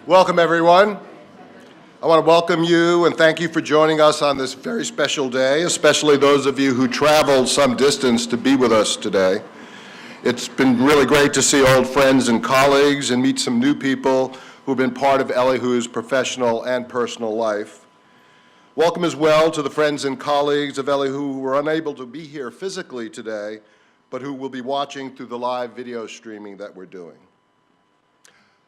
Welcome, everyone. I want to welcome you and thank you for joining us on this very special day, especially those of you who traveled some distance to be with us today. It's been really great to see old friends and colleagues and meet some new people who have been part of Elihu's professional and personal life. Welcome as well to the friends and colleagues of Elihu who were unable to be here physically today, but who will be watching through the live video streaming that we're doing.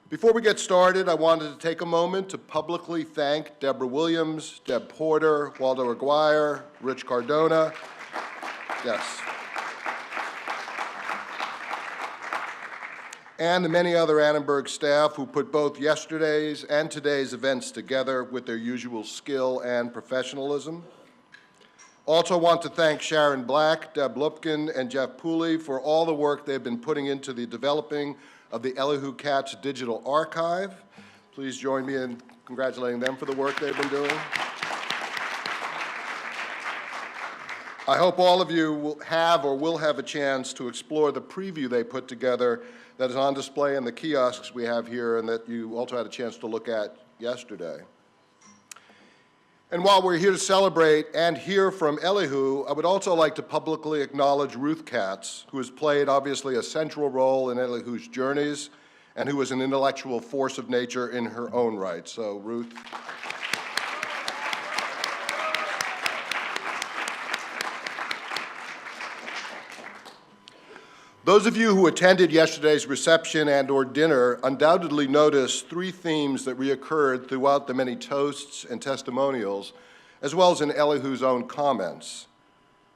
Before we get started, I wanted to take a moment to publicly thank Deborah Williams, Deb Porter, Waldo Aguirre, Rich Cardona, and the many other Annenberg staff who put both yesterday's and today's events together with their usual skill and professionalism. Also want to thank Sharon Black, Deb Lupkin, and Jeff Pooley for all the work they've been putting into the developing of the Elihu Katz Digital Archive. Please join me in congratulating them for the work they've been doing. I hope all of you will have a chance to explore the preview they put together that is on display in the kiosks we have here and that you also had a chance to look at yesterday. And while we're here to celebrate and hear from Elihu, I would also like to publicly acknowledge Ruth Katz, who has played obviously a central role in Elihu's journeys and who is an intellectual force of nature in her own right. So, Ruth. Those of you who attended yesterday's reception and/or dinner undoubtedly noticed three themes that reoccurred throughout the many toasts and testimonials, as well as in Elihu's own comments.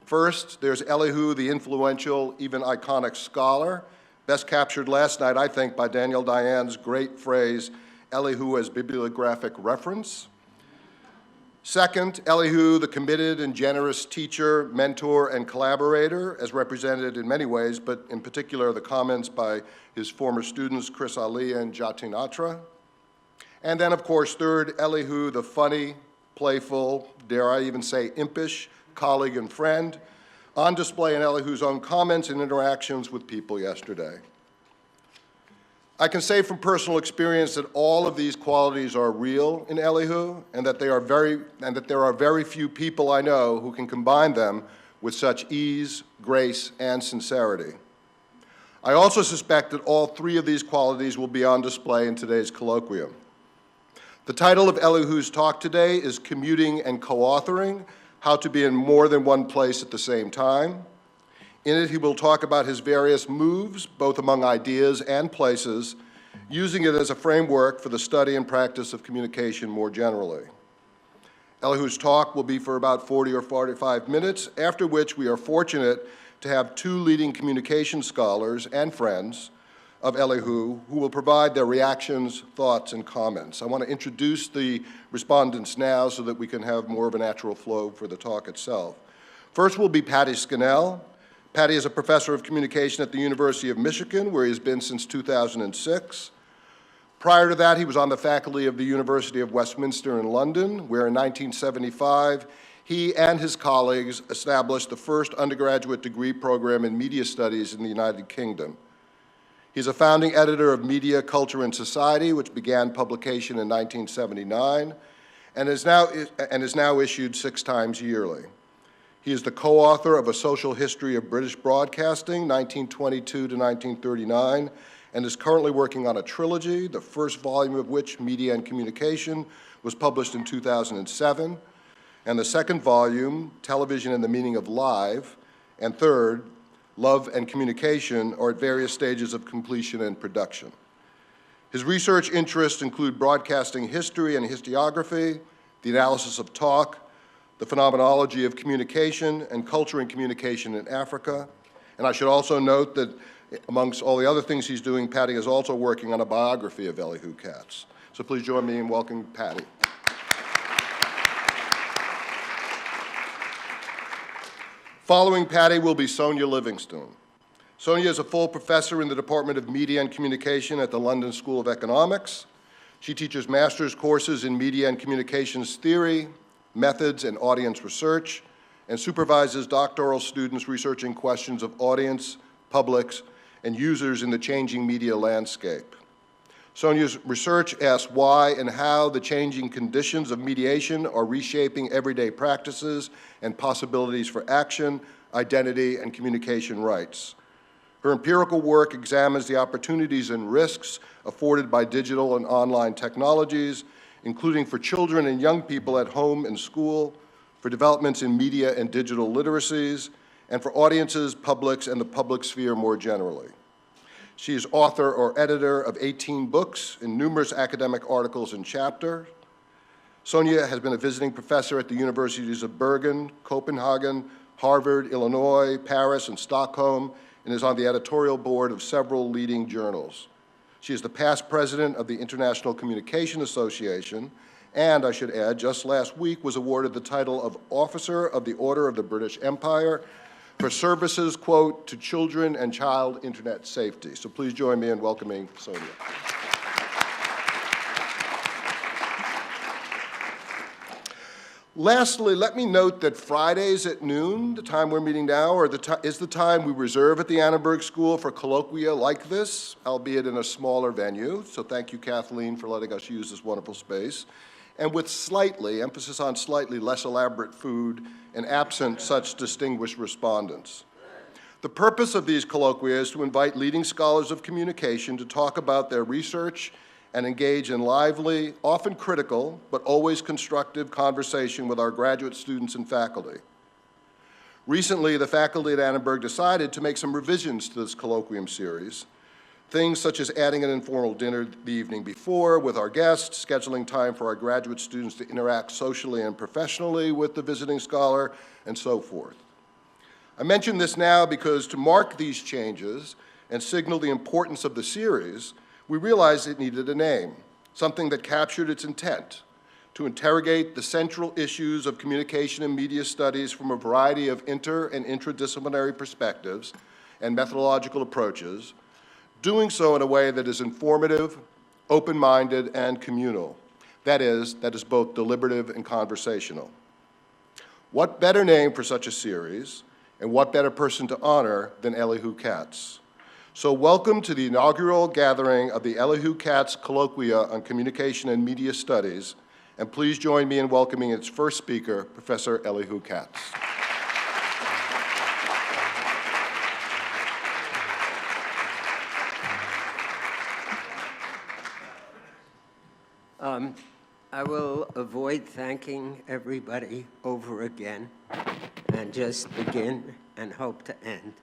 First, there's Elihu, the influential, even iconic scholar, best captured last night, I think, by Daniel Diane's great phrase, Elihu as bibliographic reference. Second, Elihu, the committed and generous teacher, mentor, and collaborator, as represented in many ways, but in particular the comments by his former students, Chris Ali and Jatin Atra. And then, of course, third, Elihu, the funny, playful, dare I even say impish, colleague and friend, on display in Elihu's own comments and interactions with people yesterday. I can say from personal experience that all of these qualities are real in Elihu, and that there are very few people I know who can combine them with such ease, grace, and sincerity. I also suspect that all three of these qualities will be on display in today's colloquium. The title of Elihu's talk today is Commuting and Co-authoring: How to be in More Than One Place at the Same Time. In it, he will talk about his various moves, both among ideas and places, using it as a framework for the study and practice of communication more generally. Elihu's talk will be for about 40 or 45 minutes, after which we are fortunate to have two leading communication scholars and friends of Elihu who will provide their reactions, thoughts, and comments. I want to introduce the respondents now so that we can have more of a natural flow for the talk itself. First will be Patty Scannell. Patty is a professor of communication at the University of Michigan, where he has been since 2006. Prior to that, he was on the faculty of the University of Westminster in London, where in 1975, he and his colleagues established the first undergraduate degree program in media studies in the United Kingdom. He's a founding editor of Media, Culture, and Society, which began publication in 1979, and is now issued 6 times yearly. He is the co-author of A Social History of British Broadcasting, 1922 to 1939, and is currently working on a trilogy, the first volume of which, Media and Communication, was published in 2007, and the second volume, Television and the Meaning of Live, and third, Love and Communication, are at various stages of completion and production. His research interests include broadcasting history and historiography, the analysis of talk, the phenomenology of communication, and culture and communication in Africa. And I should also note that amongst all the other things he's doing, Patty is also working on a biography of Elihu Katz. So please join me in welcoming Patty. Following Patty will be Sonia Livingstone. Sonia is a full professor in the Department of Media and Communication at the London School of Economics. She teaches master's courses in media and communications theory, methods, and audience research, and supervises doctoral students researching questions of audience, publics, and users in the changing media landscape. Sonia's research asks why and how the changing conditions of mediation are reshaping everyday practices and possibilities for action, identity, and communication rights. Her empirical work examines the opportunities and risks afforded by digital and online technologies, including for children and young people at home and school, for developments in media and digital literacies, and for audiences, publics, and the public sphere more generally. She is author or editor of 18 books and numerous academic articles and chapters. Sonia has been a visiting professor at the universities of Bergen, Copenhagen, Harvard, Illinois, Paris, and Stockholm, and is on the editorial board of several leading journals. She is the past president of the International Communication Association, and I should add, just last week was awarded the title of Officer of the Order of the British Empire for services, quote, to children and child internet safety. So please join me in welcoming Sonia. Lastly, let me note that Fridays at noon, the time we're meeting now, is the time we reserve at the Annenberg School for colloquia like this, albeit in a smaller venue. So thank you, Kathleen, for letting us use this wonderful space. And with slightly, emphasis on slightly, less elaborate food and absent such distinguished respondents. The purpose of these colloquia is to invite leading scholars of communication to talk about their research and engage in lively, often critical, but always constructive conversation with our graduate students and faculty. Recently, the faculty at Annenberg decided to make some revisions to this colloquium series, things such as adding an informal dinner the evening before with our guests, scheduling time for our graduate students to interact socially and professionally with the visiting scholar, and so forth. I mention this now because to mark these changes and signal the importance of the series, we realized it needed a name, something that captured its intent, to interrogate the central issues of communication and media studies from a variety of inter- and intradisciplinary perspectives and methodological approaches, doing so in a way that is informative, open-minded, and communal. That is both deliberative and conversational. What better name for such a series, and what better person to honor than Elihu Katz? So welcome to the inaugural gathering of the Elihu Katz Colloquia on Communication and Media Studies, and please join me in welcoming its first speaker, Professor Elihu Katz. I will avoid thanking everybody over again and just begin and hope to end.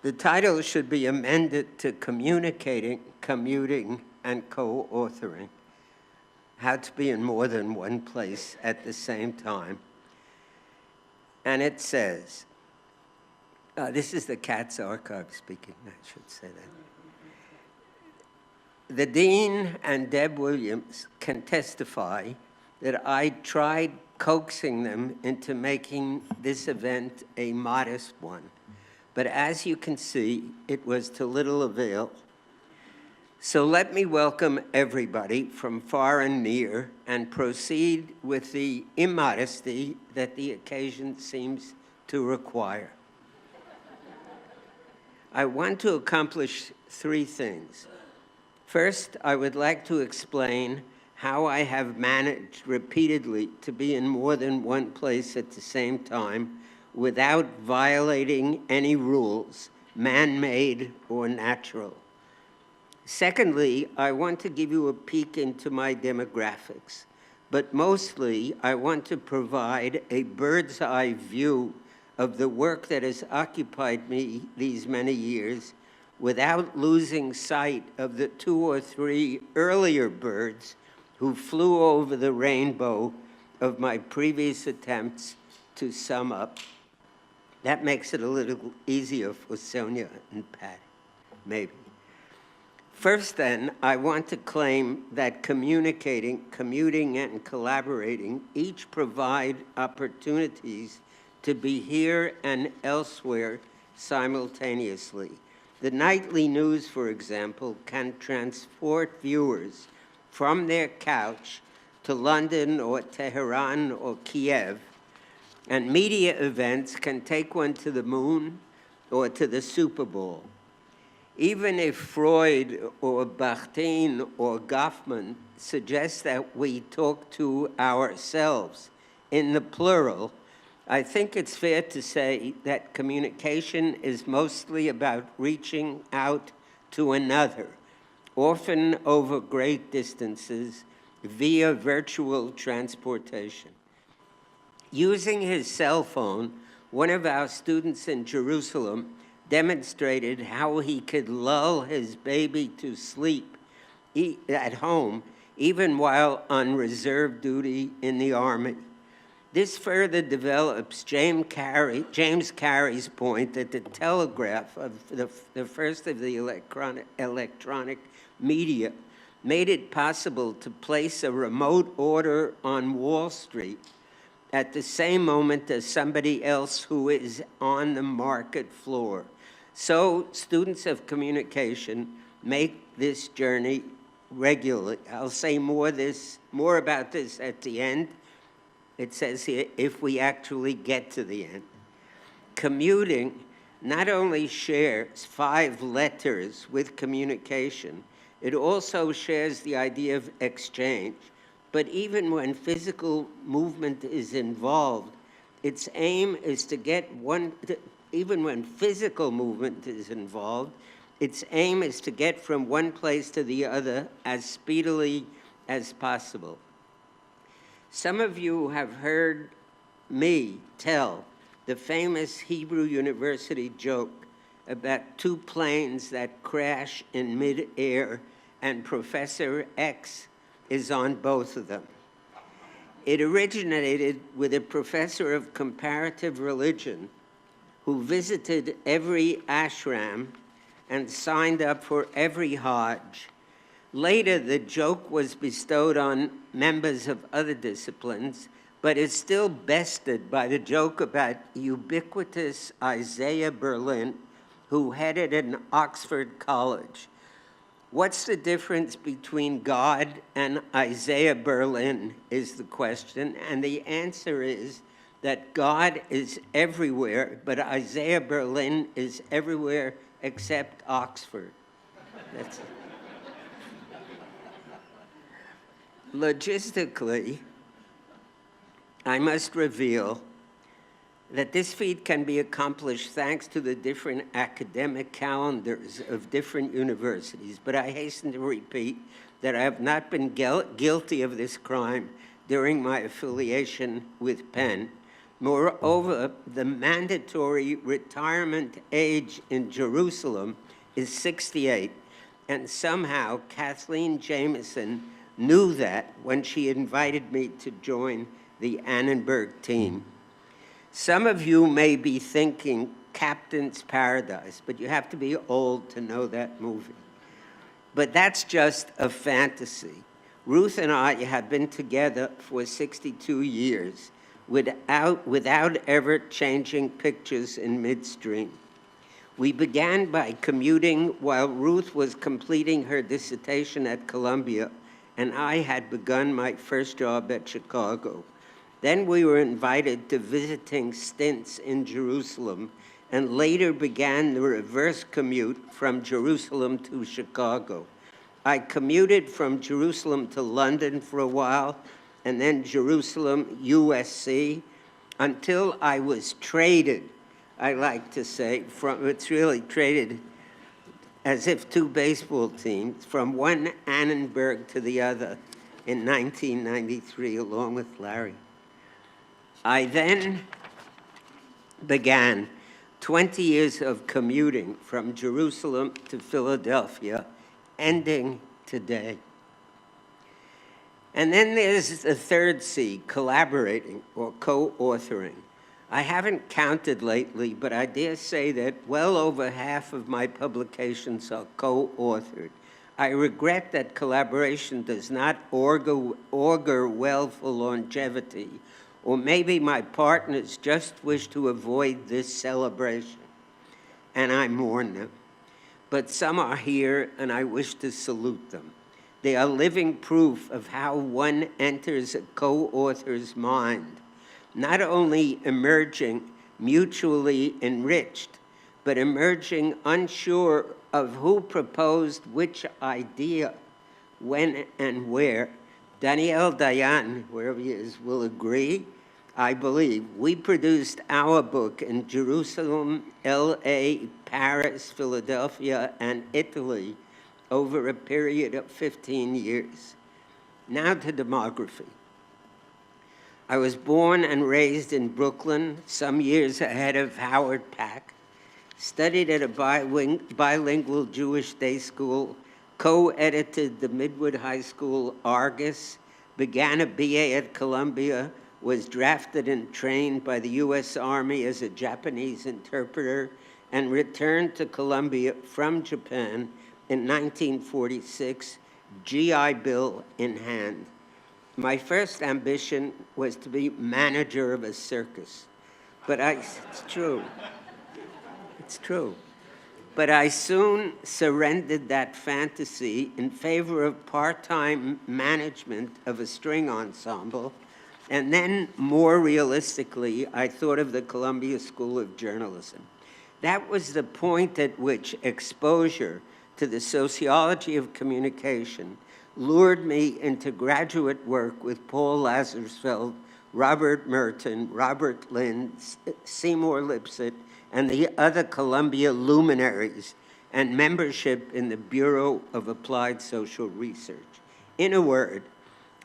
The title should be amended to Communicating, Commuting, and Co-authoring. How to be in more than one place at the same time. And it says, this is the Katz archive speaking, I should say that. The Dean and Deb Williams can testify that I tried coaxing them into making this event a modest one. But as you can see, it was to little avail. So let me welcome everybody from far and near and proceed with the immodesty that the occasion seems to require. I want to accomplish three things. First, I would like to explain how I have managed repeatedly to be in more than one place at the same time without violating any rules, man-made or natural. Secondly, I want to give you a peek into my demographics, but mostly I want to provide a bird's eye view of the work that has occupied me these many years without losing sight of the 2 or 3 earlier birds who flew over the rainbow of my previous attempts to sum up. That makes it a little easier for Sonia and Pat, maybe. First then, I want to claim that communicating, commuting, and collaborating each provide opportunities to be here and elsewhere simultaneously. The nightly news, for example, can transport viewers from their couch to London or Tehran or Kiev, and media events can take one to the moon or to the Super Bowl. Even if Freud or Bakhtin or Goffman suggest that we talk to ourselves in the plural, I think it's fair to say that communication is mostly about reaching out to another, often over great distances, via virtual transportation. Using his cell phone, one of our students in Jerusalem demonstrated how he could lull his baby to sleep at home, even while on reserve duty in the Army. This further develops James Carey's point that the telegraph, of the first of the electronic media, made it possible to place a remote order on Wall Street at the same moment as somebody else who is on the market floor. So students of communication make this journey regularly. I'll say more about this at the end. It says here, if we actually get to the end. Commuting not only shares 5 letters with communication, it also shares the idea of exchange. But even when physical movement is involved, its aim is to get even when physical movement is involved, its aim is to get from one place to the other as speedily as possible. Some of you have heard me tell the famous Hebrew University joke about 2 planes that crash in mid-air and Professor X is on both of them. It originated with a professor of comparative religion who visited every ashram and signed up for every Hajj. Later, the joke was bestowed on members of other disciplines, but is still bested by the joke about ubiquitous Isaiah Berlin, who headed an Oxford college. What's the difference between God and Isaiah Berlin is the question, and the answer is that God is everywhere, but Isaiah Berlin is everywhere except Oxford. That's it. Logistically, I must reveal that this feat can be accomplished thanks to the different academic calendars of different universities, but I hasten to repeat that I have not been guilty of this crime during my affiliation with Penn. Moreover, the mandatory retirement age in Jerusalem is 68, and somehow Kathleen Jamison knew that when she invited me to join the Annenberg team. Some of you may be thinking Captain's Paradise, but you have to be old to know that movie. But that's just a fantasy. Ruth and I have been together for 62 years without ever changing pictures in midstream. We began by commuting while Ruth was completing her dissertation at Columbia, and I had begun my first job at Chicago. Then we were invited to visiting stints in Jerusalem, and later began the reverse commute from Jerusalem to Chicago. I commuted from Jerusalem to London for a while, and then Jerusalem, USC, until I was traded, I like to say, it's really traded as if 2 baseball teams, from one Annenberg to the other in 1993, along with Larry. I then began 20 years of commuting from Jerusalem to Philadelphia, ending today. And then there's the third C, collaborating or co-authoring. I haven't counted lately, but I dare say that well over half of my publications are co-authored. I regret that collaboration does not augur well for longevity, or maybe my partners just wish to avoid this celebration, and I mourn them. But some are here, and I wish to salute them. They are living proof of how one enters a co-author's mind, not only emerging mutually enriched, but emerging unsure of who proposed which idea, when and where, Daniel Dayan, wherever he is, will agree. I believe we produced our book in Jerusalem, LA, Paris, Philadelphia, and Italy over a period of 15 years. Now to demography. I was born and raised in Brooklyn, some years ahead of Howard Pack, studied at a bilingual Jewish day school, co-edited the Midwood High School Argus, began a BA at Columbia, was drafted and trained by the US Army as a Japanese interpreter, and returned to Columbia from Japan in 1946, GI Bill in hand. My first ambition was to be manager of a circus, but it's true. It's true. But I soon surrendered that fantasy in favor of part-time management of a string ensemble, and then more realistically, I thought of the Columbia School of Journalism. That was the point at which exposure to the sociology of communication lured me into graduate work with Paul Lazarsfeld, Robert Merton, Robert Lind, Seymour Lipset, and the other Columbia luminaries, and membership in the Bureau of Applied Social Research. In a word,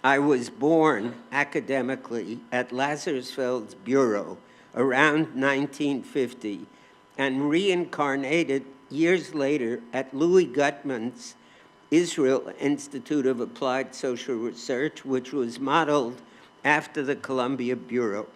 I was born academically at Lazarsfeld's Bureau around 1950 and reincarnated years later at Louis Gutman's Israel Institute of Applied Social Research, which was modeled after the Columbia Bureau.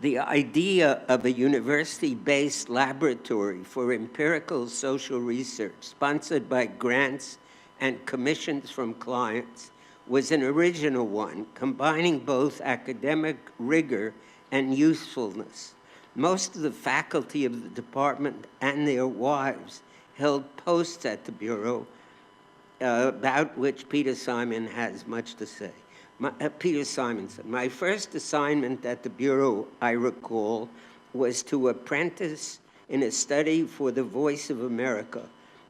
The idea of a university-based laboratory for empirical social research, sponsored by grants and commissions from clients, was an original one, combining both academic rigor and usefulness. Most of the faculty of the department and their wives held posts at the Bureau, about which Peter Simon has much to say. Peter Simonson. My first assignment at the Bureau, I recall, was to apprentice in a study for the Voice of America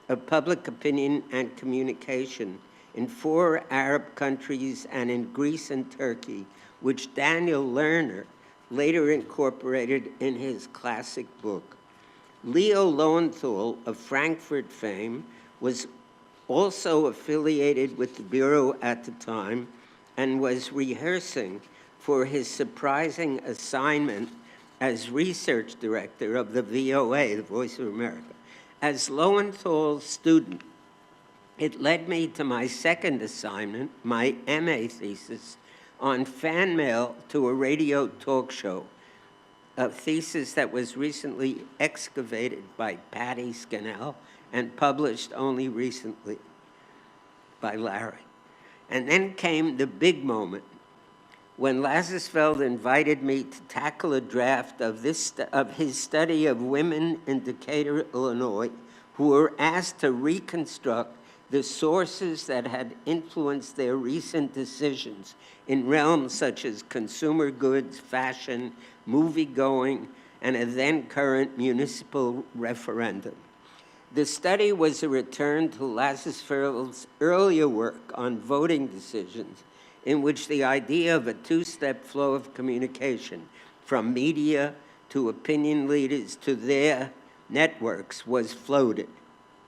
of public opinion and communication in 4 Arab countries and in Greece and Turkey, which Daniel Lerner later incorporated in his classic book. Leo Lowenthal of Frankfurt fame was also affiliated with the Bureau at the time and was rehearsing for his surprising assignment as research director of the VOA, the Voice of America. As Lowenthal's student, it led me to my second assignment, my MA thesis, on fan mail to a radio talk show, a thesis that was recently excavated by Patty Scannell and published only recently by Larry. And then came the big moment when Lazarsfeld invited me to tackle a draft of his study of women in Decatur, Illinois, who were asked to reconstruct the sources that had influenced their recent decisions in realms such as consumer goods, fashion, movie-going, and a then-current municipal referendum. The study was a return to Lazarsfeld's earlier work on voting decisions, in which the idea of a 2-step flow of communication from media to opinion leaders to their networks was floated.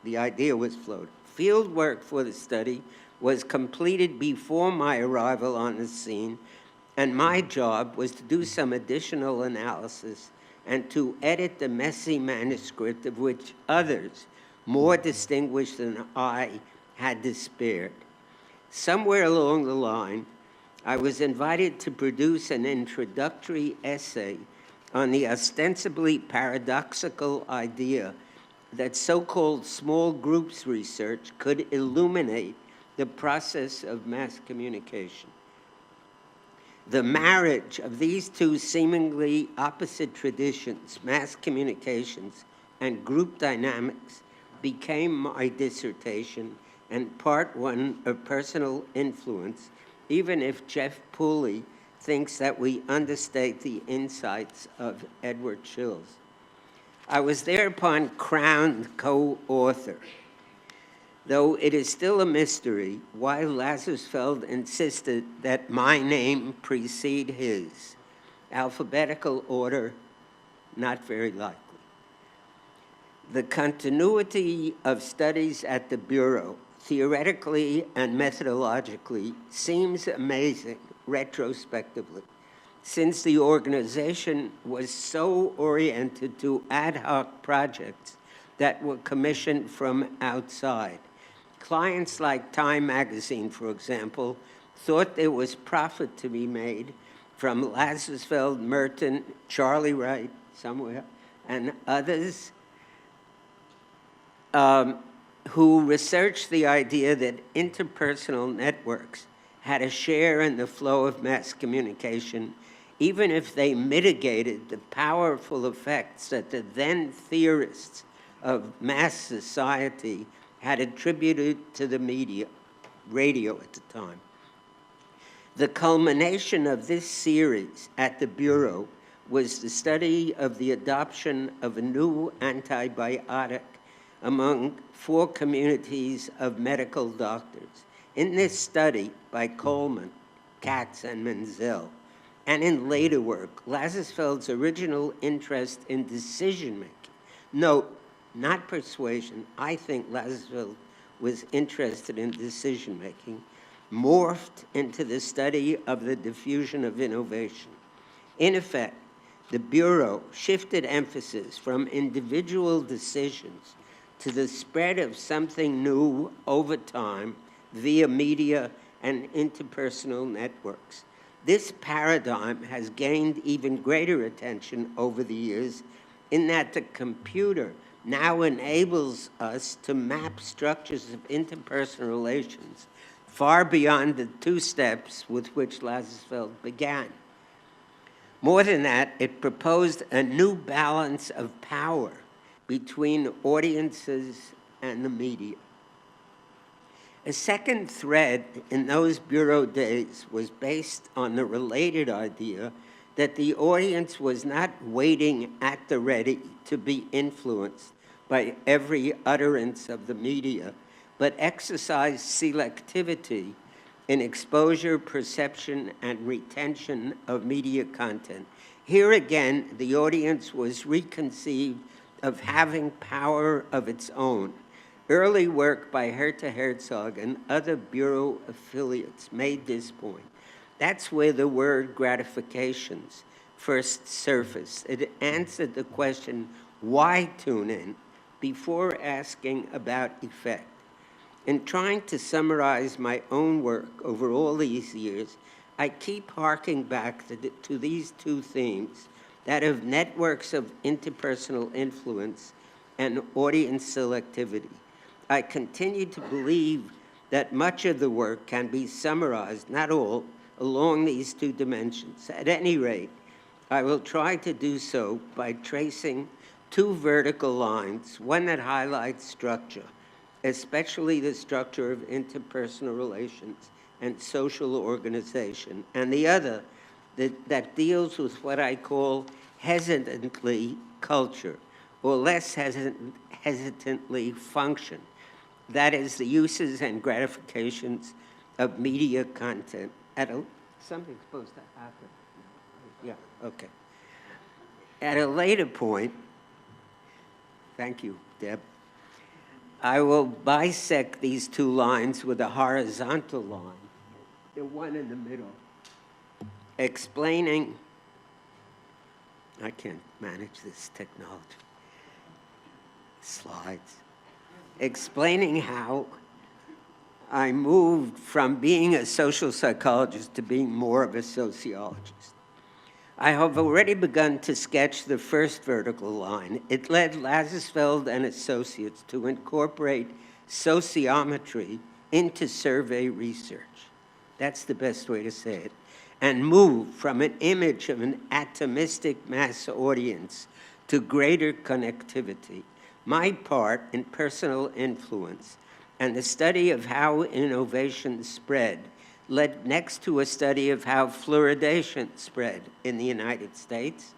The idea was floated. Field work for the study was completed before my arrival on the scene, and my job was to do some additional analysis and to edit the messy manuscript of which others, more distinguished than I, had despaired. Somewhere along the line, I was invited to produce an introductory essay on the ostensibly paradoxical idea that so-called small groups research could illuminate the process of mass communication. The marriage of these two seemingly opposite traditions, mass communications and group dynamics, became my dissertation and part one of personal influence, even if Jeff Pooley thinks that we understate the insights of Edward Shills. I was thereupon crowned co-author, though it is still a mystery why Lazarsfeld insisted that my name precede his. Alphabetical order, not very likely. The continuity of studies at the Bureau, theoretically and methodologically, seems amazing retrospectively, since the organization was so oriented to ad hoc projects that were commissioned from outside. Clients like Time magazine, for example, thought there was profit to be made from Lazarsfeld, Merton, Charlie Wright, somewhere, and others who researched the idea that interpersonal networks had a share in the flow of mass communication, even if they mitigated the powerful effects that the then theorists of mass society had attributed to the media, radio at the time. The culmination of this series at the Bureau was the study of the adoption of a new antibiotic among 4 communities of medical doctors. In this study by Coleman, Katz, and Menzel, and in later work, Lazarsfeld's original interest in decision-making. Note, not persuasion. I think Lazarsfeld was interested in decision-making, morphed into the study of the diffusion of innovation. In effect, the Bureau shifted emphasis from individual decisions to the spread of something new over time via media and interpersonal networks. This paradigm has gained even greater attention over the years in that the computer now enables us to map structures of interpersonal relations far beyond the 2 steps with which Lazarsfeld began. More than that, it proposed a new balance of power between audiences and the media. A second thread in those Bureau days was based on the related idea that the audience was not waiting at the ready to be influenced by every utterance of the media, but exercised selectivity in exposure, perception, and retention of media content. Here again, the audience was reconceived of having power of its own. Early work by Herta Herzog and other Bureau affiliates made this point. That's where the word gratifications first surfaced. It answered the question, why tune in, before asking about effect. In trying to summarize my own work over all these years, I keep harking back to these 2 themes, that of networks of interpersonal influence and audience selectivity. I continue to believe that much of the work can be summarized, not all, along these 2 dimensions. At any rate, I will try to do so by tracing 2 vertical lines, one that highlights structure, especially the structure of interpersonal relations and social organization, and the other that deals with what I call hesitantly culture, or less hesitantly function. That is, the uses and gratifications of media content. Something's supposed to happen. Yeah, okay. At a later point, thank you, Deb, I will bisect these 2 lines with a horizontal line, the one in the middle, explaining, I can't manage this technology, slides, explaining how I moved from being a social psychologist to being more of a sociologist. I have already begun to sketch the first vertical line. It led Lazarsfeld and associates to incorporate sociometry into survey research. That's the best way to say it. And move from an image of an atomistic mass audience to greater connectivity. My part in personal influence and the study of how innovation spread led next to a study of how fluoridation spread in the United States,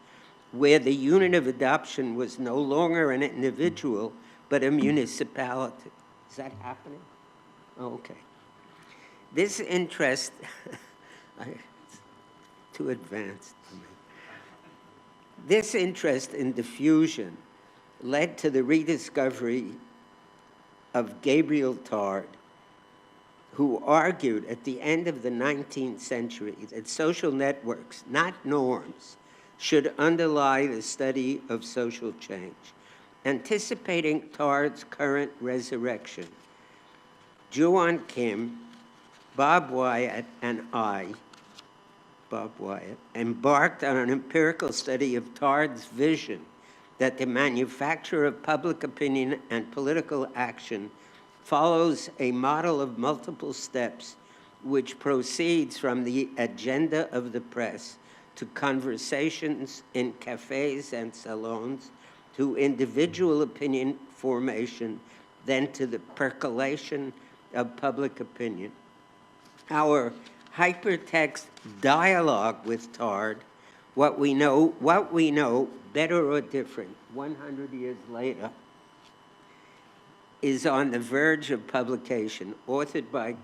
where the unit of adoption was no longer an individual, but a municipality. Is that happening? Oh, okay. This interest, it's too advanced for me. This interest in diffusion led to the rediscovery of Gabriel Tard, who argued at the end of the 19th century that social networks, not norms, should underlie the study of social change. Anticipating Tard's current resurrection, Juan Kim, Bob Wyatt, and I, Bob Wyatt, embarked on an empirical study of Tard's vision that the manufacture of public opinion and political action follows a model of multiple steps which proceeds from the agenda of the press to conversations in cafes and salons, to individual opinion formation, then to the percolation of public opinion. Our hypertext dialogue with Tard, what we know, better or different, 100 years later, is on the verge of publication, authored by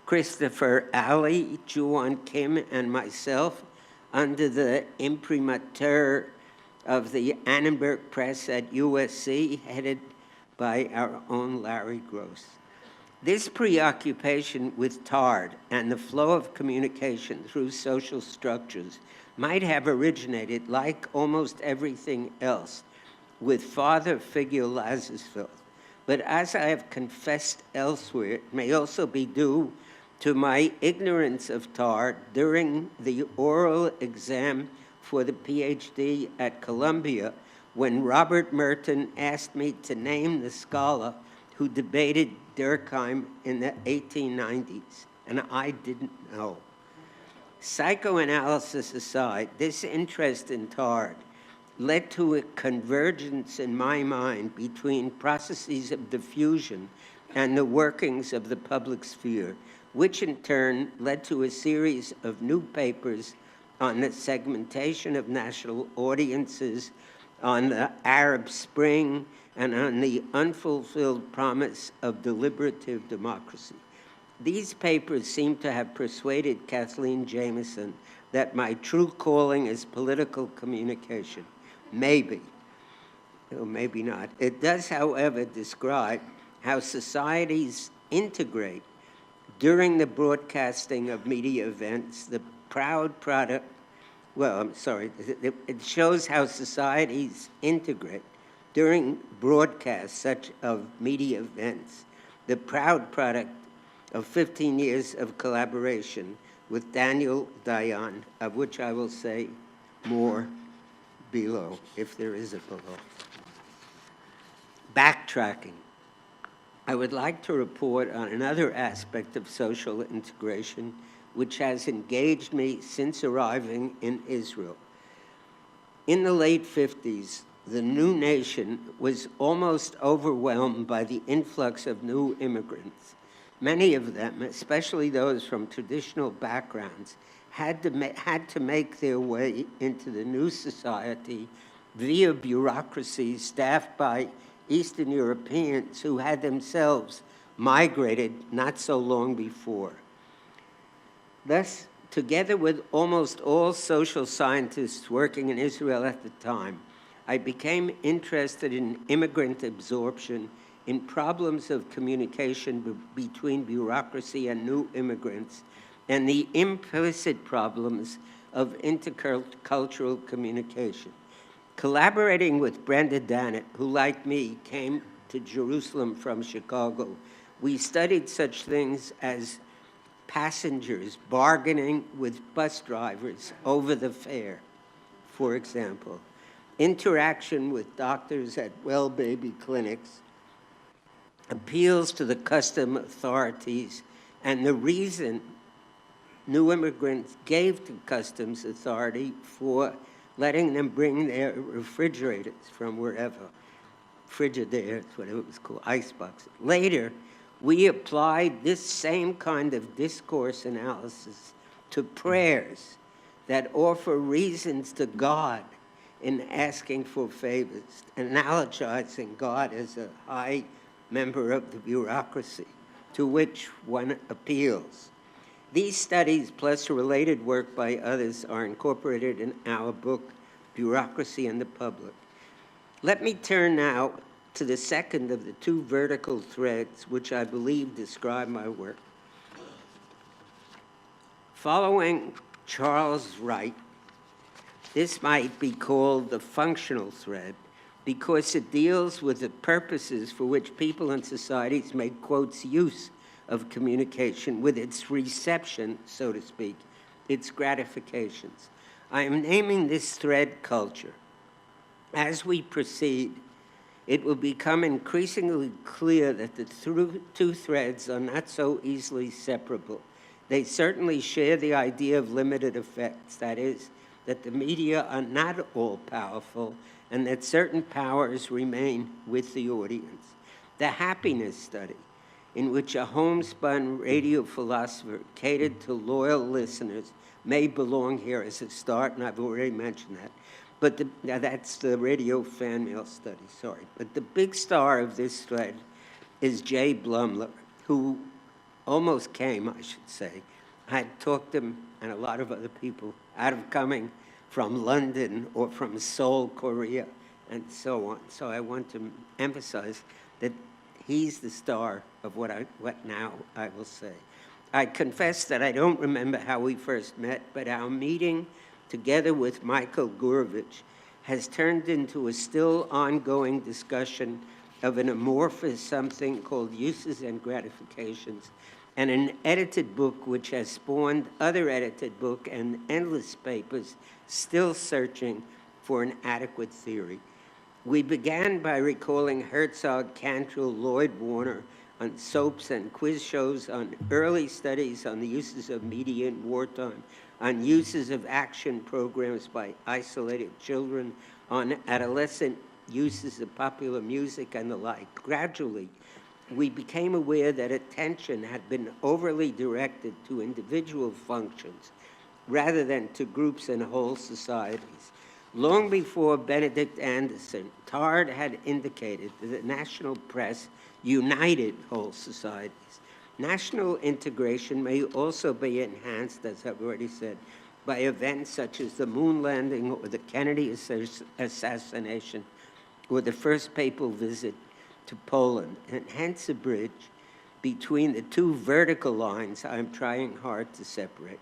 Christopher Alley, Juan Kim, and myself, under the imprimatur of the Annenberg Press at USC, headed by our own Larry Gross. This preoccupation with Tard and the flow of communication through social structures might have originated, like almost everything else, with Father Figure Lazarsfeld. But as I have confessed elsewhere, it may also be due to my ignorance of Tard during the oral exam for the PhD at Columbia, when Robert Merton asked me to name the scholar who debated Durkheim in the 1890s, and I didn't know. Psychoanalysis aside, this interest in Tard led to a convergence in my mind between processes of diffusion and the workings of the public sphere, which in turn led to a series of new papers on the segmentation of national audiences, on the Arab Spring, and on the unfulfilled promise of deliberative democracy. These papers seem to have persuaded Kathleen Jamieson that my true calling is political communication. Maybe, or maybe not. It does, however, describe how societies integrate during the broadcasting of media events, the proud product, it shows how societies integrate during broadcasts such of media events, the proud product of 15 years of collaboration with Daniel Dayan, of which I will say more below, if there is a below. Backtracking. I would like to report on another aspect of social integration which has engaged me since arriving in Israel. In the late 50s, the new nation was almost overwhelmed by the influx of new immigrants. Many of them, especially those from traditional backgrounds, had to make their way into the new society via bureaucracies staffed by Eastern Europeans who had themselves migrated not so long before. Thus, together with almost all social scientists working in Israel at the time, I became interested in immigrant absorption, in problems of communication between bureaucracy and new immigrants, and the implicit problems of intercultural communication. Collaborating with Brenda Dannett, who, like me, came to Jerusalem from Chicago, we studied such things as passengers bargaining with bus drivers over the fare, for example, interaction with doctors at well-baby clinics, appeals to the custom authorities, and the reason new immigrants gave to customs authority for letting them bring their refrigerators from wherever, Frigidaires, whatever it was called, ice boxes. Later, we applied this same kind of discourse analysis to prayers that offer reasons to God in asking for favors, analogizing God as a high member of the bureaucracy to which one appeals. These studies, plus related work by others, are incorporated in our book, Bureaucracy and the Public. Let me turn now to the second of the two vertical threads, which I believe describe my work. Following Charles Wright, this might be called the functional thread because it deals with the purposes for which people and societies make, quotes, use of communication with its reception, so to speak, its gratifications. I am naming this thread culture. As we proceed, it will become increasingly clear that the two threads are not so easily separable. They certainly share the idea of limited effects, that is, that the media are not all-powerful and that certain powers remain with the audience. The happiness study, in which a homespun radio philosopher catered to loyal listeners, may belong here as a start, and I've already mentioned that. But that's the radio fan mail study, sorry. But the big star of this thread is Jay Blumler, who almost came, I should say. I had talked him and a lot of other people out of coming from London or from Seoul, Korea, and so on. So I want to emphasize that he's the star of what now I will say. I confess that I don't remember how we first met, but our meeting together with Michael Gurevich has turned into a still ongoing discussion of an amorphous something called uses and gratifications, and an edited book which has spawned other edited book and endless papers still searching for an adequate theory. We began by recalling Herzog, Cantrell, Lloyd Warner on soaps and quiz shows, on early studies on the uses of media in wartime, on uses of action programs by isolated children, on adolescent uses of popular music and the like. Gradually, we became aware that attention had been overly directed to individual functions rather than to groups and whole societies. Long before Benedict Anderson, Tard had indicated that the national press united whole societies. National integration may also be enhanced, as I've already said, by events such as the moon landing or the Kennedy assassination or the first papal visit to Poland, and hence a bridge between the two vertical lines I'm trying hard to separate.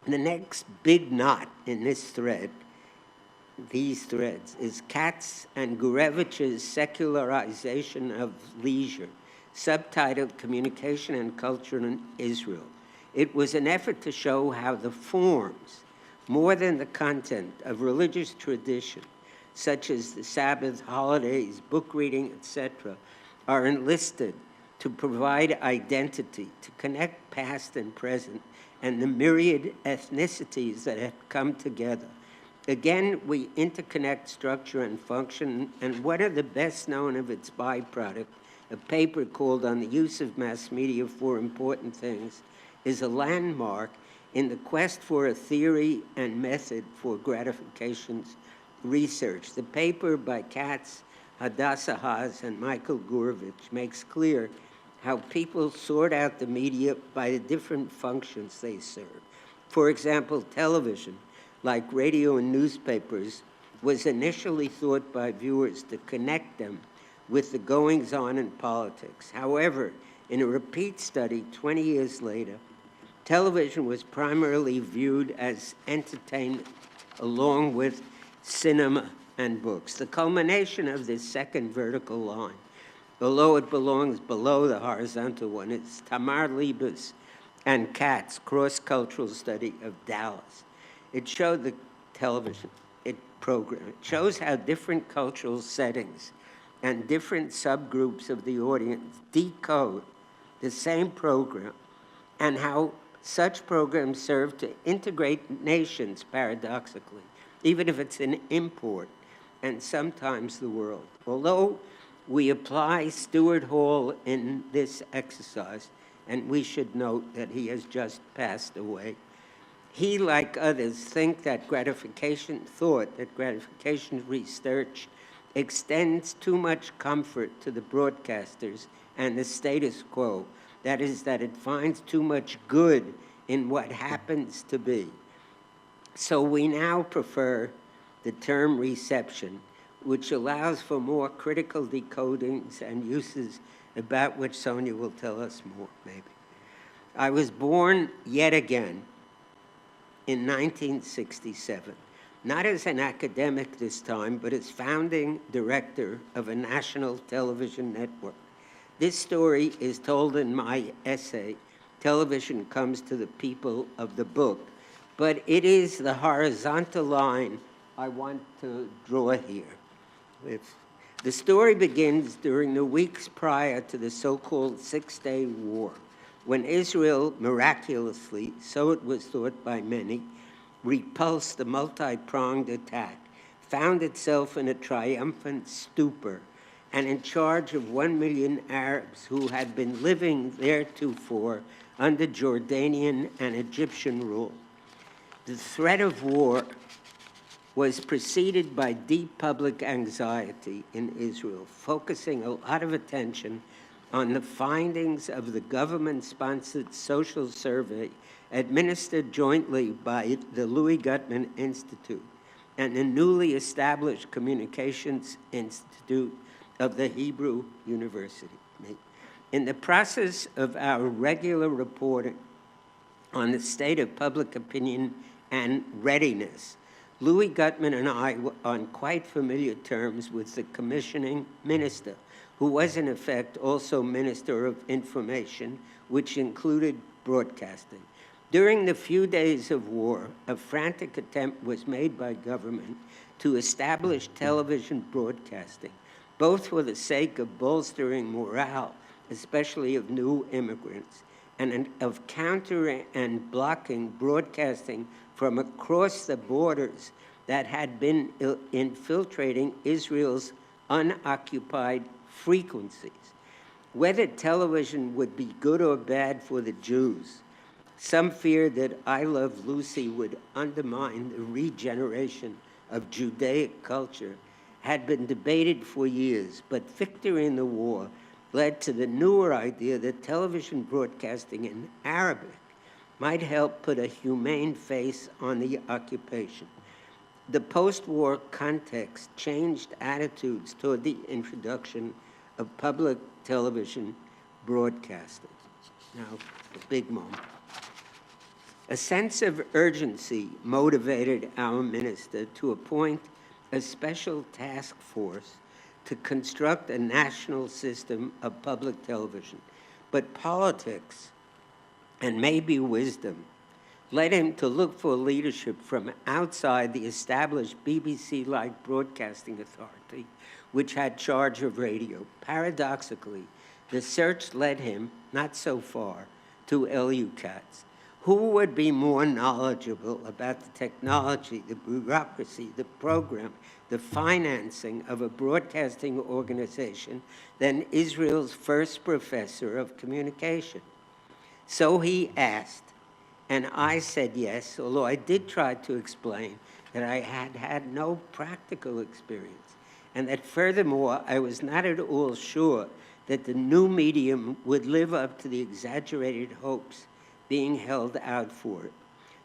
The next big knot in this thread, these threads, is Katz and Gurevich's secularization of leisure, subtitled Communication and Culture in Israel. It was an effort to show how the forms, more than the content, of religious tradition, such as the Sabbath, holidays, book reading, etc., are enlisted to provide identity, to connect past and present, and the myriad ethnicities that have come together. Again, we interconnect structure and function, and one of the best known of its byproduct, a paper called On the Use of Mass Media for Important Things, is a landmark in the quest for a theory and method for gratifications research. The paper by Katz, Hadassah Haas, and Michael Gurevich makes clear how people sort out the media by the different functions they serve. For example, television, like radio and newspapers, was initially thought by viewers to connect them with the goings-on in politics. However, in a repeat study 20 years later, television was primarily viewed as entertainment, along with cinema and books. The culmination of this second vertical line, although it belongs below the horizontal one, is Tamar Liebes and Katz cross-cultural study of Dallas. It showed the television program. It shows how different cultural settings and different subgroups of the audience decode the same program, and how such programs serve to integrate nations, paradoxically, even if it's an import, and sometimes the world. Although we apply Stuart Hall in this exercise, and we should note that he has just passed away, He, like others, thought that gratification research extends too much comfort to the broadcasters and the status quo. That is, that it finds too much good in what happens to be. So we now prefer the term reception, which allows for more critical decodings and uses about which Sonia will tell us more, maybe. I was born yet again in 1967, not as an academic this time, but as founding director of a national television network. This story is told in my essay, Television Comes to the People of the book, but it is the horizontal line I want to draw here. The story begins during the weeks prior to the so-called Six-Day War, when Israel miraculously, so it was thought by many, repulsed the multi-pronged attack, found itself in a triumphant stupor, and in charge of 1 million Arabs who had been living theretofore under Jordanian and Egyptian rule. The threat of war was preceded by deep public anxiety in Israel, focusing a lot of attention on the findings of the government-sponsored social survey administered jointly by the Louis Gutmann Institute and the newly established Communications Institute of the Hebrew University. In the process of our regular reporting on the state of public opinion and readiness, Louis Gutmann and I were on quite familiar terms with the commissioning minister, who was in effect also Minister of Information, which included broadcasting. During the few days of war, a frantic attempt was made by government to establish television broadcasting, both for the sake of bolstering morale, especially of new immigrants, and of countering and blocking broadcasting from across the borders that had been infiltrating Israel's unoccupied frequencies. Whether television would be good or bad for the Jews, some feared that I Love Lucy would undermine the regeneration of Judaic culture had been debated for years, but victory in the war led to the newer idea that television broadcasting in Arabic might help put a humane face on the occupation. The post-war context changed attitudes toward the introduction of public television broadcasting. Now, a big moment. A sense of urgency motivated our minister to appoint a special task force to construct a national system of public television. But politics, and maybe wisdom, led him to look for leadership from outside the established BBC-like broadcasting authority, which had charge of radio. Paradoxically, the search led him, not so far, to Elihu Katz. Who would be more knowledgeable about the technology, the bureaucracy, the program, the financing of a broadcasting organization than Israel's first professor of communication? So he asked, and I said yes, although I did try to explain that I had had no practical experience, and that furthermore, I was not at all sure that the new medium would live up to the exaggerated hopes being held out for it.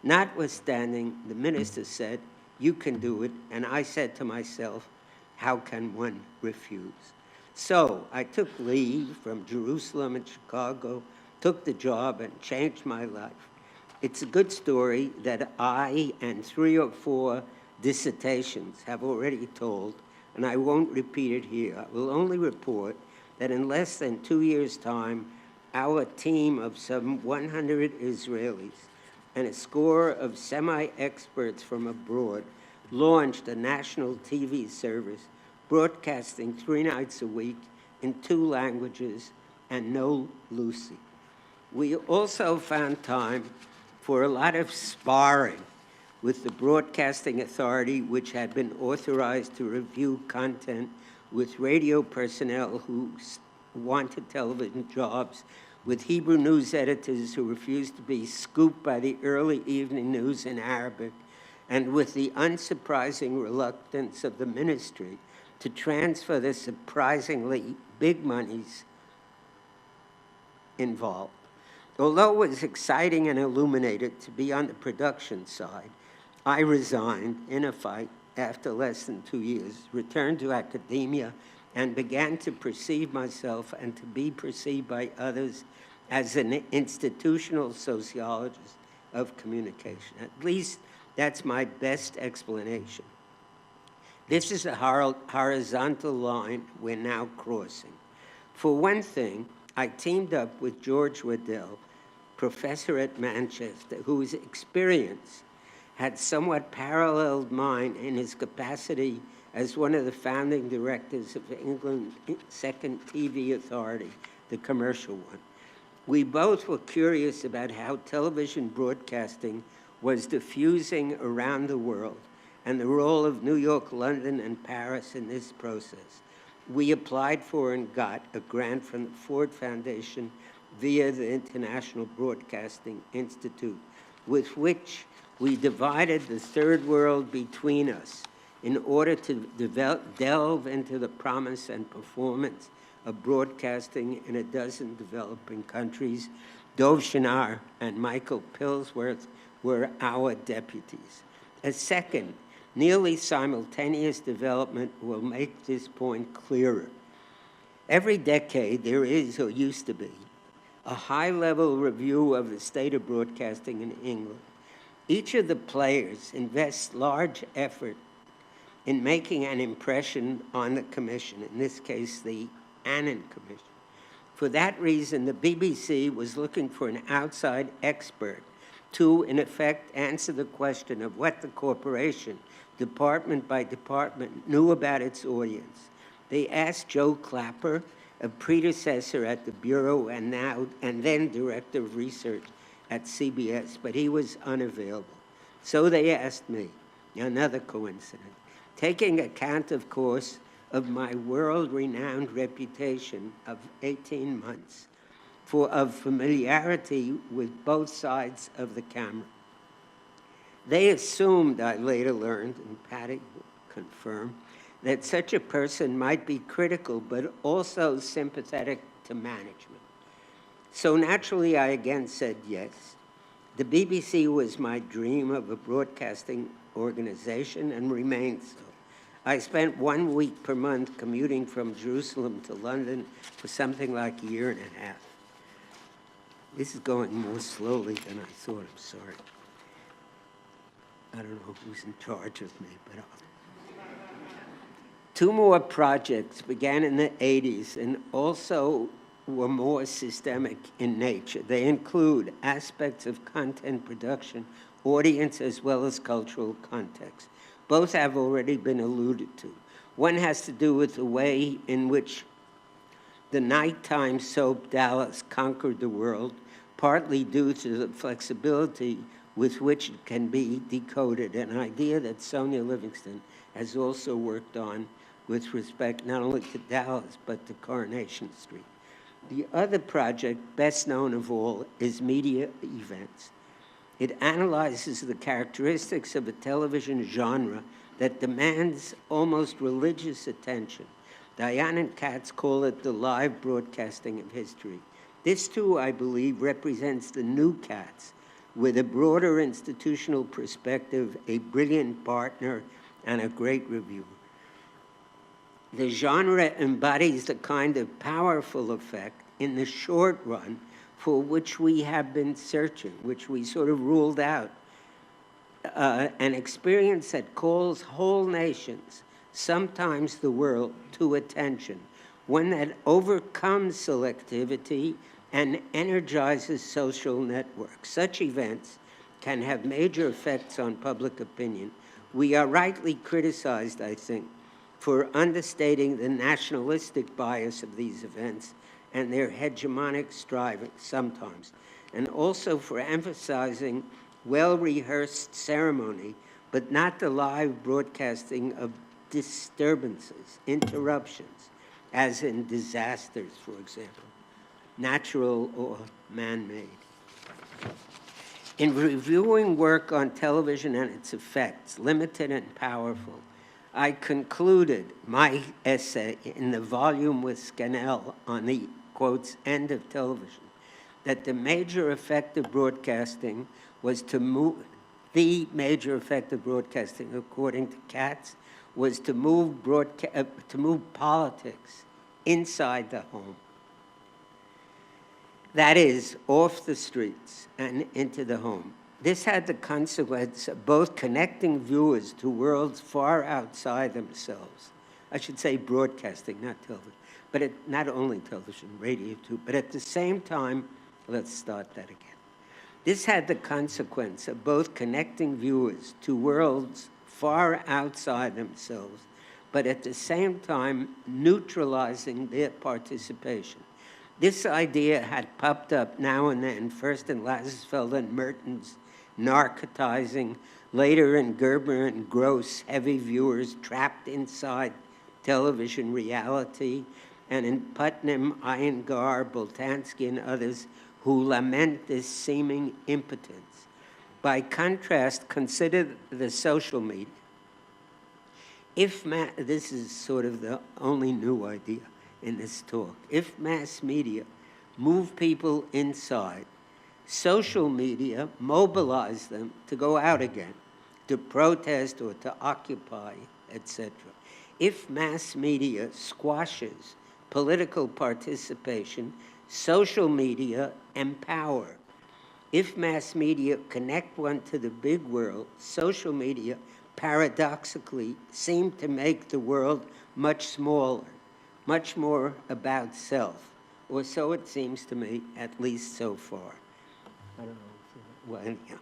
Notwithstanding, the minister said, "You can do it," and I said to myself, how can one refuse? So I took leave from Jerusalem and Chicago, took the job, and changed my life. It's a good story that I and 3 or 4 dissertations have already told, and I won't repeat it here. I will only report that in less than 2 years' time, our team of some 100 Israelis and a score of semi-experts from abroad launched a national TV service broadcasting 3 nights a week in 2 languages and no Lucy. We also found time for a lot of sparring with the Broadcasting Authority, which had been authorized to review content, with radio personnel who wanted television jobs, with Hebrew news editors who refused to be scooped by the early evening news in Arabic, and with the unsurprising reluctance of the ministry to transfer the surprisingly big monies involved. Although it was exciting and illuminating to be on the production side, I resigned in a fight after less than 2 years, returned to academia, and began to perceive myself and to be perceived by others as an institutional sociologist of communication. At least that's my best explanation. This is a horizontal line we're now crossing. For one thing, I teamed up with George Waddell, professor at Manchester, whose experience had somewhat paralleled mine in his capacity as one of the founding directors of England's second TV authority, the commercial one. We both were curious about how television broadcasting was diffusing around the world and the role of New York, London, and Paris in this process. We applied for and got a grant from the Ford Foundation via the International Broadcasting Institute, with which we divided the third world between us in order to delve into the promise and performance of broadcasting in a dozen developing countries. Dov Shinar and Michael Pillsworth were our deputies. A second, nearly simultaneous development will make this point clearer. Every decade there is, or used to be, a high-level review of the state of broadcasting in England. Each of the players invests large effort in making an impression on the commission, in this case, the Annan Commission. For that reason, the BBC was looking for an outside expert to, in effect, answer the question of what the corporation, department by department, knew about its audience. They asked Joe Clapper, a predecessor at the Bureau and then Director of Research at CBS, but he was unavailable. So they asked me, another coincidence, taking account, of course, of my world-renowned reputation of 18 months of familiarity with both sides of the camera. They assumed, I later learned, and Patty will confirm, that such a person might be critical but also sympathetic to management. So naturally, I again said yes. The BBC was my dream of a broadcasting organization and remains so. I spent 1 week per month commuting from Jerusalem to London for something like a year and a half. This is going more slowly than I thought. I'm sorry. I don't know who's in charge of me, but two more projects began in the 80s and also were more systemic in nature. They include aspects of content production, audience, as well as cultural context. Both have already been alluded to. One has to do with the way in which the nighttime soap Dallas conquered the world, partly due to the flexibility with which it can be decoded, an idea that Sonia Livingstone has also worked on with respect not only to Dallas, but to Coronation Street. The other project, best known of all, is Media Events. It analyzes the characteristics of a television genre that demands almost religious attention. Diane and Katz call it the live broadcasting of history. This, too, I believe, represents the new Katz, with a broader institutional perspective, a brilliant partner, and a great reviewer. The genre embodies the kind of powerful effect in the short run for which we have been searching, which we sort of ruled out. An experience that calls whole nations, sometimes the world, to attention, one that overcomes selectivity and energizes social networks. Such events can have major effects on public opinion. We are rightly criticized, I think, for understating the nationalistic bias of these events and their hegemonic striving sometimes, and also for emphasizing well-rehearsed ceremony, but not the live broadcasting of disturbances, interruptions, as in disasters, for example. natural or man-made. In reviewing work on television and its effects, limited and powerful, I concluded my essay in the volume with Scannell on the, quotes, end of television, that the major effect of broadcasting was to move, the major effect of broadcasting, according to Katz, was to move politics inside the home. That is, off the streets and into the home. This had the consequence of both connecting viewers to worlds far outside themselves. I should say broadcasting, not television, but not only television, radio too, but at the same time, let's start that again. This had the consequence of both connecting viewers to worlds far outside themselves, but at the same time neutralizing their participation. This idea had popped up now and then, first in Lazarsfeld and Merton's narcotizing, later in Gerber and Gross, heavy viewers trapped inside television reality, and in Putnam, Iyengar, Boltanski, and others who lament this seeming impotence. By contrast, consider the social media. This is sort of the only new idea in this talk. If mass media move people inside, social media mobilize them to go out again, to protest or to occupy, etc. If mass media squashes political participation, social media empower. If mass media connect one to the big world, social media paradoxically seem to make the world much smaller, much more about self, or so it seems to me, at least so far. I don't know. Well, anyhow,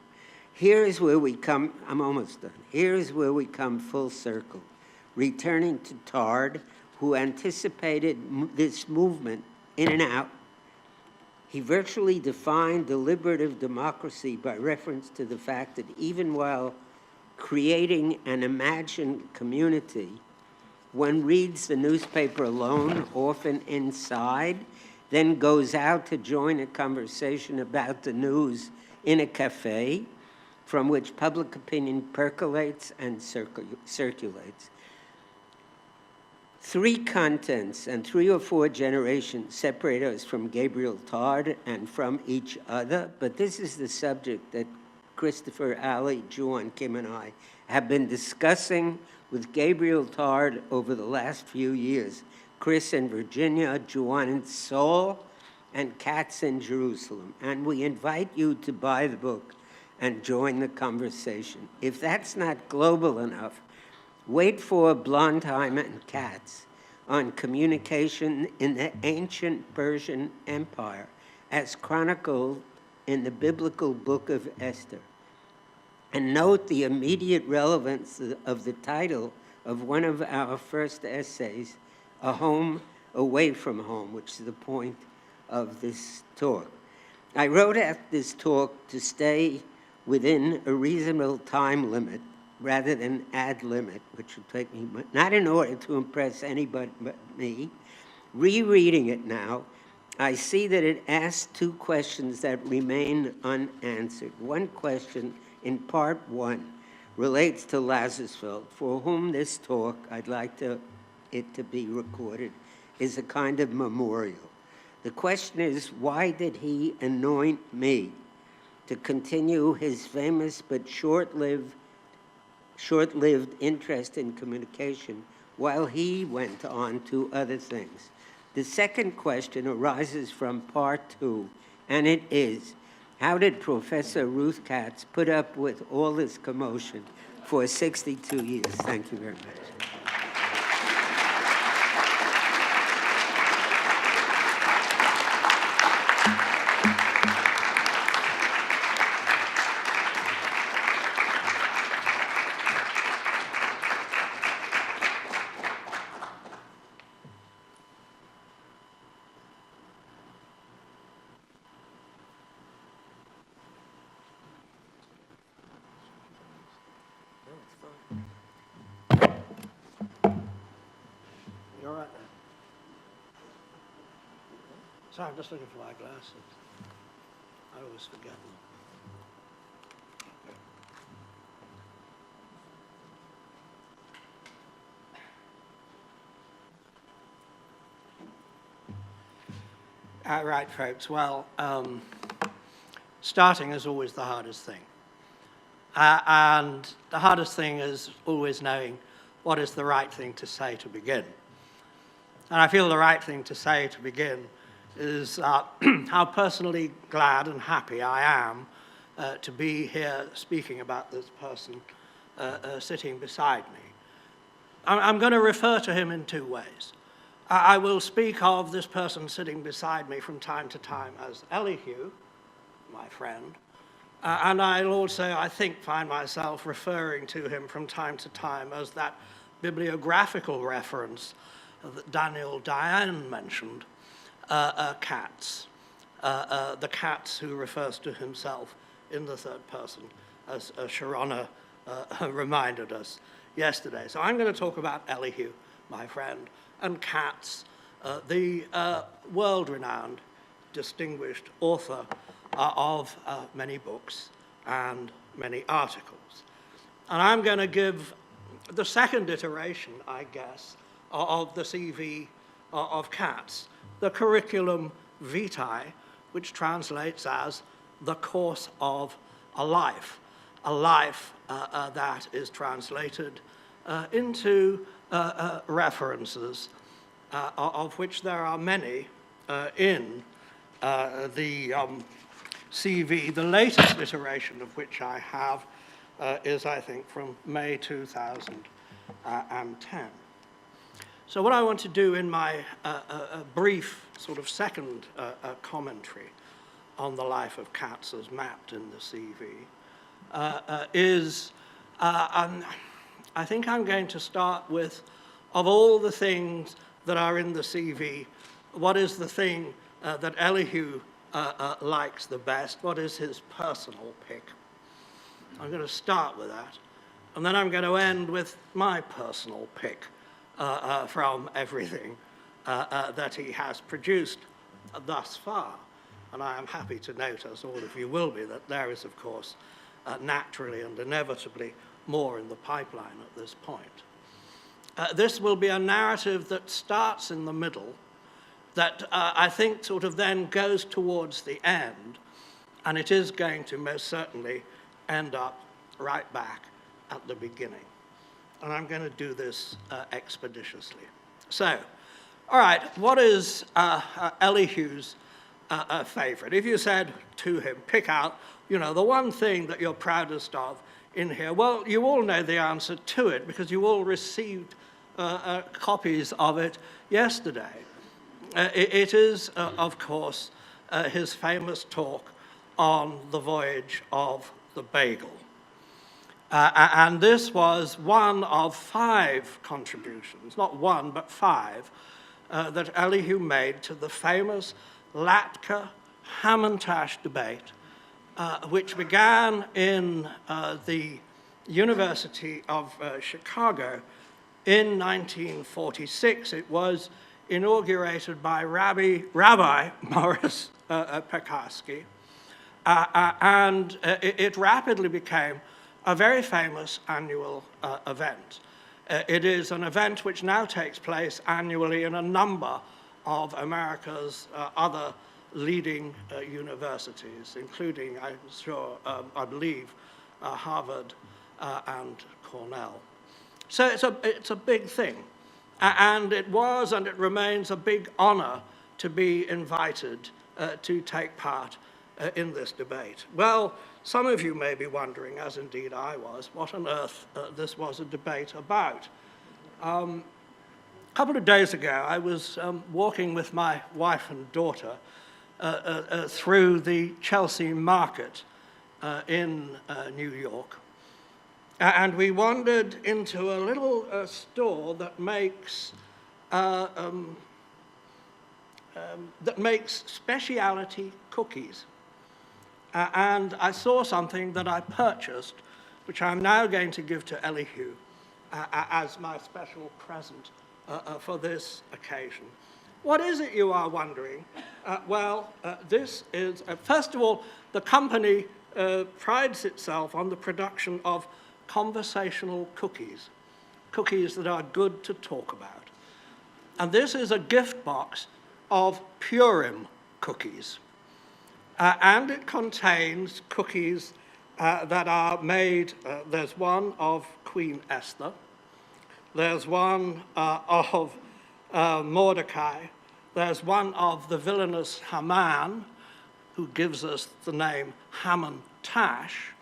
here's where we come, I'm almost done. Here's where we come full circle, returning to Tard, who anticipated this movement in and out. He virtually defined deliberative democracy by reference to the fact that even while creating an imagined community, one reads the newspaper alone, often inside, then goes out to join a conversation about the news in a cafe from which public opinion percolates and circulates. 3 contents and 3 or 4 generations separate us from Gabriel Tard and from each other, but this is the subject that Christopher, Ali, Juan, Kim, and I have been discussing with Gabriel Tard over the last few years. Chris in Virginia, Juan in Seoul, and Katz in Jerusalem. And we invite you to buy the book and join the conversation. If that's not global enough, wait for Blondheim and Katz on communication in the ancient Persian Empire, as chronicled in the biblical book of Esther. And note the immediate relevance of the title of one of our first essays, A Home Away from Home, which is the point of this talk. I wrote at this talk to stay within a reasonable time limit rather than ad limit, which would take me, not in order to impress anybody but me. Rereading it now, I see that it asks 2 questions that remain unanswered. One question in part 1 relates to Lazarsfeld, for whom this talk, I'd like it to be recorded, is a kind of memorial. The question is, why did he anoint me to continue his famous but short-lived interest in communication while he went on to other things? The second question arises from part 2, and it is, how did Professor Ruth Katz put up with all this commotion for 62 years? Thank you very much. Sorry, I'm just looking for my glasses. I always forget them. Right, folks. Well, starting is always the hardest thing. And the hardest thing is always knowing what is the right thing to say to begin. And I feel the right thing to say to begin is how personally glad and happy I am to be here speaking about this person sitting beside me. I'm going to refer to him in two ways. I will speak of this person sitting beside me from time to time as Elihu, my friend, and I'll also, I think, find myself referring to him from time to time as that bibliographical reference that Daniel Diane mentioned, Katz, the Katz who refers to himself in the third person, as Sharona reminded us yesterday. So I'm going to talk about Elihu, my friend, and Katz, the world-renowned, distinguished author of many books and many articles. And I'm going to give the second iteration, I guess, of the CV of Katz, the curriculum vitae, which translates as the course of a life that is translated into references, of which there are many in the CV. The latest iteration of which I have is, I think, from May 2010. So what I want to do in my brief sort of second commentary on the life of Katz as mapped in the CV is, I think I'm going to start with, of all the things that are in the CV, what is the thing that Elihu likes the best? What is his personal pick? I'm going to start with that. And then I'm going to end with my personal pick from everything that he has produced thus far. And I am happy to note, as all of you will be, that there is, of course, naturally and inevitably more in the pipeline at this point. This will be a narrative that starts in the middle, that I think sort of then goes towards the end, and it is going to most certainly end up right back at the beginning. And I'm going to do this expeditiously. So, all right, what is Elihu's favorite? If you said to him, pick out, you know, the one thing that you're proudest of in here, well, you all know the answer to it because you all received copies of it yesterday. It is, of course, his famous talk on the voyage of the Beagle. And this was one of 5 contributions, not one, but 5, that Elihu made to the famous Latka-Hamantash debate, which began in the University of Chicago in 1946. It was inaugurated by Rabbi Morris Pekarsky, and it rapidly became a very famous annual event. It is an event which now takes place annually in a number of America's other leading universities, including, I'm sure, I believe, Harvard and Cornell. So it's a big thing. And it was and it remains a big honor to be invited to take part in this debate. Well, some of you may be wondering, as indeed I was, what on earth this was a debate about. A couple of days ago, I was walking with my wife and daughter through the Chelsea market in New York. And we wandered into a little store that makes specialty cookies. And I saw something that I purchased, which I'm now going to give to Elihu as my special present for this occasion. What is it, you are wondering? This is, first of all, the company prides itself on the production of conversational cookies, cookies that are good to talk about. And this is a gift box of Purim cookies. And it contains cookies that are made, there's one of Queen Esther, there's one of Mordecai, there's one of the villainous Haman, who gives us the name Haman Tash,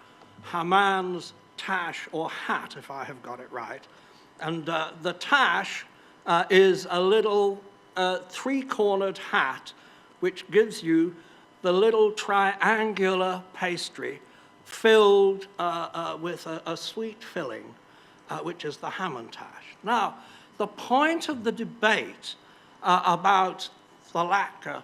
Haman's tash or hat, if I have got it right. And the tash is a little three-cornered hat which gives you the little triangular pastry filled with a sweet filling, which is the Hamantash. Now, the point of the debate about the latke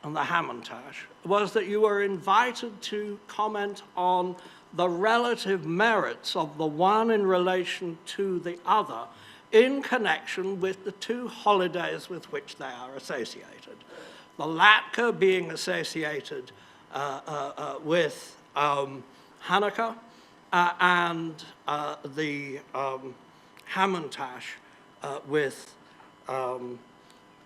and the Hamantash was that you were invited to comment on the relative merits of the one in relation to the other in connection with the two holidays with which they are associated. The latke being associated with Hanukkah and the Hamantash with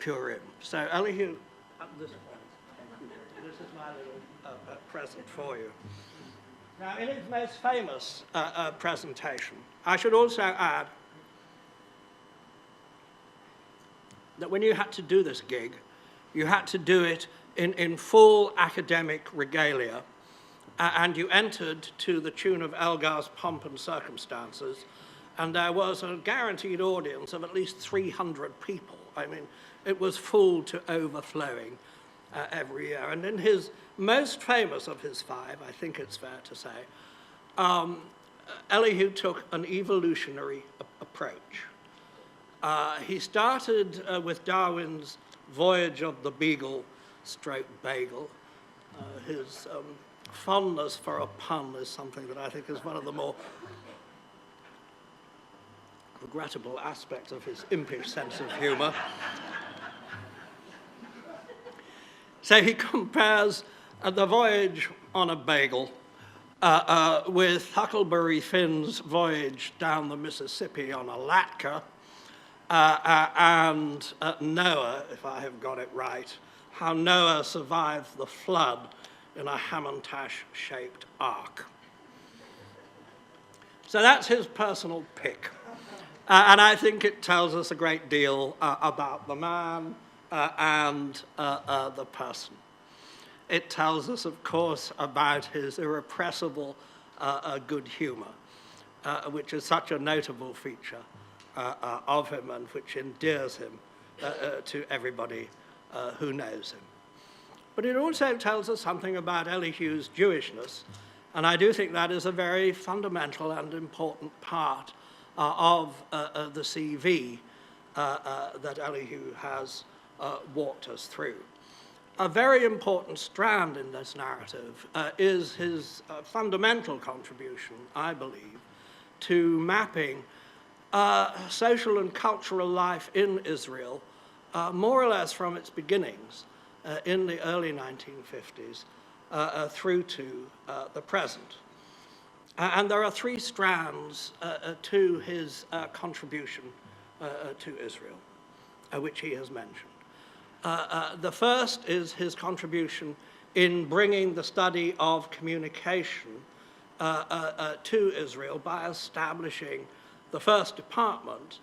Purim. So Elihu, at this point, this is my little present for you. Now, in his most famous presentation, I should also add that when you had to do this gig, you had to do it in full academic regalia, and you entered to the tune of Elgar's Pomp and Circumstances, and there was a guaranteed audience of at least 300 people. I mean, it was full to overflowing every year. And in his most famous of his five, I think it's fair to say, Elihu took an evolutionary approach. He started with Darwin's Voyage of the Beagle / Bagel. His fondness for a pun is something that I think is one of the more regrettable aspects of his impish sense of humor. So he compares the voyage on a bagel with Huckleberry Finn's voyage down the Mississippi on a latke, and Noah, if I have got it right, how Noah survived the flood in a Hamantash-shaped ark. So that's his personal pick. And I think it tells us a great deal about the man and the person. It tells us, of course, about his irrepressible good humor, which is such a notable feature of him and which endears him to everybody who knows him. But it also tells us something about Elihu's Jewishness, and I do think that is a very fundamental and important part of the CV that Elihu has walked us through. A very important strand in this narrative is his fundamental contribution, I believe, to mapping social and cultural life in Israel, more or less from its beginnings in the early 1950s through to the present. And there are three strands to his contribution to Israel, which he has mentioned. The first is his contribution in bringing the study of communication to Israel by establishing the first department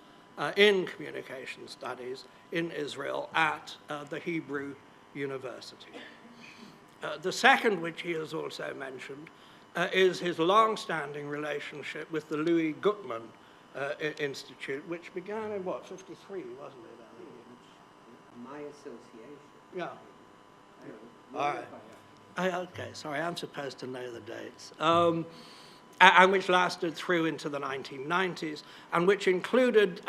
in communication studies in Israel at the Hebrew University. The second, which he has also mentioned, is his long-standing relationship with the Louis Gutmann Institute, which began in, 53, wasn't it? My association. Yeah. All right. Okay, sorry, I'm supposed to know the dates. And which lasted through into the 1990s, and which included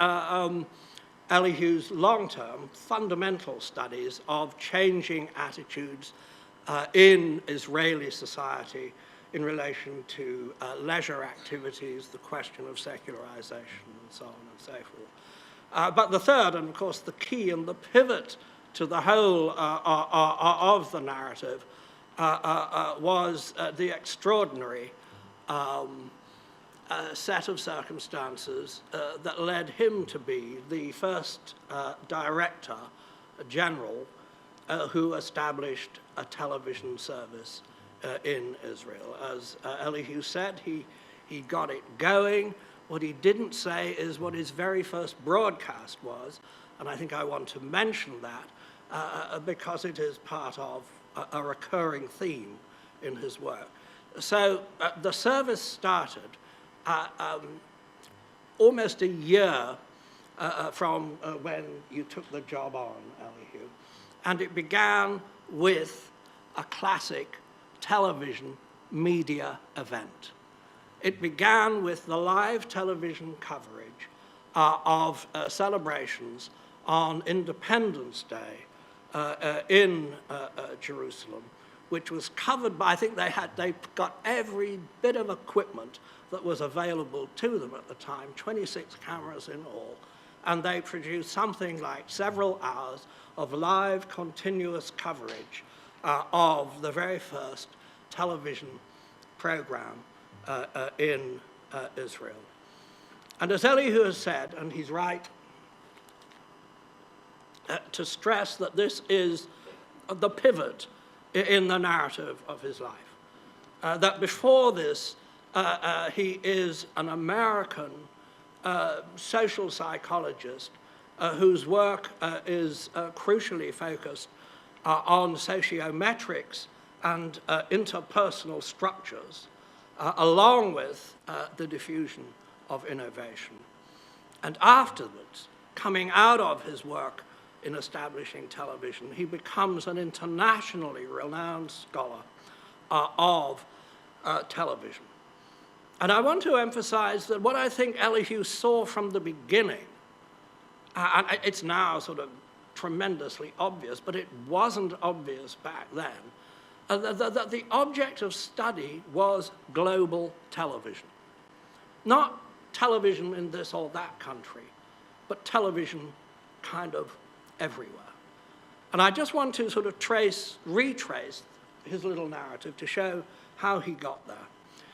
Elihu's long-term fundamental studies of changing attitudes in Israeli society in relation to leisure activities, the question of secularization, and so on and so forth. But the third, and of course the key and the pivot to the whole of the narrative was the extraordinary set of circumstances that led him to be the first director general who established a television service in Israel. As Elihu said, he got it going. What he didn't say is what his very first broadcast was, and I think I want to mention that because it is part of a recurring theme in his work. So the service started almost a year from when you took the job on, Elihu, and it began with a classic television media event. It began with the live television coverage of celebrations on Independence Day in Jerusalem, which was covered by, I think they got every bit of equipment that was available to them at the time, 26 cameras in all, and they produced something like several hours of live continuous coverage of the very first television program in Israel. And as Elihu has said, and he's right to stress that this is the pivot in the narrative of his life, that before this he is an American social psychologist whose work is crucially focused on sociometrics and interpersonal structures, along with the diffusion of innovation. And afterwards, coming out of his work in establishing television, he becomes an internationally renowned scholar of television. And I want to emphasize that what I think Elihu saw from the beginning, and it's now sort of tremendously obvious, but it wasn't obvious back then, that the object of study was global television. Not television in this or that country, but television kind of everywhere. And I just want to sort of retrace his little narrative to show how he got there.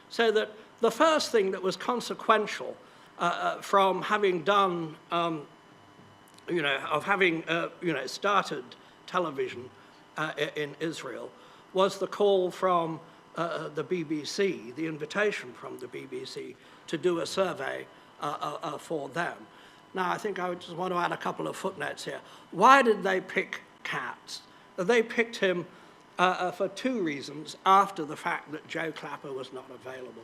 So that the first thing that was consequential from having done, started television in Israel was the call from the BBC, the invitation from the BBC to do a survey for them. Now, I think I just want to add a couple of footnotes here. Why did they pick Katz? They picked him for two reasons after the fact that Joe Clapper was not available.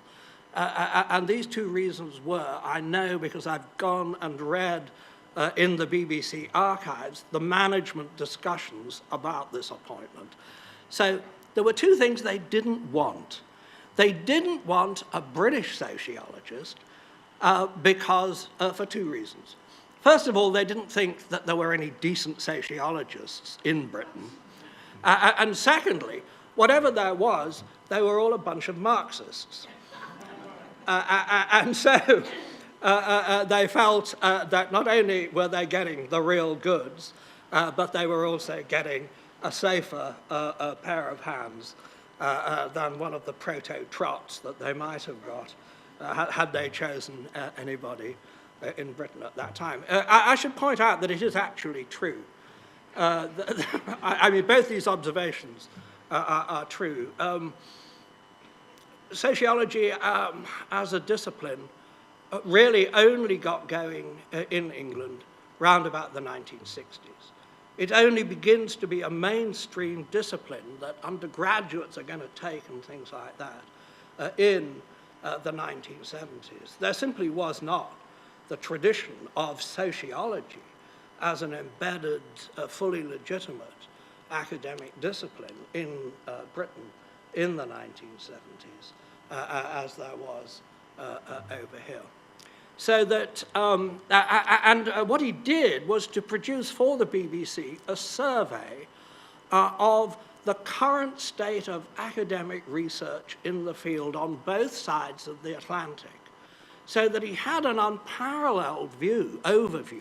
And these two reasons were, I know because I've gone and read in the BBC archives the management discussions about this appointment. So there were two things they didn't want. They didn't want a British sociologist because for two reasons. First of all, they didn't think that there were any decent sociologists in Britain. And secondly, whatever there was, they were all a bunch of Marxists. And so they felt that not only were they getting the real goods, but they were also getting a safer pair of hands than one of the proto-trots that they might have got had they chosen anybody in Britain at that time. I should point out that it is actually true. I mean, both these observations are true. Sociology as a discipline really only got going in England round about the 1960s. It only begins to be a mainstream discipline that undergraduates are going to take and things like that in the 1970s. There simply was not the tradition of sociology as an embedded, fully legitimate academic discipline in Britain in the 1970s, as there was over here. So that, what he did was to produce for the BBC a survey of the current state of academic research in the field on both sides of the Atlantic, so that he had an unparalleled overview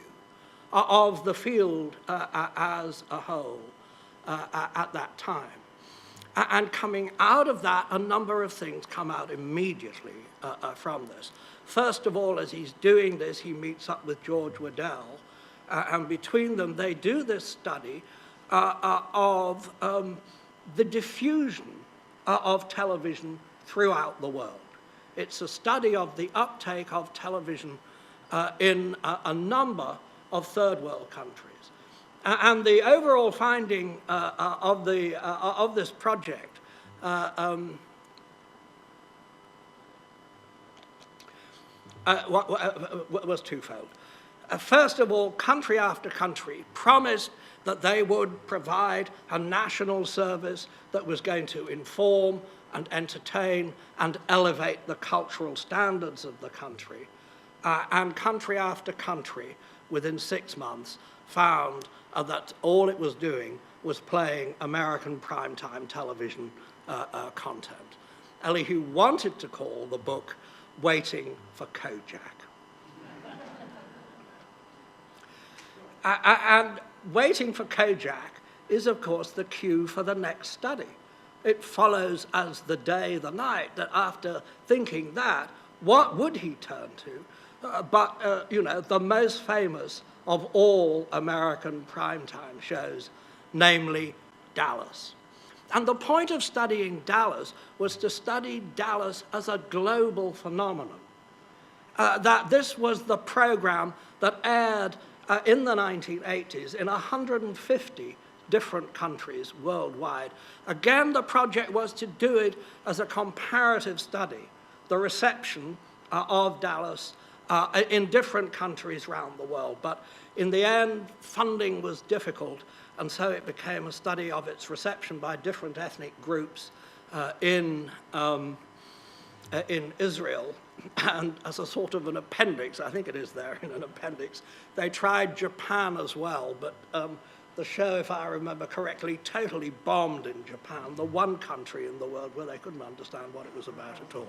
of the field as a whole at that time. And coming out of that, a number of things come out immediately from this. First of all, as he's doing this, he meets up with George Waddell, and between them, they do this study of the diffusion of television throughout the world. It's a study of the uptake of television in a number of third world countries. And the overall finding of this project was twofold. First of all, country after country promised that they would provide a national service that was going to inform and entertain and elevate the cultural standards of the country. And country after country, within 6 months, found that all it was doing was playing American primetime television content. Elihu wanted to call the book Waiting for Kojak. And Waiting for Kojak is, of course, the cue for the next study. It follows as the day, the night, that after thinking that, what would he turn to? The most famous of all American primetime shows, namely Dallas. And the point of studying Dallas was to study Dallas as a global phenomenon. That this was the program that aired in the 1980s in 150 different countries worldwide. Again, the project was to do it as a comparative study, the reception of Dallas in different countries around the world. But in the end, funding was difficult, and so it became a study of its reception by different ethnic groups in Israel. And as a sort of an appendix, I think it is there in an appendix, they tried Japan as well, but the show, if I remember correctly, totally bombed in Japan, the one country in the world where they couldn't understand what it was about at all.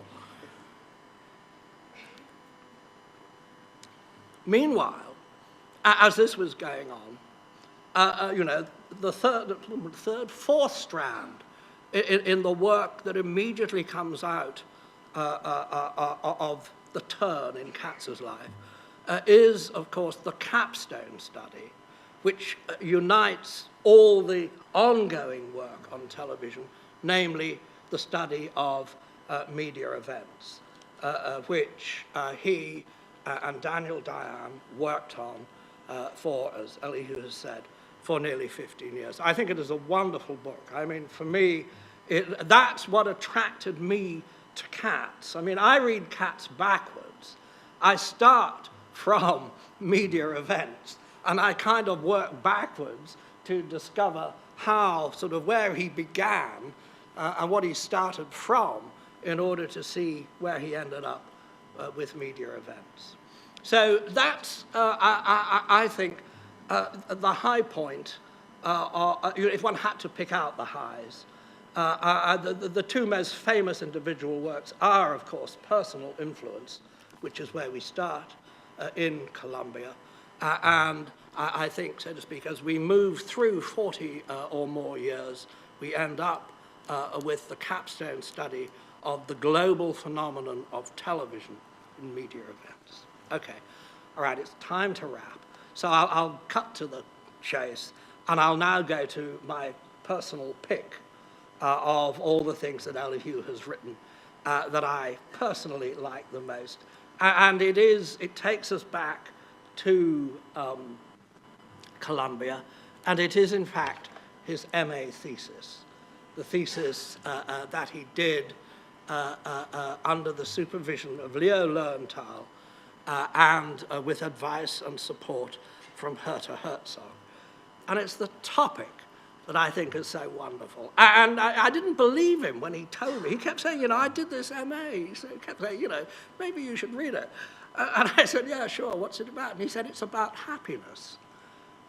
Meanwhile, as this was going on, the fourth strand in the work that immediately comes out of the turn in Katz's life is, of course, the capstone study, which unites all the ongoing work on television, namely the study of media events, which he and Daniel Diane worked on for, as Elihu has said, for nearly 15 years. I think it is a wonderful book. I mean, for me, that's what attracted me to Katz. I mean, I read Katz backwards. I start from media events, and I kind of work backwards to discover how, sort of where he began and what he started from in order to see where he ended up with media events. So that's, I think, the high point, if one had to pick out the highs. The two most famous individual works are, of course, Personal Influence, which is where we start in Columbia, and I think, so to speak, as we move through 40 or more years, we end up with the capstone study of the global phenomenon of television in media events. Okay, all right, it's time to wrap. So I'll cut to the chase, and I'll now go to my personal pick of all the things that Elihu has written that I personally like the most. And it takes us back to Columbia, and it is, in fact, his MA thesis, the thesis that he did under the supervision of Leo Lowenthal and with advice and support from Herta Herzog. And it's the topic that I think is so wonderful. And I didn't believe him when he told me. He kept saying, I did this MA. He kept saying, maybe you should read it. And I said, yeah, sure, what's it about? And he said, it's about happiness.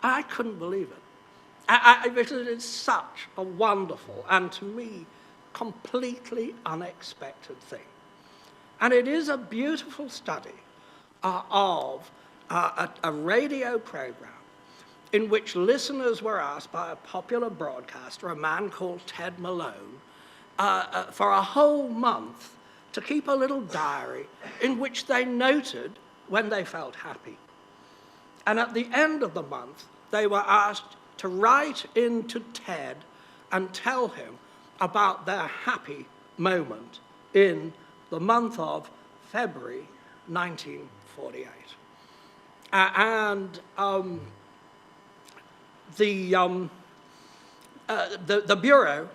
I couldn't believe it. Because it's such a wonderful and, to me, completely unexpected thing. And it is a beautiful study of a radio program in which listeners were asked by a popular broadcaster, a man called Ted Malone, for a whole month to keep a little diary in which they noted when they felt happy. And at the end of the month, they were asked to write into Ted and tell him about their happy moment in the month of February 1948. The Bureau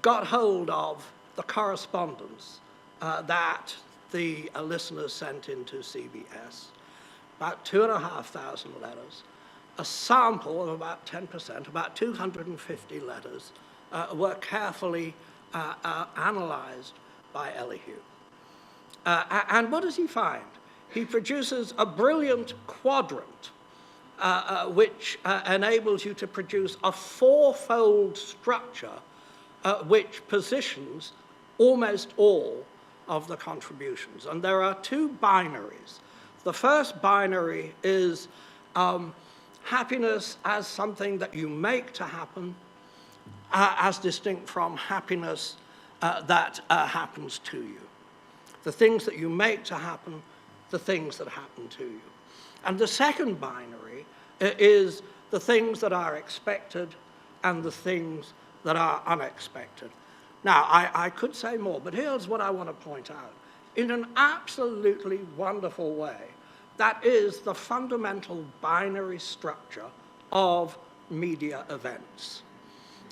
got hold of the correspondence that the listeners sent into CBS, about 2,500 letters, a sample of about 10%, about 250 letters, were carefully analyzed by Elihu. And what does he find? He produces a brilliant quadrant which enables you to produce a fourfold structure which positions almost all of the contributions. And there are two binaries. The first binary is happiness as something that you make to happen, as distinct from happiness that happens to you. The things that you make to happen, the things that happen to you. And the second binary is the things that are expected and the things that are unexpected. Now, I could say more, but here's what I want to point out. In an absolutely wonderful way, that is the fundamental binary structure of media events.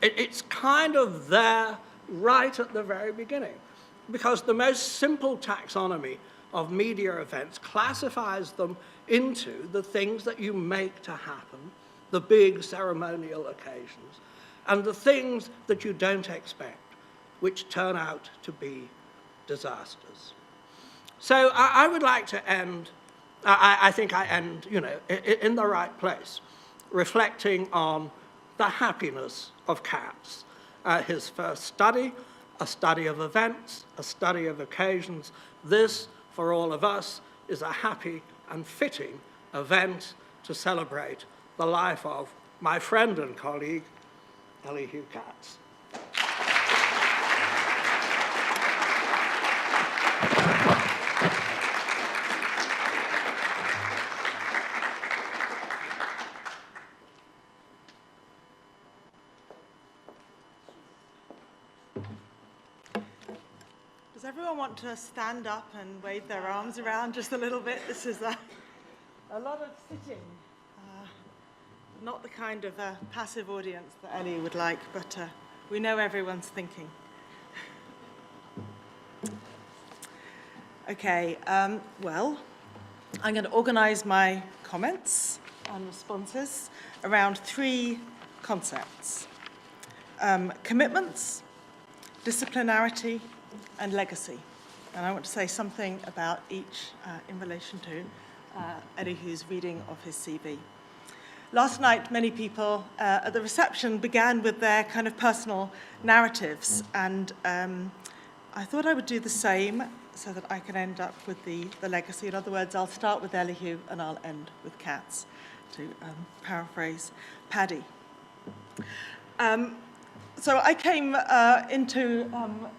It's kind of there right at the very beginning, because the most simple taxonomy of media events classifies them into the things that you make to happen, the big ceremonial occasions, and the things that you don't expect, which turn out to be disasters. So I would like to end, I think I end, in the right place, reflecting on the happiness of Katz, his first study, a study of events, a study of occasions. This, for all of us, is a happy and fitting event to celebrate the life of my friend and colleague, Elihu Katz. Does everyone want to stand up and wave their arms around just a little bit? This is a lot of sitting. Not the kind of passive audience that Ellie would like, but we know everyone's thinking. Okay, well, I'm going to organize my comments and responses around three concepts: commitments, disciplinarity, and legacy. And I want to say something about each in relation to Elihu's reading of his CV. Last night, many people at the reception began with their kind of personal narratives, and I thought I would do the same so that I can end up with the legacy. In other words, I'll start with Elihu and I'll end with Katz, to paraphrase Paddy. So I came into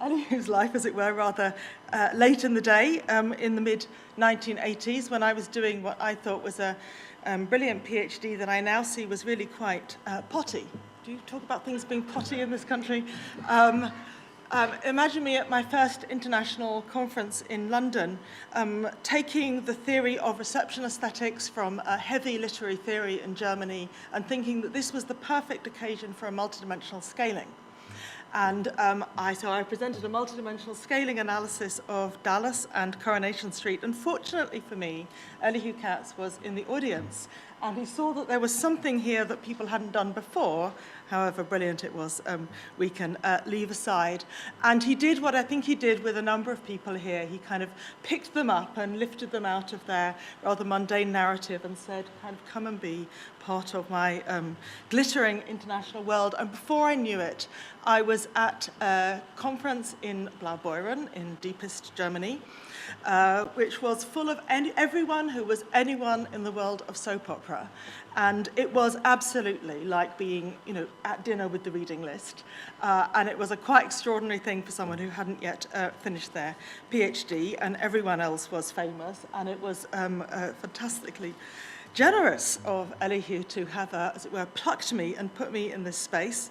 Elihu's life, as it were, rather late in the day, in the mid-1980s, when I was doing what I thought was a brilliant PhD that I now see was really quite potty. Do you talk about things being potty in this country? Imagine me at my first international conference in London, taking the theory of reception aesthetics from a heavy literary theory in Germany and thinking that this was the perfect occasion for a multidimensional scaling. And so I presented a multidimensional scaling analysis of Dallas and Coronation Street. And fortunately for me, Elihu Katz was in the audience. And he saw that there was something here that people hadn't done before, however brilliant it was, we can leave aside. And he did what I think he did with a number of people here. He kind of picked them up and lifted them out of their rather mundane narrative and said, kind of, come and be part of my glittering international world. And before I knew it, I was at a conference in Blaubeuren in deepest Germany, which was full of everyone who was anyone in the world of soap opera. And it was absolutely like being, at dinner with the reading list. And it was a quite extraordinary thing for someone who hadn't yet finished their PhD, and everyone else was famous. And it was fantastically generous of Elihu to have, as it were, plucked me and put me in this space.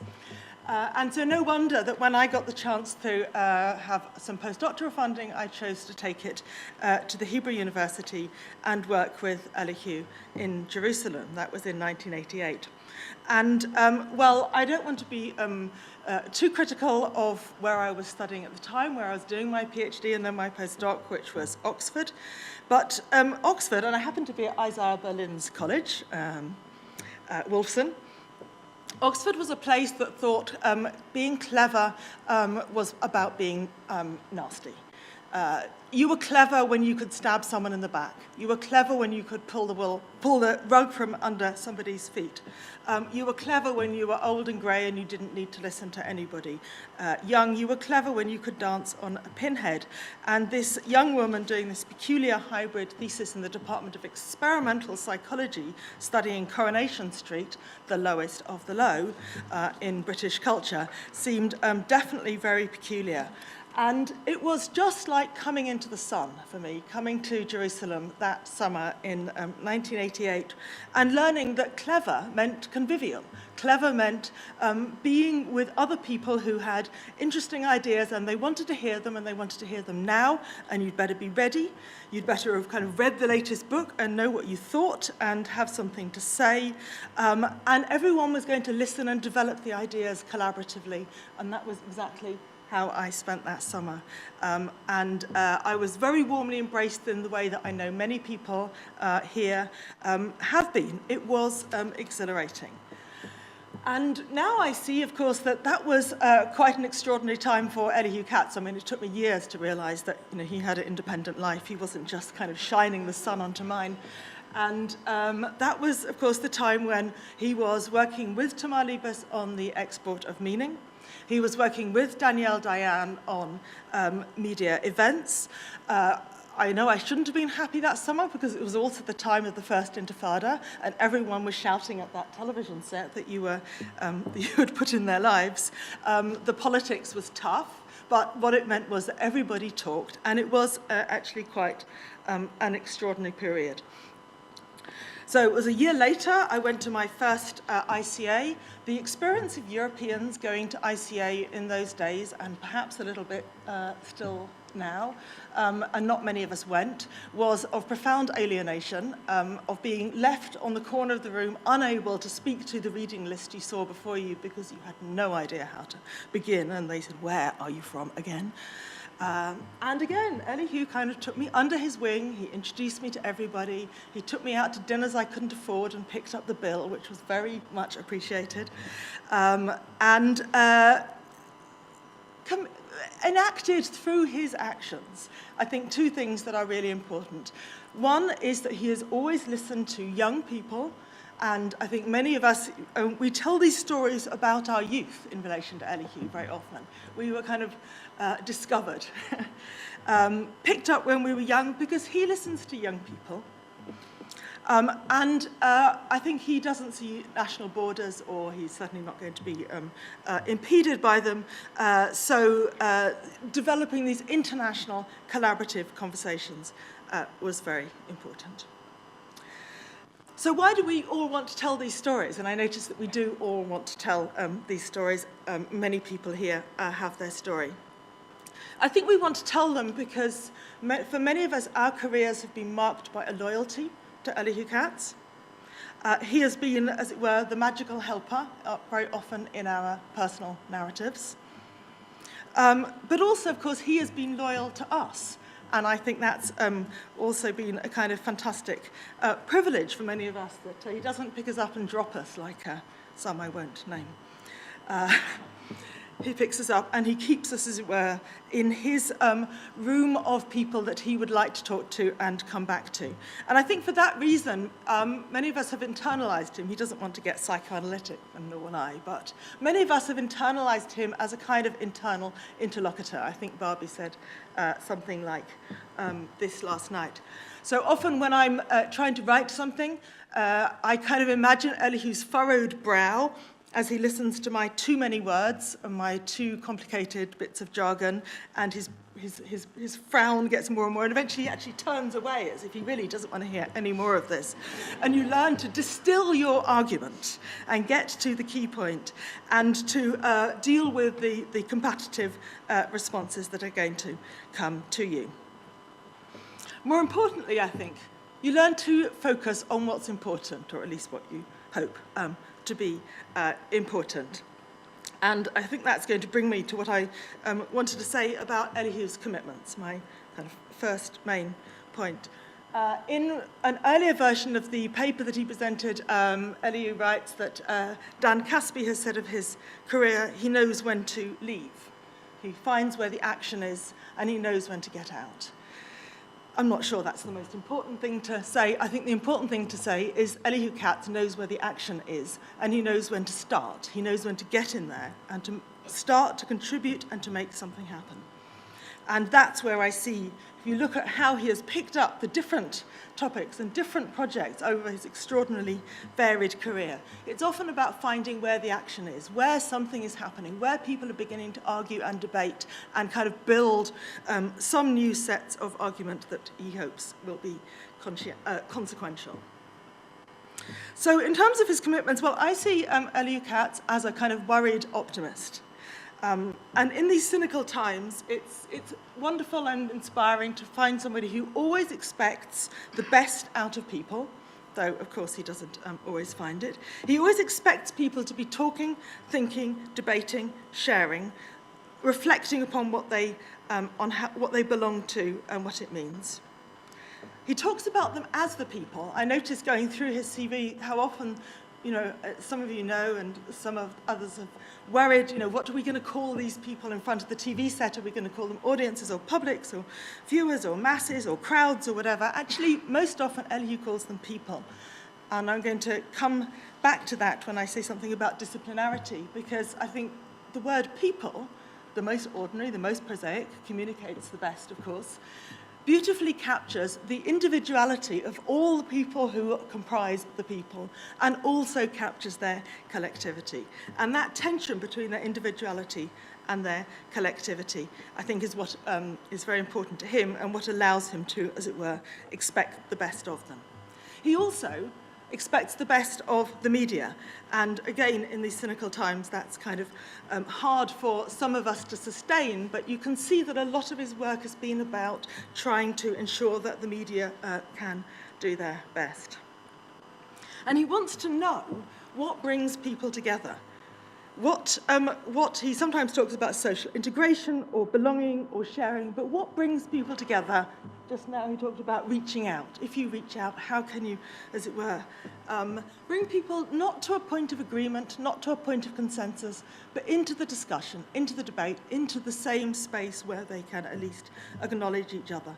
And so no wonder that when I got the chance to have some postdoctoral funding, I chose to take it to the Hebrew University and work with Elihu in Jerusalem. That was in 1988. And, well, I don't want to be too critical of where I was studying at the time, where I was doing my PhD and then my postdoc, which was Oxford. But Oxford, and I happened to be at Isaiah Berlin's college, Wolfson. Oxford was a place that thought being clever was about being nasty. You were clever when you could stab someone in the back. You were clever when you could pull the rug from under somebody's feet. You were clever when you were old and grey and you didn't need to listen to anybody. Young, you were clever when you could dance on a pinhead. And this young woman doing this peculiar hybrid thesis in the Department of Experimental Psychology, studying Coronation Street, the lowest of the low in British culture, seemed definitely very peculiar. And it was just like coming into the sun for me, coming to Jerusalem that summer in 1988, and learning that clever meant convivial. Clever meant being with other people who had interesting ideas, and they wanted to hear them, and they wanted to hear them now, and you'd better be ready. You'd better have kind of read the latest book and know what you thought and have something to say. And everyone was going to listen and develop the ideas collaboratively, and that was exactly how I spent that summer. I was very warmly embraced in the way that I know many people here have been. It was exhilarating. And now I see, of course, that was quite an extraordinary time for Elihu Katz. I mean, it took me years to realize that he had an independent life. He wasn't just kind of shining the sun onto mine. And that was, of course, the time when he was working with Tamar Libas on the export of meaning. He was working with Danielle Dayan on media events. I know I shouldn't have been happy that summer because it was also the time of the first Intifada, and everyone was shouting at that television set that you had put in their lives. The politics was tough, but what it meant was that everybody talked, and it was actually quite an extraordinary period. So it was a year later, I went to my first ICA. The experience of Europeans going to ICA in those days, and perhaps a little bit still now, and not many of us went, was of profound alienation, of being left on the corner of the room, unable to speak to the reading list you saw before you because you had no idea how to begin, and they said, "Where are you from again?" And again, Elihu kind of took me under his wing. He introduced me to everybody. He took me out to dinners I couldn't afford and picked up the bill, which was very much appreciated. Enacted through his actions, I think, two things that are really important. One is that he has always listened to young people. And I think many of us, we tell these stories about our youth in relation to Elihu very often. We were kind of discovered, picked up when we were young because he listens to young people. I think he doesn't see national borders, or he's certainly not going to be impeded by them. So developing these international collaborative conversations was very important. So why do we all want to tell these stories? And I notice that we do all want to tell these stories. Many people here have their story. I think we want to tell them because for many of us, our careers have been marked by a loyalty to Elihu Katz. He has been, as it were, the magical helper very often in our personal narratives. But also, of course, he has been loyal to us. And I think that's also been a kind of fantastic privilege for many of us, that he doesn't pick us up and drop us like some I won't name. he picks us up and he keeps us, as it were, in his room of people that he would like to talk to and come back to. And I think for that reason, many of us have internalized him. He doesn't want to get psychoanalytic, and nor will I, but many of us have internalized him as a kind of internal interlocutor. I think Barbie said something like this last night. So often when I'm trying to write something, I kind of imagine Elihu's furrowed brow as he listens to my too many words and my too complicated bits of jargon, and his frown gets more and more, and eventually he actually turns away as if he really doesn't want to hear any more of this. And you learn to distill your argument and get to the key point and to deal with the competitive responses that are going to come to you. More importantly, I think, you learn to focus on what's important, or at least what you hope to be important. And I think that's going to bring me to what I wanted to say about Elihu's commitments, my kind of first main point. In an earlier version of the paper that he presented, Elihu writes that Dan Caspi has said of his career, he knows when to leave. He finds where the action is, and he knows when to get out. I'm not sure that's the most important thing to say. I think the important thing to say is Elihu Katz knows where the action is, and he knows when to start. He knows when to get in there and to start to contribute and to make something happen. And that's where I see, if you look at how he has picked up the different topics and different projects over his extraordinarily varied career, it's often about finding where the action is, where something is happening, where people are beginning to argue and debate and kind of build some new sets of argument that he hopes will be consequential. So in terms of his commitments, well, I see Elihu Katz as a kind of worried optimist. And in these cynical times, it's wonderful and inspiring to find somebody who always expects the best out of people, though, of course, he doesn't always find it. He always expects people to be talking, thinking, debating, sharing, reflecting upon what they belong to and what it means. He talks about them as the people. I noticed going through his CV how often, some of you know, and some of others have worried, what are we going to call these people in front of the TV set? Are we going to call them audiences or publics or viewers or masses or crowds or whatever? Actually, most often Elihu calls them people. And I'm going to come back to that when I say something about disciplinarity, because I think the word people, the most ordinary, the most prosaic, communicates the best, of course, beautifully captures the individuality of all the people who comprise the people and also captures their collectivity. And that tension between their individuality and their collectivity, I think, is what is very important to him and what allows him to, as it were, expect the best of them. He also expects the best of the media. And again, in these cynical times, that's kind of hard for some of us to sustain, but you can see that a lot of his work has been about trying to ensure that the media can do their best. And he wants to know what brings people together. What he sometimes talks about social integration or belonging or sharing, but what brings people together? Just now he talked about reaching out. If you reach out, how can you, as it were, bring people not to a point of agreement, not to a point of consensus, but into the discussion, into the debate, into the same space where they can at least acknowledge each other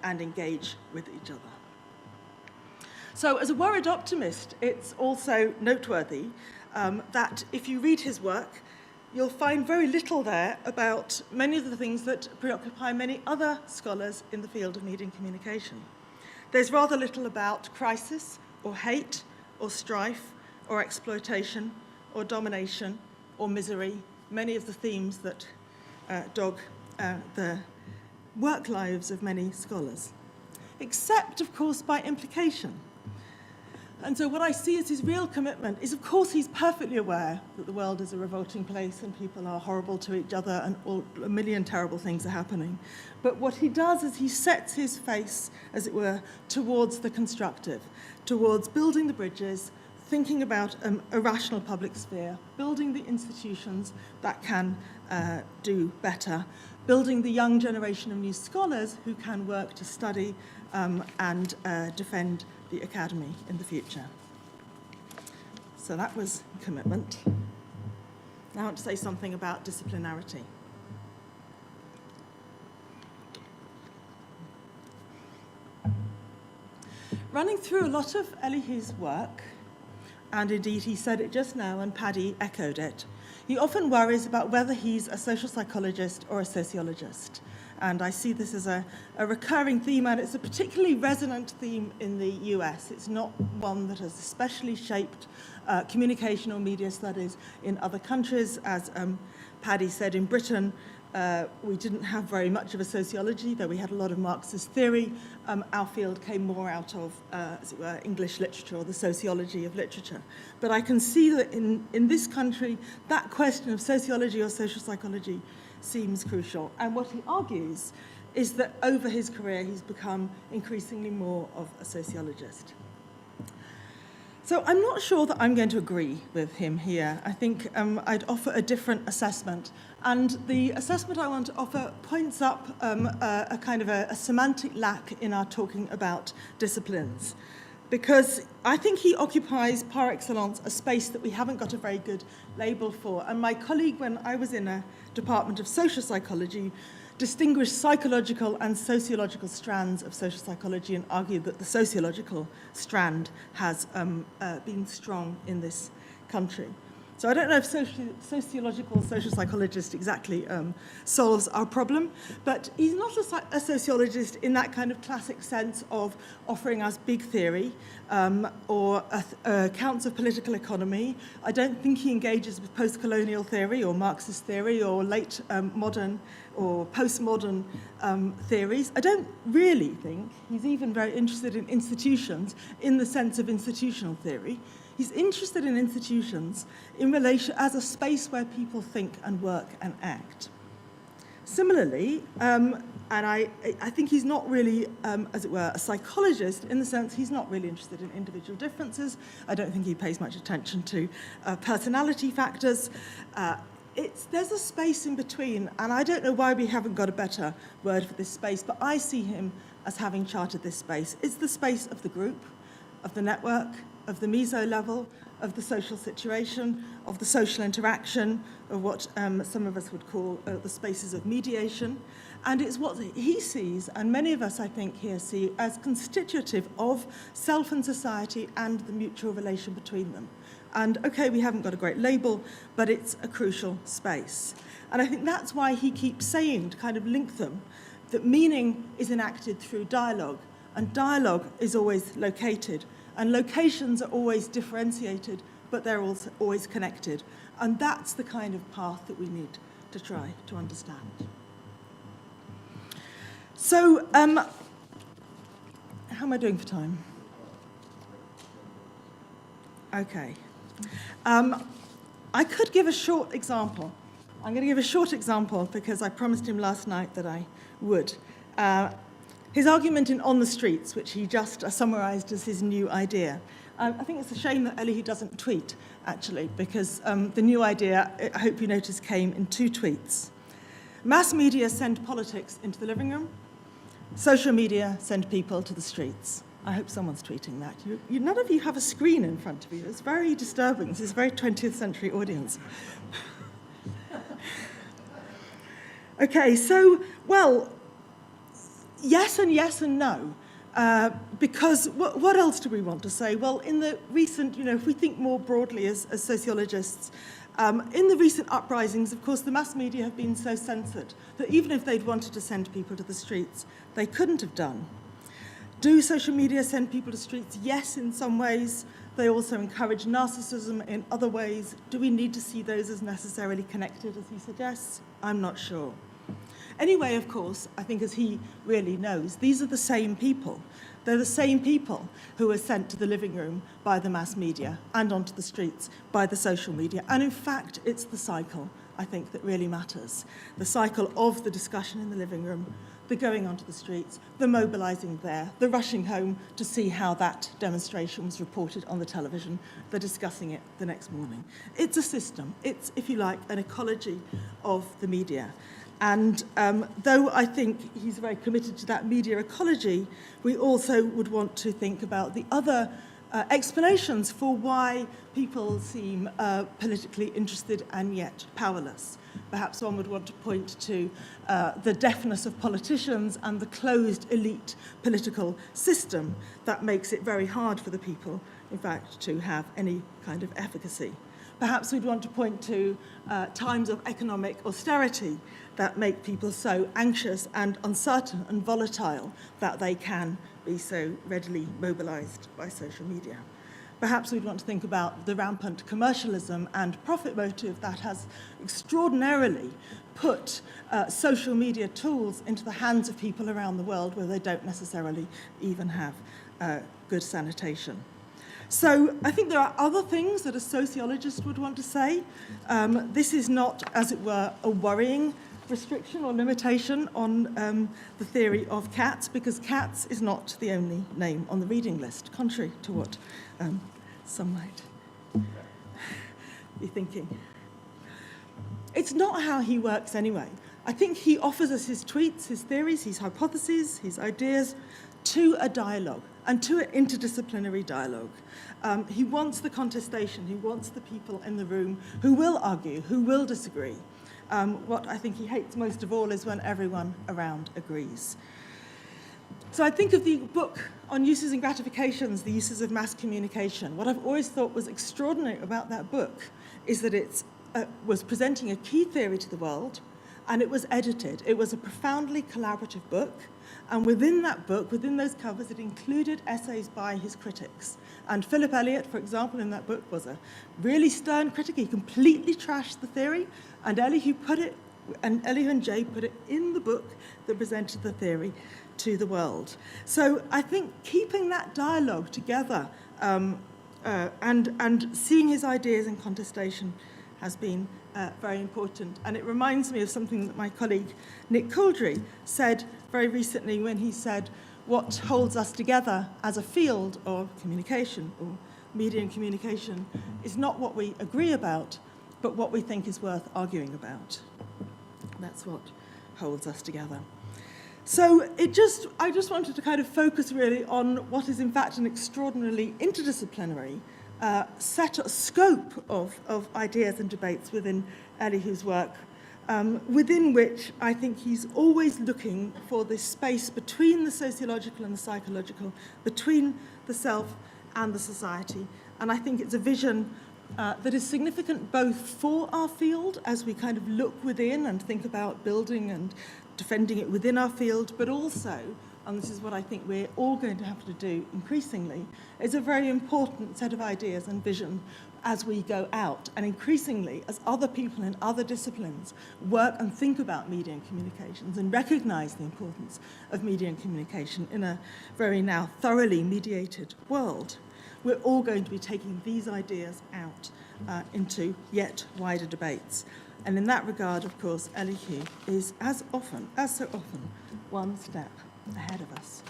and engage with each other. So as a worried optimist, it's also noteworthy that if you read his work, you'll find very little there about many of the things that preoccupy many other scholars in the field of media and communication. There's rather little about crisis or hate or strife or exploitation or domination or misery, many of the themes that dog the work lives of many scholars, except, of course, by implication. And so what I see as his real commitment is, of course, he's perfectly aware that the world is a revolting place and people are horrible to each other and a million terrible things are happening. But what he does is he sets his face, as it were, towards the constructive, towards building the bridges, thinking about a rational public sphere, building the institutions that can do better, building the young generation of new scholars who can work to study and defend the academy in the future. So that was commitment. I want to say something about disciplinarity. Running through a lot of Elihu's work, and indeed he said it just now and Paddy echoed it, he often worries about whether he's a social psychologist or a sociologist. And I see this as a recurring theme, and it's a particularly resonant theme in the US. It's not one that has especially shaped communication or media studies in other countries. As Paddy said, in Britain, we didn't have very much of a sociology, though we had a lot of Marxist theory. Our field came more out of, as it were, English literature or the sociology of literature. But I can see that in this country, that question of sociology or social psychology seems crucial. And what he argues is that over his career, he's become increasingly more of a sociologist. So I'm not sure that I'm going to agree with him here. I think I'd offer a different assessment. And the assessment I want to offer points up a kind of a semantic lack in our talking about disciplines. Because I think he occupies, par excellence, a space that we haven't got a very good label for. And my colleague, when I was in a department of social psychology, distinguished psychological and sociological strands of social psychology and argued that the sociological strand has been strong in this country. So I don't know if sociological social psychologist exactly solves our problem, but he's not a sociologist in that kind of classic sense of offering us big theory or accounts of political economy. I don't think he engages with post-colonial theory or Marxist theory or late modern or postmodern theories. I don't really think he's even very interested in institutions in the sense of institutional theory. He's interested in institutions in relation as a space where people think and work and act. Similarly, and I think he's not really, as it were, a psychologist in the sense he's not really interested in individual differences. I don't think he pays much attention to personality factors. There's a space in between, and I don't know why we haven't got a better word for this space, but I see him as having charted this space. It's the space of the group, of the network, of the meso level, of the social situation, of the social interaction, of what some of us would call the spaces of mediation. And it's what he sees, and many of us, I think, here see as constitutive of self and society and the mutual relation between them. And, okay, we haven't got a great label, but it's a crucial space. And I think that's why he keeps saying, to kind of link them, that meaning is enacted through dialogue, and dialogue is always located. And locations are always differentiated, but they're also always connected. And that's the kind of path that we need to try to understand. So, how am I doing for time? Okay. I could give a short example. I'm going to give a short example because I promised him last night that I would. His argument in On the Streets, which he just summarised as his new idea. I think it's a shame that Elihu doesn't tweet, actually, because the new idea, I hope you notice, came in 2 tweets. Mass media send politics into the living room. Social media send people to the streets. I hope someone's tweeting that. None of you have a screen in front of you. It's very disturbing. This is a very 20th century audience. Okay, so, well, yes and no. Because what else do we want to say? Well, in the recent, if we think more broadly as sociologists, in the recent uprisings, of course, the mass media have been so censored that even if they'd wanted to send people to the streets, they couldn't have done. Do social media send people to streets? Yes, in some ways. They also encourage narcissism in other ways. Do we need to see those as necessarily connected, as he suggests? I'm not sure. Anyway, of course, I think as he really knows, these are the same people. They're the same people who are sent to the living room by the mass media and onto the streets by the social media. And in fact, it's the cycle, I think, that really matters. The cycle of the discussion in the living room, the going onto the streets, the mobilising there, the rushing home to see how that demonstration was reported on the television, the discussing it the next morning. It's a system. It's, if you like, an ecology of the media. And though I think he's very committed to that media ecology, we also would want to think about the other explanations for why people seem politically interested and yet powerless. Perhaps one would want to point to the deafness of politicians and the closed elite political system that makes it very hard for the people, in fact, to have any kind of efficacy. Perhaps we'd want to point to times of economic austerity that make people so anxious and uncertain and volatile that they can be so readily mobilized by social media. Perhaps we'd want to think about the rampant commercialism and profit motive that has extraordinarily put social media tools into the hands of people around the world where they don't necessarily even have good sanitation. So I think there are other things that a sociologist would want to say. This is not, as it were, a worrying restriction or limitation on the theory of Katz, because Katz is not the only name on the reading list, contrary to what some might be thinking. It's not how he works anyway. I think he offers us his tweets, his theories, his hypotheses, his ideas to a dialogue and to an interdisciplinary dialogue. He wants the contestation, he wants the people in the room who will argue, who will disagree. What I think he hates most of all is when everyone around agrees. So I think of the book on uses and gratifications, the uses of mass communication. What I've always thought was extraordinary about that book is that it was presenting a key theory to the world, and it was edited. It was a profoundly collaborative book, and within that book, within those covers, it included essays by his critics. And Philip Elliott, for example, in that book was a really stern critic. He completely trashed the theory, and Elihu and Jay put it in the book that presented the theory to the world. So I think keeping that dialogue together and seeing his ideas in contestation has been very important. And it reminds me of something that my colleague Nick Couldry said very recently when he said, what holds us together as a field of communication or media and communication is not what we agree about, but what we think is worth arguing about. That's what holds us together. So I just wanted to kind of focus really on what is in fact an extraordinarily interdisciplinary scope of ideas and debates within Elihu's work, within which I think he's always looking for this space between the sociological and the psychological, between the self and the society. And I think it's a vision that is significant both for our field as we kind of look within and think about building and defending it within our field, but also, and this is what I think we're all going to have to do increasingly, is a very important set of ideas and vision as we go out, and increasingly as other people in other disciplines work and think about media and communications and recognize the importance of media and communication in a very now thoroughly mediated world. We're all going to be taking these ideas out into yet wider debates. And in that regard, of course, Elihu is as so often, one step ahead of us.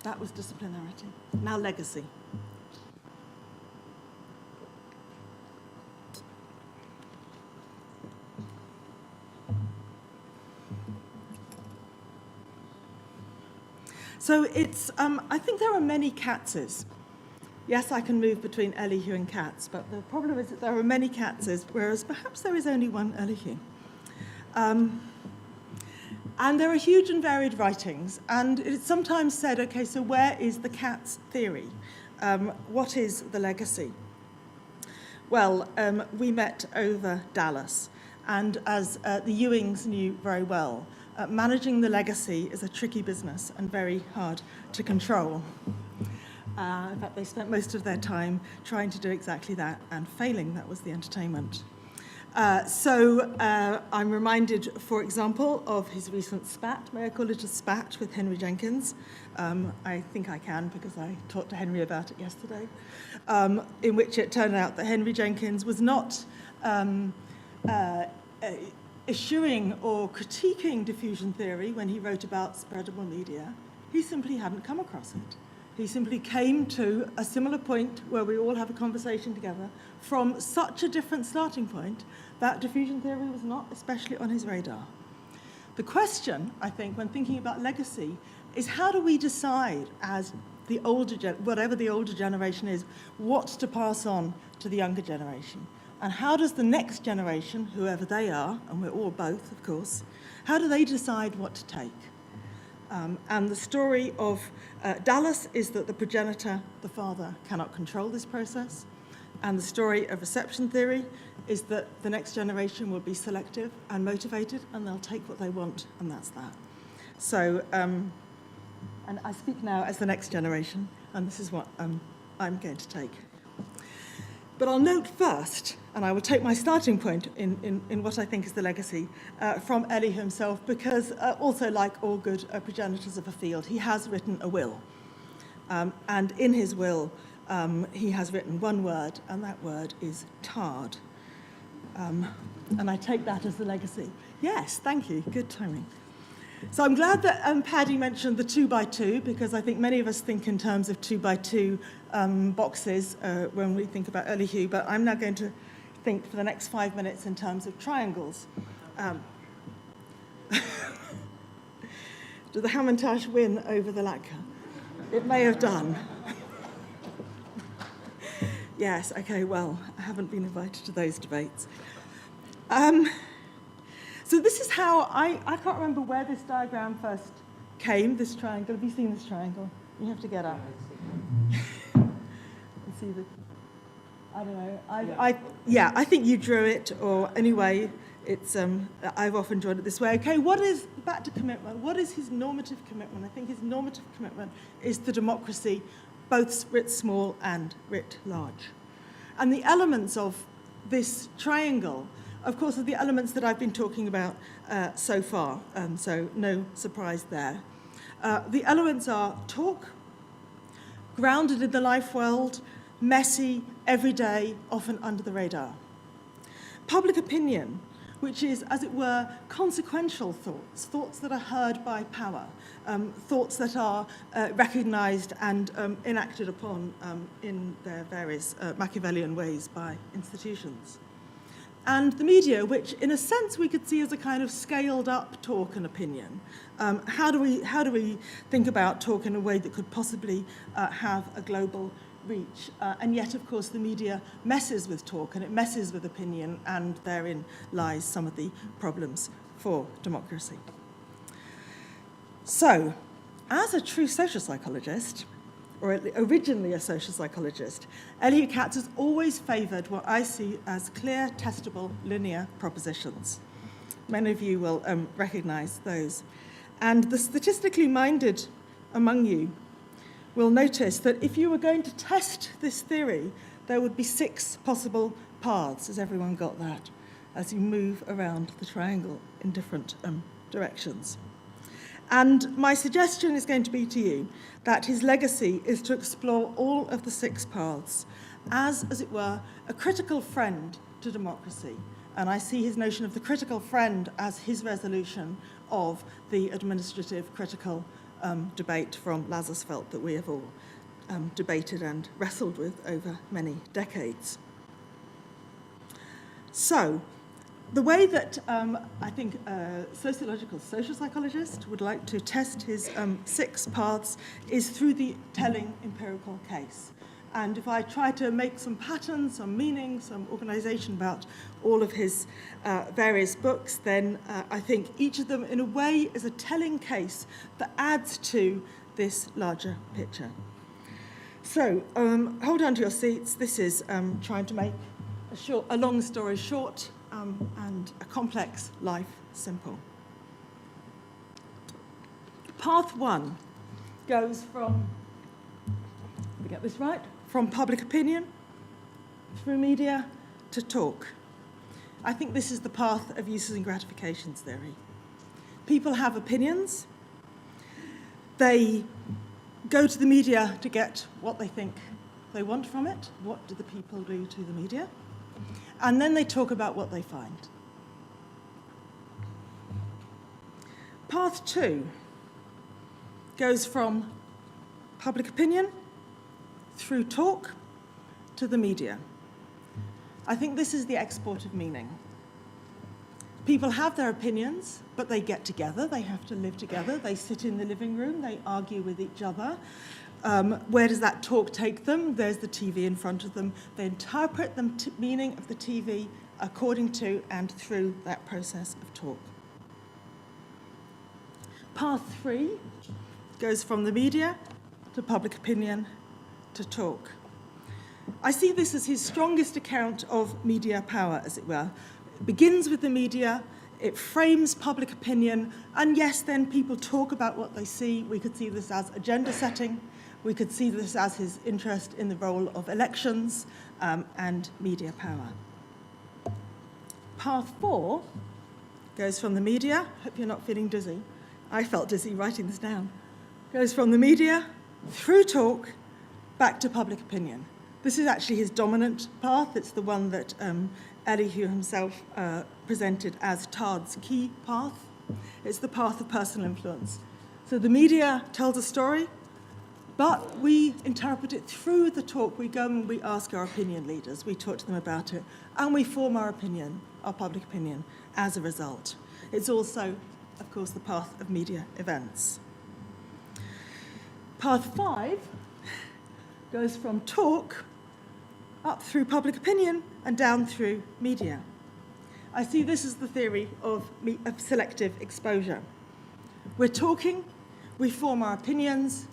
That was disciplinarity. Now legacy. So it's, I think there are many Katzes. Yes, I can move between Elihu and Katz, but the problem is that there are many Katzes, whereas perhaps there is only one Elihu. And there are huge and varied writings, and it's sometimes said, okay, so where is the Katz theory? What is the legacy? Well, we met over Dallas, and as the Ewings knew very well, managing the legacy is a tricky business and very hard to control. In fact, they spent most of their time trying to do exactly that and failing. That was the entertainment. So I'm reminded, for example, of his recent spat. May I call it a spat with Henry Jenkins? I think I can because I talked to Henry about it yesterday, in which it turned out that Henry Jenkins was not eschewing or critiquing diffusion theory when he wrote about spreadable media. He simply hadn't come across it. He simply came to a similar point where we all have a conversation together from such a different starting point that diffusion theory was not especially on his radar. The question, I think, when thinking about legacy, is how do we decide, as the whatever the older generation is, what to pass on to the younger generation? And how does the next generation, whoever they are, and we're all both, of course, how do they decide what to take? And the story of Dallas is that the progenitor, the father, cannot control this process. And the story of reception theory is that the next generation will be selective and motivated, and they'll take what they want, and that's that. So, and I speak now as the next generation, and this is what I'm going to take. But I'll note first, and I will take my starting point in what I think is the legacy from Elihu himself, because also like all good progenitors of a field, he has written a will. And in his will, he has written one word, and that word is tarred. And I take that as the legacy. Yes, thank you, good timing. So I'm glad that Paddy mentioned the 2x2, because I think many of us think in terms of 2x2 boxes when we think about Elihu, but I'm now going to think for the next 5 minutes in terms of triangles. Did the Hamantash win over the Latka? It may have done. Yes, okay, well, I haven't been invited to those debates. So this is how, I can't remember where this diagram first came, this triangle. Have you seen this triangle? You have to get up. And see the, I don't know. I think you drew it, or anyway, it's, I've often drawn it this way. Okay, back to commitment, what is his normative commitment? I think his normative commitment is the democracy, both writ small and writ large. And the elements of this triangle, of course, are the elements that I've been talking about so far, so no surprise there. The elements are talk, grounded in the life world, messy, everyday, often under the radar. Public opinion, which is, as it were, consequential thoughts, thoughts that are heard by power, thoughts that are recognized and enacted upon in their various Machiavellian ways by institutions. And the media, which in a sense we could see as a kind of scaled up talk and opinion. How do we think about talk in a way that could possibly have a global reach? And yet, of course, the media messes with talk and it messes with opinion, and therein lies some of the problems for democracy. So, as a true social psychologist, or originally a social psychologist, Elihu Katz has always favoured what I see as clear, testable, linear propositions. Many of you will recognise those. And the statistically minded among you will notice that if you were going to test this theory, there would be 6 possible paths. Has everyone got that? As you move around the triangle in different directions. And my suggestion is going to be to you that his legacy is to explore all of the 6 paths as it were, a critical friend to democracy. And I see his notion of the critical friend as his resolution of the administrative critical debate from Lazarsfeld that we have all debated and wrestled with over many decades. So, the way that I think a social psychologist would like to test his 6 paths is through the telling empirical case. And if I try to make some patterns, some meaning, some organization about all of his various books, then I think each of them, in a way, is a telling case that adds to this larger picture. So, hold on to your seats. This is trying to make a long story short, and a complex life simple. Path 1 goes from, did we get this right? From public opinion, through media, to talk. I think this is the path of uses and gratifications theory. People have opinions. They go to the media to get what they think they want from it. What do the people do to the media? And then they talk about what they find. Path 2 goes from public opinion through talk to the media. I think this is the export of meaning. People have their opinions, but they get together, they have to live together, they sit in the living room, they argue with each other. Where does that talk take them? There's the TV in front of them. They interpret the meaning of the TV according to and through that process of talk. Path 3 goes from the media to public opinion to talk. I see this as his strongest account of media power, as it were. It begins with the media, it frames public opinion, and yes, then people talk about what they see. We could see this as agenda setting. We could see this as his interest in the role of elections and media power. Path 4 goes from the media. Hope you're not feeling dizzy. I felt dizzy writing this down. Goes from the media, through talk, back to public opinion. This is actually his dominant path. It's the one that Elihu himself presented as Todd's key path. It's the path of personal influence. So the media tells a story, but we interpret it through the talk. We go and we ask our opinion leaders. We talk to them about it, and we form our opinion, our public opinion, as a result. It's also, of course, the path of media events. Path 5 goes from talk up through public opinion and down through media. I see this as the theory of selective exposure. We're talking, we form our opinions,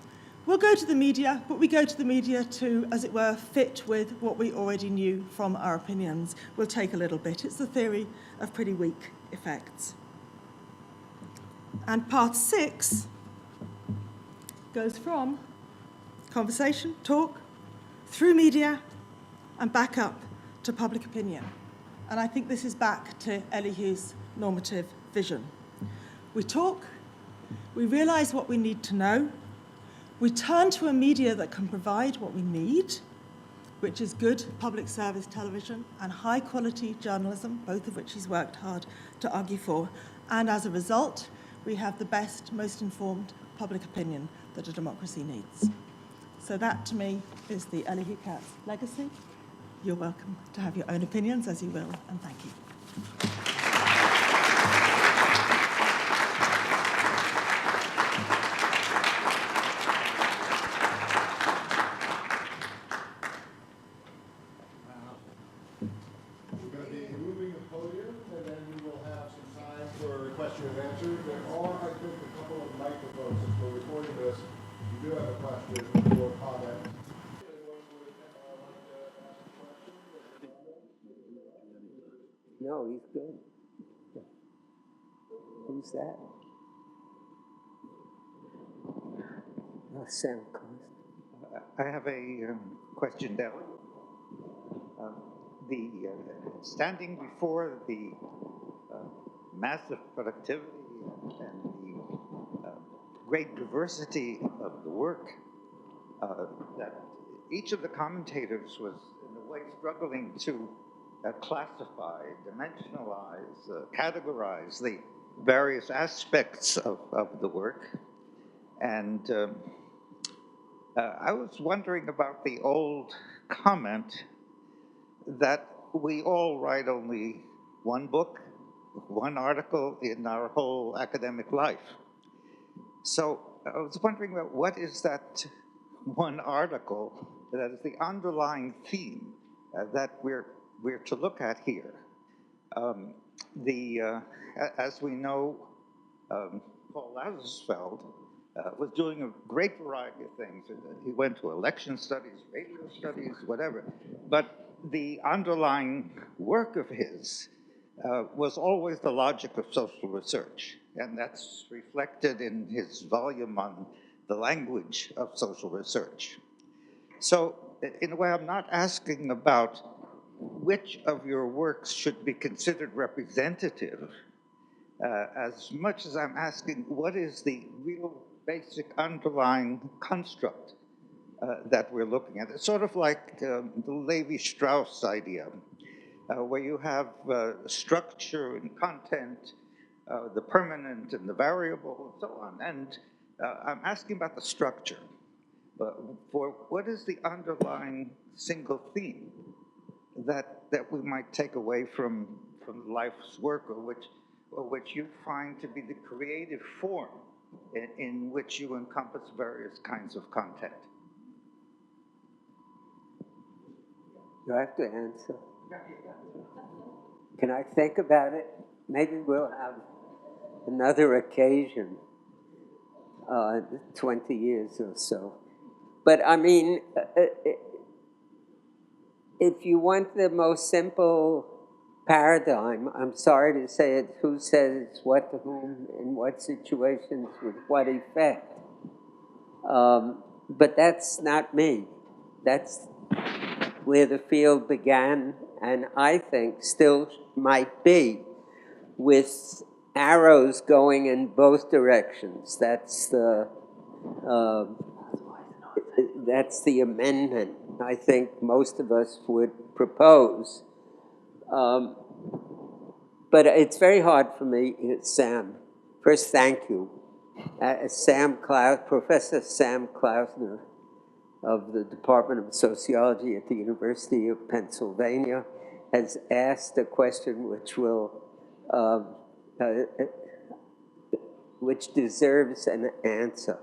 we'll go to the media, but we go to the media to, as it were, fit with what we already knew from our opinions. We'll take a little bit. It's the theory of pretty weak effects. And path 6 goes from conversation, talk, through media, and back up to public opinion. And I think this is back to Elihu's normative vision. We talk, we realize what we need to know, we turn to a media that can provide what we need, which is good public service television and high-quality journalism, both of which he's worked hard to argue for. And as a result, we have the best, most informed public opinion that a democracy needs. So that, to me, is the Elihu Katz legacy. You're welcome to have your own opinions, as you will, and thank you. We're going to be moving the podium, and then we will have some time for question and answer. There are, I think, a couple of microphones since we're recording this. If you do have a question or comment. No, he's good. Who's that? No sound cost. I have a question, Dell. Standing before the massive productivity and the great diversity of the work, that each of the commentators was, in a way, struggling to classify, dimensionalize, categorize the various aspects of the work. And I was wondering about the old comment that we all write only one book, one article in our whole academic life. So I was wondering about what is that one article that is the underlying theme that we're to look at here. As we know, Paul Lazarsfeld was doing a great variety of things. He went to election studies, radio studies, whatever. But the underlying work of his was always the logic of social research. And that's reflected in his volume on the language of social research. So in a way, I'm not asking about which of your works should be considered representative, as much as I'm asking what is the real basic underlying construct that we're looking at. It's sort of like the Levi-Strauss idea, where you have structure and content, the permanent and the variable, and so on. And I'm asking about the structure. But for what is the underlying single theme that we might take away from life's work, or which which you find to be the creative form in which you encompass various kinds of content? Do I have to answer? Can I think about it? Maybe we'll have another occasion, 20 years or so. But I mean, if you want the most simple paradigm, I'm sorry to say it, who says what to whom, in what situations, with what effect. But that's not me. That's where the field began, and I think still might be, with arrows going in both directions. That's the amendment I think most of us would propose. But it's very hard for me, Sam. First, thank you. Professor Sam Klausner of the Department of Sociology at the University of Pennsylvania has asked a question which deserves an answer.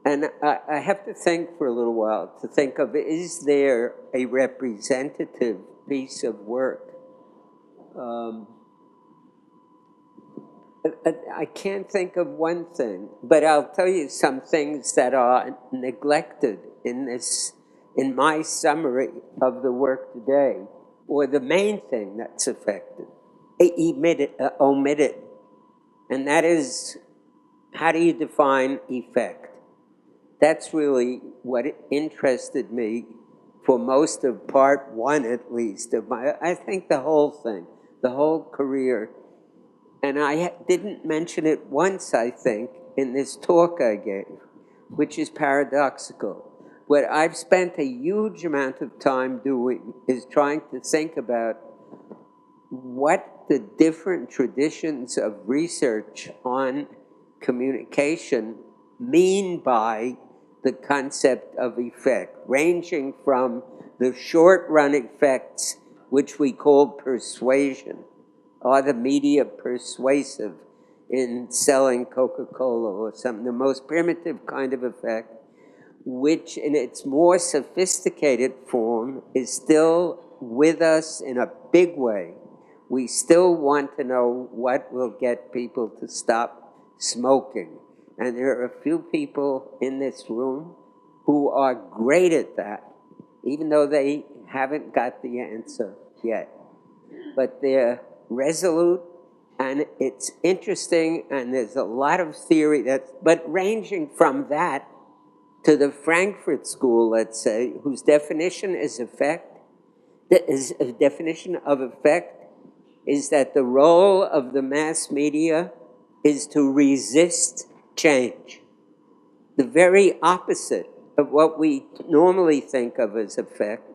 And I have to think for a little while to think of, is there a representative piece of work? I can't think of one thing, but I'll tell you some things that are neglected in my summary of the work today, or the main thing that's affected, omitted. And that is, how do you define effect? That's really what interested me for most of part one, at least, of I think the whole thing, the whole career. And I didn't mention it once, I think, in this talk I gave, which is paradoxical. What I've spent a huge amount of time doing is trying to think about what the different traditions of research on communication mean by the concept of effect, ranging from the short-run effects, which we call persuasion. Are the media persuasive in selling Coca-Cola or something? The most primitive kind of effect, which in its more sophisticated form is still with us in a big way. We still want to know what will get people to stop smoking. And there are a few people in this room who are great at that, even though they haven't got the answer yet. But they're resolute, and it's interesting, and there's a lot of theory but ranging from that to the Frankfurt School, let's say, whose definition is effect, a definition of effect is that the role of the mass media is to resist change. The very opposite of what we normally think of as effect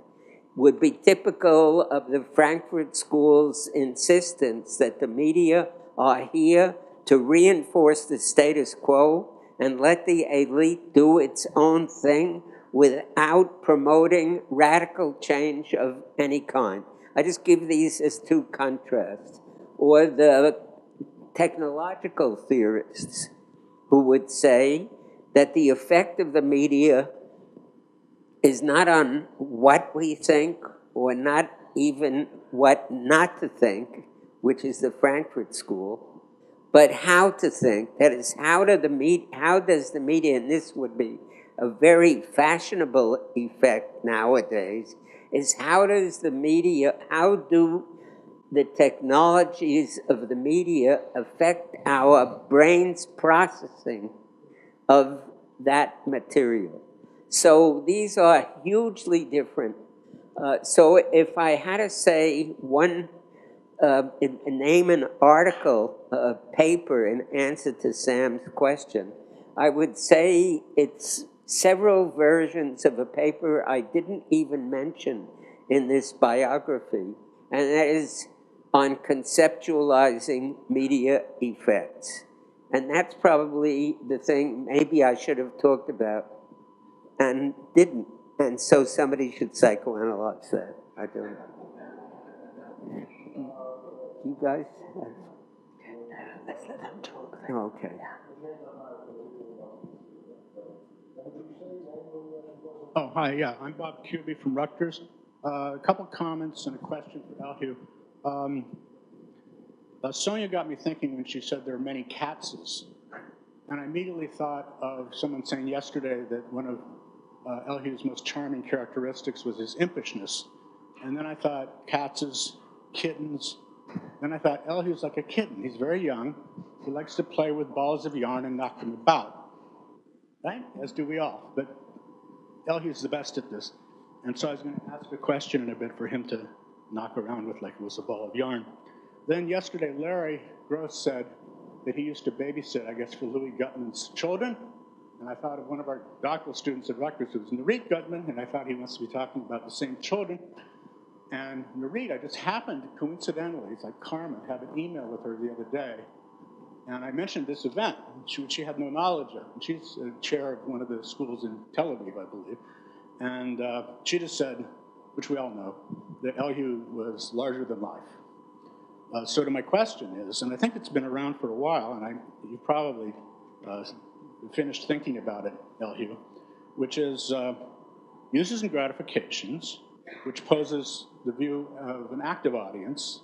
would be typical of the Frankfurt School's insistence that the media are here to reinforce the status quo and let the elite do its own thing without promoting radical change of any kind. I just give these as two contrasts. Or the technological theorists who would say that the effect of the media is not on what we think, or not even what not to think, which is the Frankfurt School, but how to think. That is, how does the media, and this would be a very fashionable effect nowadays, is how do the technologies of the media affect our brain's processing of that material? So these are hugely different. So if I had to say name an article, a paper in answer to Sam's question, I would say it's several versions of a paper I didn't even mention in this biography, and that is on conceptualizing media effects. And that's probably the thing maybe I should have talked about and didn't. And so somebody should psychoanalyze that. I don't know. You guys? Okay. Oh, hi, yeah, I'm Bob Cuby from Rutgers. A couple comments and a question for Elihu. Sonia got me thinking when she said there are many Katzes. And I immediately thought of someone saying yesterday that one of Elihu's most charming characteristics was his impishness. And then I thought Katzes, kittens. Then I thought Elihu's like a kitten. He's very young. He likes to play with balls of yarn and knock them about, right? As do we all. But Elihu's the best at this. And so I was going to ask a question in a bit for him to knock around with like it was a ball of yarn. Then yesterday, Larry Gross said that he used to babysit, I guess, for Louis Gutman's children. And I thought of one of our doctoral students at Rutgers who was Narit Gutman, and I thought he must be talking about the same children. And Narit, I just happened, coincidentally, it's like Carmen, to have an email with her the other day. And I mentioned this event, which she had no knowledge of. And she's a chair of one of the schools in Tel Aviv, I believe. And she just said, which we all know, that Elihu was larger than life. So to my question is, and I think it's been around for a while, and you probably finished thinking about it, Elihu, which is uses and gratifications, which poses the view of an active audience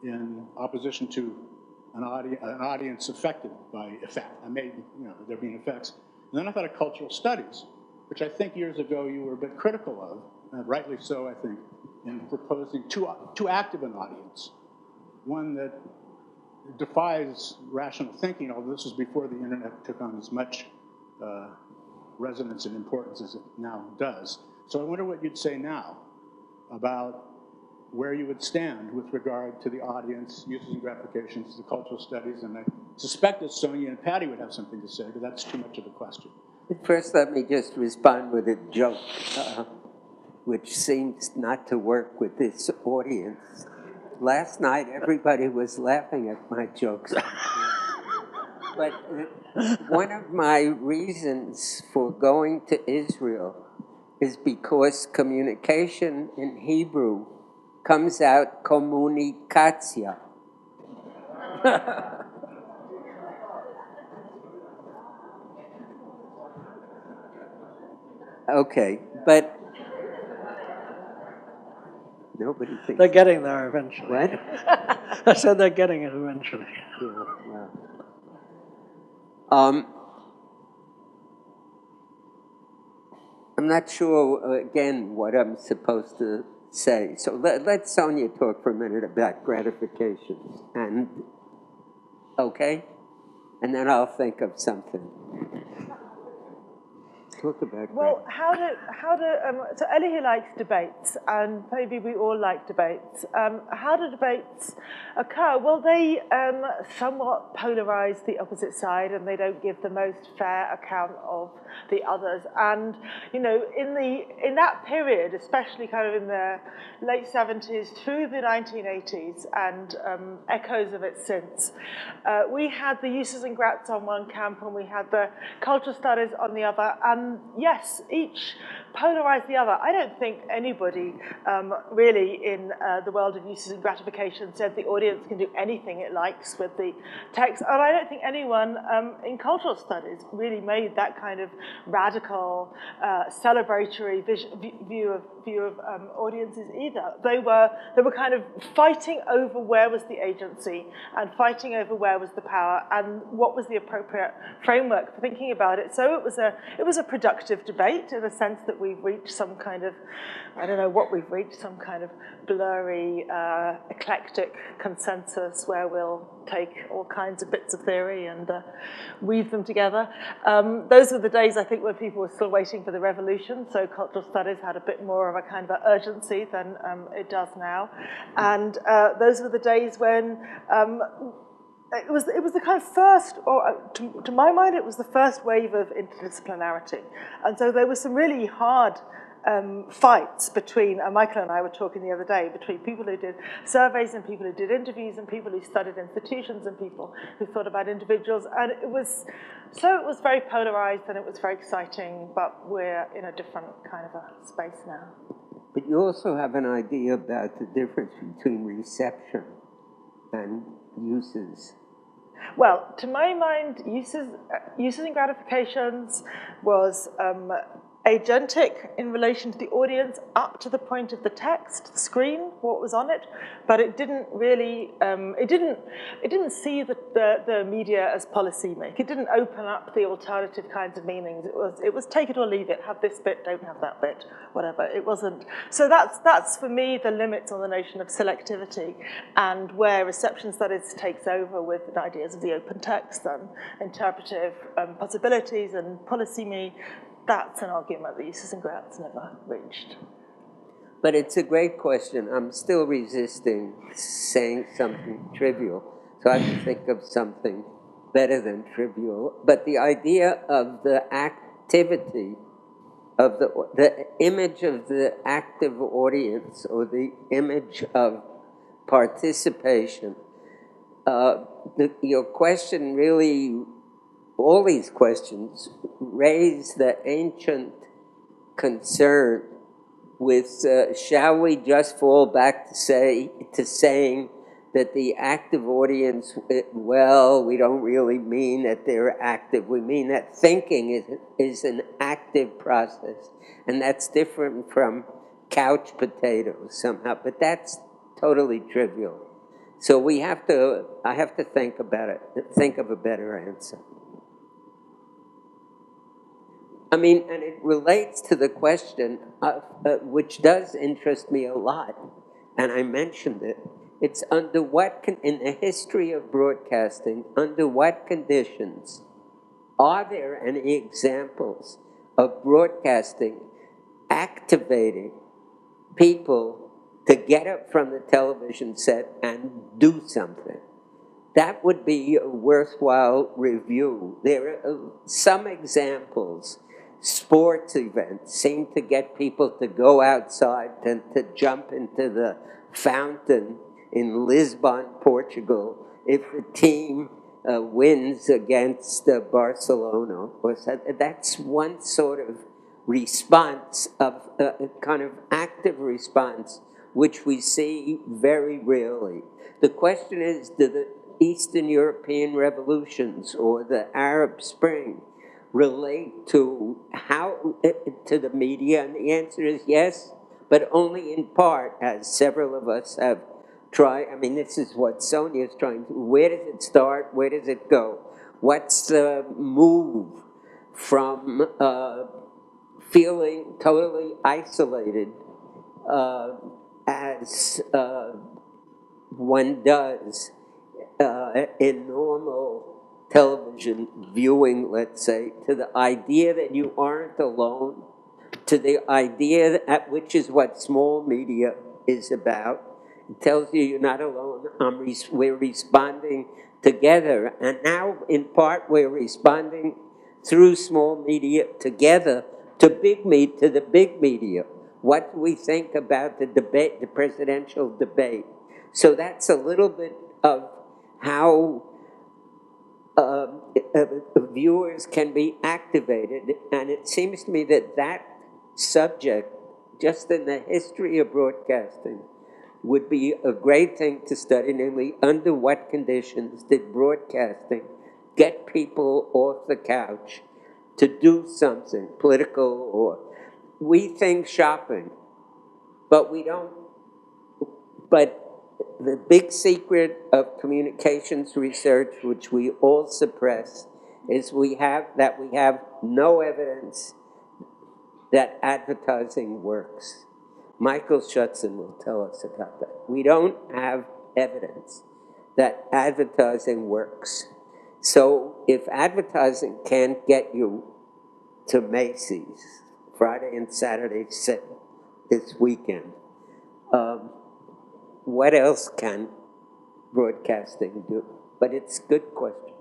in opposition to an audience affected by effect. I made, there being effects. And then I thought of cultural studies, which I think years ago you were a bit critical of, and rightly so, I think, in proposing too active an audience, one that defies rational thinking, although this was before the internet took on as much resonance and importance as it now does. So I wonder what you'd say now about where you would stand with regard to the audience, uses and gratifications, the cultural studies, and I suspect that Sonia and Patty would have something to say, but that's too much of a question. First, let me just respond with a joke, which seems not to work with this audience. Last night, everybody was laughing at my jokes. But one of my reasons for going to Israel is because communication in Hebrew comes out kommunikacja. Okay, but nobody thinks. They're getting there eventually. What? I said they're getting it eventually. Yeah, well. I'm not sure, again, what I'm supposed to say. So let Sonia talk for a minute about gratifications. And, okay? And then I'll think of something. Talk about Well, so Elihu likes debates, and maybe we all like debates. How do debates occur? Well, they somewhat polarize the opposite side, and they don't give the most fair account of the others. And, in that period, especially kind of in the late 70s through the 1980s, and echoes of it since, we had the uses and grats on one camp, and we had the cultural studies on the other, and yes, each polarized the other. I don't think anybody really in the world of uses and gratification said the audience can do anything it likes with the text. And I don't think anyone in cultural studies really made that kind of radical, celebratory view of audiences either. They were kind of fighting over where was the agency and fighting over where was the power and what was the appropriate framework for thinking about it. So it was a productive debate in the sense that we've reached some kind of, I don't know what we've reached, some kind of blurry, eclectic consensus where we'll take all kinds of bits of theory and weave them together. Those were the days, I think, when people were still waiting for the revolution, so cultural studies had a bit more of a kind of urgency than it does now. And those were the days when it was the kind of first, or to my mind, it was the first wave of interdisciplinarity. And so there were some really hard fights between, Michael and I were talking the other day, between people who did surveys and people who did interviews and people who studied institutions and people who thought about individuals. And it was very polarized and it was very exciting, but we're in a different kind of a space now. But you also have an idea about the difference between reception and uses Well, to my mind, uses and gratifications was agentic in relation to the audience up to the point of the text, the screen, what was on it, but it didn't really, it didn't see the media as policy make. It didn't open up the alternative kinds of meanings. It was take it or leave it, have this bit, don't have that bit, whatever. It wasn't. So that's for me the limits on the notion of selectivity, and where reception studies takes over with the ideas of the open text and interpretive possibilities and policy me. That's an argument that uses and grats never reached. But it's a great question. I'm still resisting saying something trivial, so I have to think of something better than trivial. But the idea of the activity of the image of the active audience, or the image of participation, your question really, all these questions raise the ancient concern with, shall we just fall back to saying that the active audience, well, we don't really mean that they're active. We mean that thinking is an active process, and that's different from couch potatoes somehow, but that's totally trivial. So I have to think about it, think of a better answer. I mean, and it relates to the question, which does interest me a lot, and I mentioned it. It's under what, in the history of broadcasting, under what conditions are there any examples of broadcasting activating people to get up from the television set and do something? That would be a worthwhile review. There are some examples. Sports events seem to get people to go outside and to jump into the fountain in Lisbon, Portugal, if the team wins against Barcelona. Or so. That's one sort of response, of a kind of active response, which we see very rarely. The question is, do the Eastern European revolutions or the Arab Spring relate to the media? And the answer is yes, but only in part, as several of us have tried. I mean, this is what Sonia is trying to. Where does it start? Where does it go? What's the move from feeling totally isolated as one does in normal television viewing, let's say, to the idea that you aren't alone, to the idea that, which is what small media is about. It tells you you're not alone. We're responding together. And now, in part, we're responding through small media together to the big media. What do we think about the debate, the presidential debate? So that's a little bit of how viewers can be activated, and it seems to me that that subject, just in the history of broadcasting, would be a great thing to study, namely, under what conditions did broadcasting get people off the couch to do something political, or we think shopping, but we don't, but the big secret of communications research, which we all suppress, is we have no evidence that advertising works. Michael Schutzen will tell us about that. We don't have evidence that advertising works. So if advertising can't get you to Macy's Friday and Saturday this weekend, what else can broadcasting do? But it's a good question.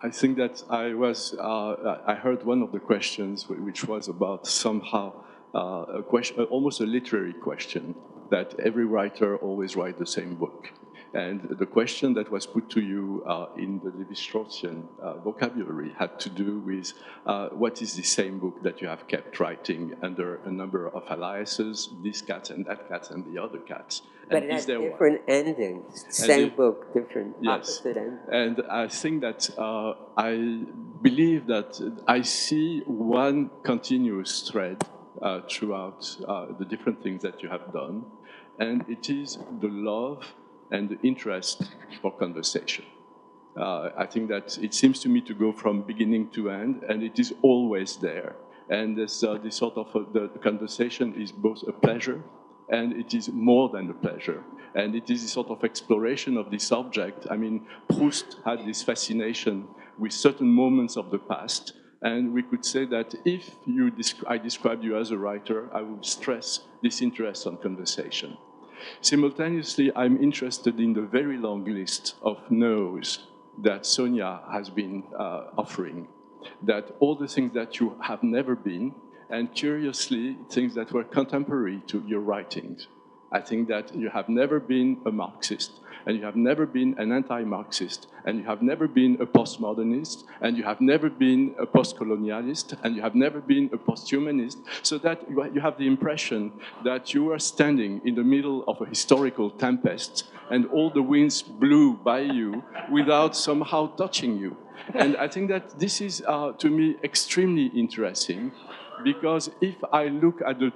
I think that I heard one of the questions, which was about somehow a question, almost a literary question, that every writer always writes the same book. And the question that was put to you in the Lévi-Straussian vocabulary had to do with what is the same book that you have kept writing under a number of aliases, this cat and that cat and the other cats. But And it is has there one? different endings. Same book, different Yes, opposite endings. and I think that I believe that I see one continuous thread throughout the different things that you have done, and it is the love and the interest for conversation. I think that it seems to me to go from beginning to end, and it is always there. And this sort of the conversation is both a pleasure, and it is more than a pleasure. And it is a sort of exploration of this subject. I mean, Proust had this fascination with certain moments of the past, and we could say that if I described you as a writer, I would stress this interest on conversation. Simultaneously, I'm interested in the very long list of no's that Sonia has been offering, that all the things that you have never been, and curiously, things that were contemporary to your writings. I think that you have never been a Marxist, and you have never been an anti-Marxist, and you have never been a postmodernist, and you have never been a post-colonialist, and you have never been a post-humanist, so that you have the impression that you are standing in the middle of a historical tempest, and all the winds blew by you without somehow touching you. And I think that this is, to me, extremely interesting, because if I look at the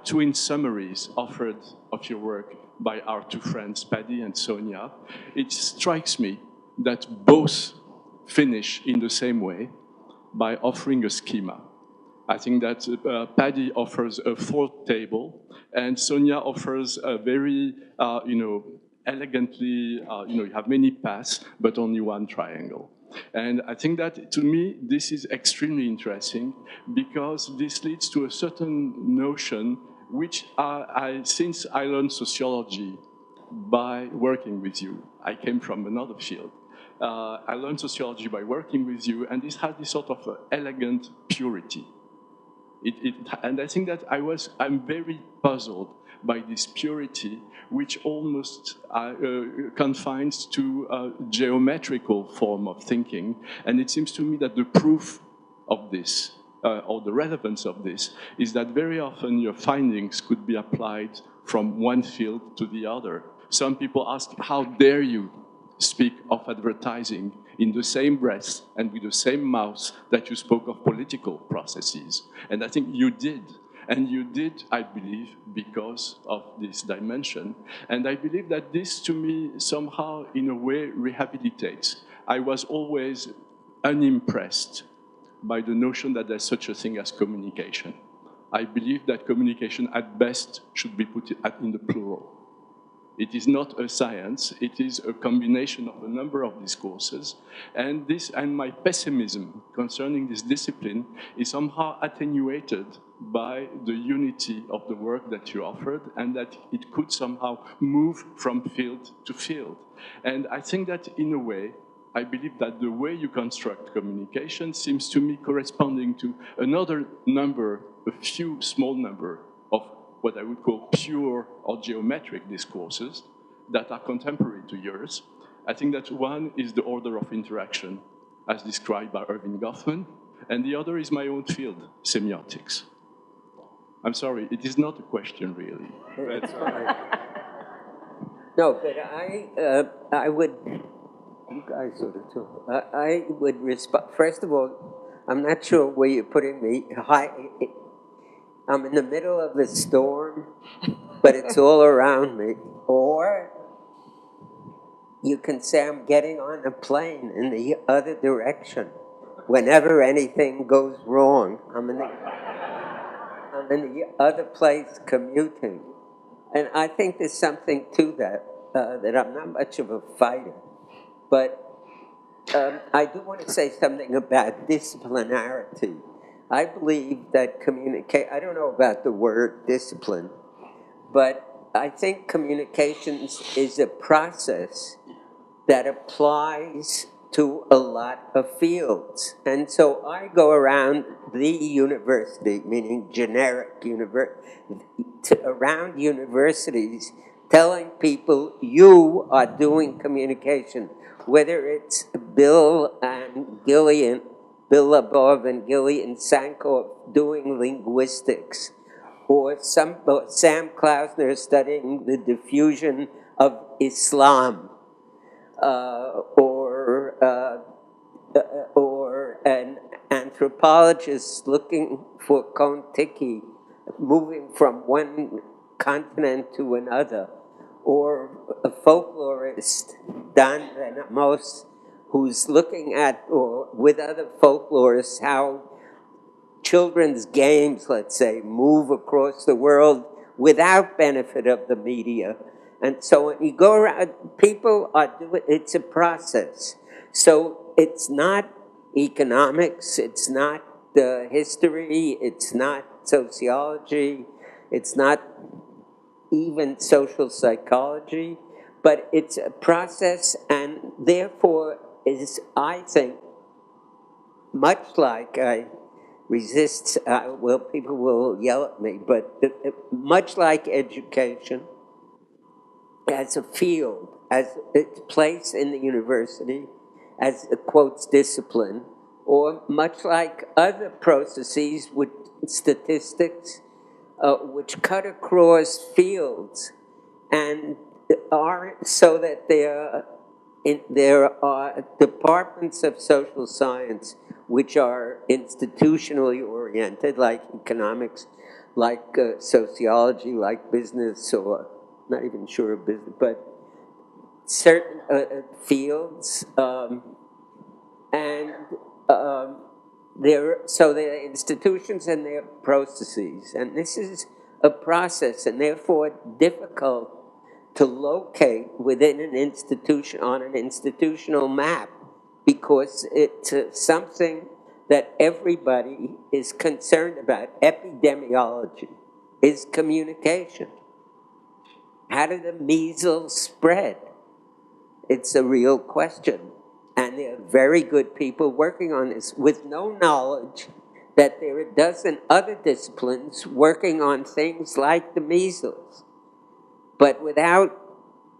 twin summaries offered of your work by our two friends, Paddy and Sonia, it strikes me that both finish in the same way by offering a schema. I think that Paddy offers a fourth table, and Sonia offers a very, elegantly, you have many paths, but only one triangle. And I think that, to me, this is extremely interesting because this leads to a certain notion which since I learned sociology by working with you, I came from another field. I learned sociology by working with you, and this has this sort of elegant purity. And I think that I'm very puzzled by this purity, which almost confines to a geometrical form of thinking. And it seems to me that the proof of this, or the relevance of this, is that very often your findings could be applied from one field to the other. Some people ask, how dare you speak of advertising in the same breath and with the same mouth that you spoke of political processes? And I think you did. And you did, I believe, because of this dimension. And I believe that this, to me, somehow, in a way, rehabilitates. I was always unimpressed by the notion that there's such a thing as communication. I believe that communication, at best, should be put in the plural. It is not a science, it is a combination of a number of discourses. And my pessimism concerning this discipline is somehow attenuated by the unity of the work that you offered, and that it could somehow move from field to field. And I think that, in a way, I believe that the way you construct communication seems to me corresponding to another number, a few small number of what I would call pure or geometric discourses that are contemporary to yours. I think that one is the order of interaction, as described by Erving Goffman, and the other is my own field, semiotics. I'm sorry, it is not a question, really. That's fine. No, but I would, you guys sort of talk. I would respond. First of all, I'm not sure where you're putting me. I'm in the middle of the storm, but it's all around me. Or you can say I'm getting on a plane in the other direction. Whenever anything goes wrong, I'm in the other place commuting. And I think there's something to that, that I'm not much of a fighter. But I do want to say something about disciplinarity. I believe that I don't know about the word discipline, but I think communications is a process that applies to a lot of fields. And so I go around the university, meaning generic university, around universities telling people you are doing communication, whether it's Bill Labov and Gillian Sankoff doing linguistics, or Sam Klausner studying the diffusion of Islam, or an anthropologist looking for Kon-Tiki, moving from one continent to another, or a folklorist, Dan Van Amos, who's looking at, or with other folklorists, how children's games, let's say, move across the world without benefit of the media. And so when you go around, people are doing, it's a process. So it's not economics, it's not history, it's not sociology, it's not even social psychology, but it's a process, and therefore is, I think, much like I resist, well, people will yell at me, but much like education, as a field, as its place in the university, as it quotes discipline, or much like other processes with statistics, which cut across fields and are so that there are departments of social science which are institutionally oriented, like economics, like sociology, like business, or not even sure of business, but certain fields, and so there are institutions and there are processes, and this is a process, and therefore difficult to locate within an institution, on an institutional map, because it's something that everybody is concerned about. Epidemiology is communication. How did the measles spread? It's a real question. And there are very good people working on this with no knowledge that there are a dozen other disciplines working on things like the measles, but without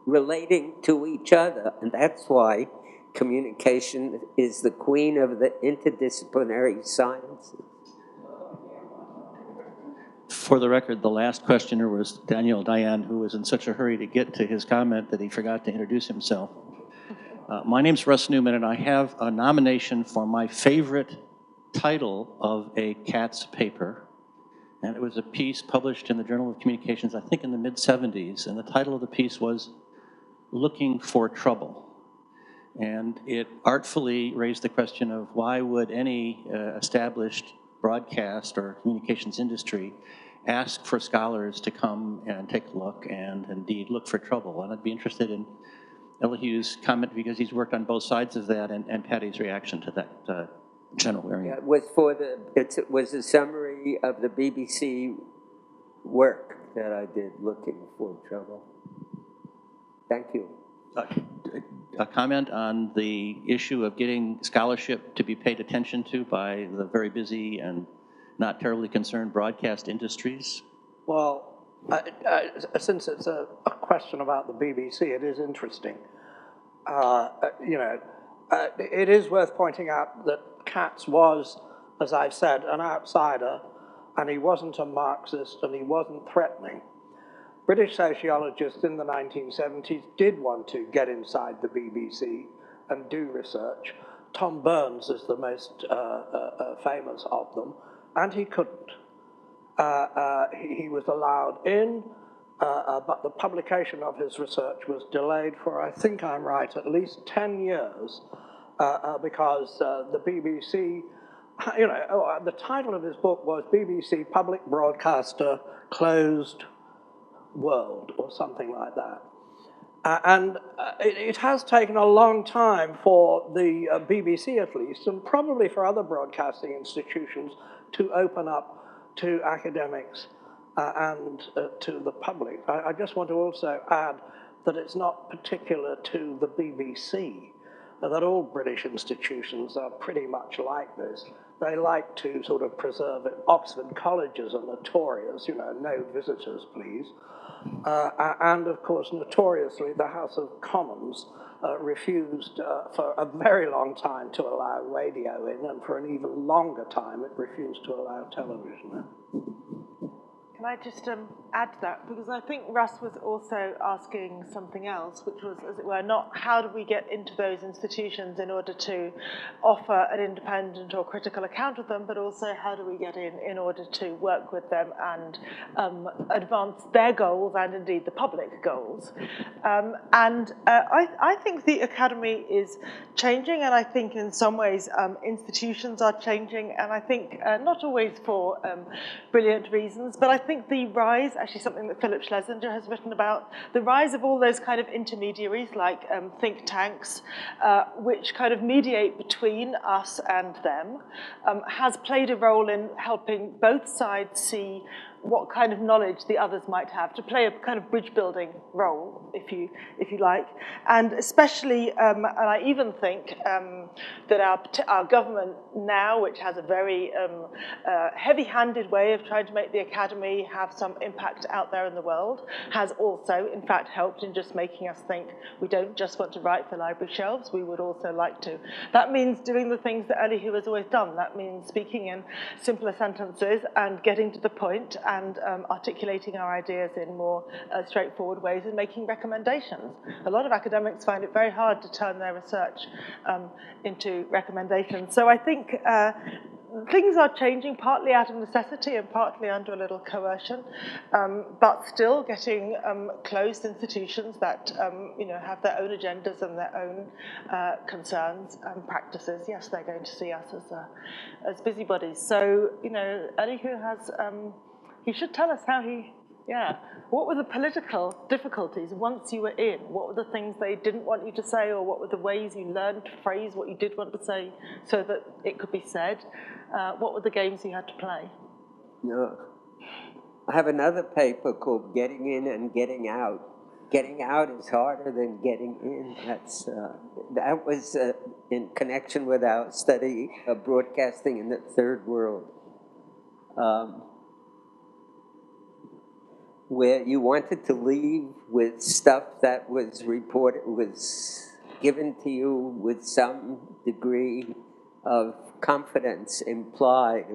relating to each other. And that's why communication is the queen of the interdisciplinary sciences. For the record, the last questioner was Daniel Dayan, who was in such a hurry to get to his comment that he forgot to introduce himself. My name's Russ Newman, and I have a nomination for my favorite title of a Katz paper. And it was a piece published in the Journal of Communications, I think in the mid-'70s, and the title of the piece was Looking for Trouble. And it artfully raised the question of why would any established broadcast or communications industry ask for scholars to come and take a look and indeed look for trouble. And I'd be interested in Elihu's comment, because he's worked on both sides of that, and Patty's reaction to that general area. Yeah, it was a summary of the BBC work that I did, Looking for Trouble. Thank you. A comment on the issue of getting scholarship to be paid attention to by the very busy and not terribly concerned broadcast industries? Well, since it's a question about the BBC, it is interesting. It is worth pointing out that Katz was, as I've said, an outsider, and he wasn't a Marxist, and he wasn't threatening. British sociologists in the 1970s did want to get inside the BBC and do research. Tom Burns is the most famous of them, and he couldn't. He was allowed in, but the publication of his research was delayed for, I think I'm right, at least 10 years, because the BBC, the title of his book was BBC Public Broadcaster Closed World, or something like that. And it has taken a long time for the BBC, at least, and probably for other broadcasting institutions, to open up to academics and to the public. I just want to also add that it's not particular to the BBC. that all British institutions are pretty much like this. They like to sort of preserve it. Oxford colleges are notorious, you know, no visitors, please. And of course, notoriously, the House of Commons refused for a very long time to allow radio in, and for an even longer time it refused to allow television in. Can I just add to that? Because I think Russ was also asking something else, which was, as it were, not how do we get into those institutions in order to offer an independent or critical account of them, but also how do we get in order to work with them and advance their goals and indeed the public goals. I think the Academy is changing, and I think in some ways institutions are changing, and I think not always for brilliant reasons, but I think the rise, actually something that Philip Schlesinger has written about, the rise of all those kind of intermediaries like think tanks, which kind of mediate between us and them, has played a role in helping both sides see what kind of knowledge the others might have, to play a kind of bridge building role, if you like. And especially, and I even think that our government now, which has a very heavy-handed way of trying to make the Academy have some impact out there in the world, has also, in fact, helped in just making us think we don't just want to write for library shelves, we would also like to. That means doing the things that Elihu has always done. That means speaking in simpler sentences and getting to the point, and articulating our ideas in more straightforward ways and making recommendations. A lot of academics find it very hard to turn their research into recommendations. So I think things are changing, partly out of necessity and partly under a little coercion, but still getting closed institutions that have their own agendas and their own concerns and practices. Yes, they're going to see us as busybodies. So, Elihu has... he should tell us how what were the political difficulties once you were in? What were the things they didn't want you to say, or what were the ways you learned to phrase what you did want to say so that it could be said? What were the games you had to play? No. I have another paper called Getting In and Getting Out. Getting out is harder than getting in. That was in connection with our study of broadcasting in the Third World. Where you wanted to leave with stuff that was reported, was given to you with some degree of confidence implied,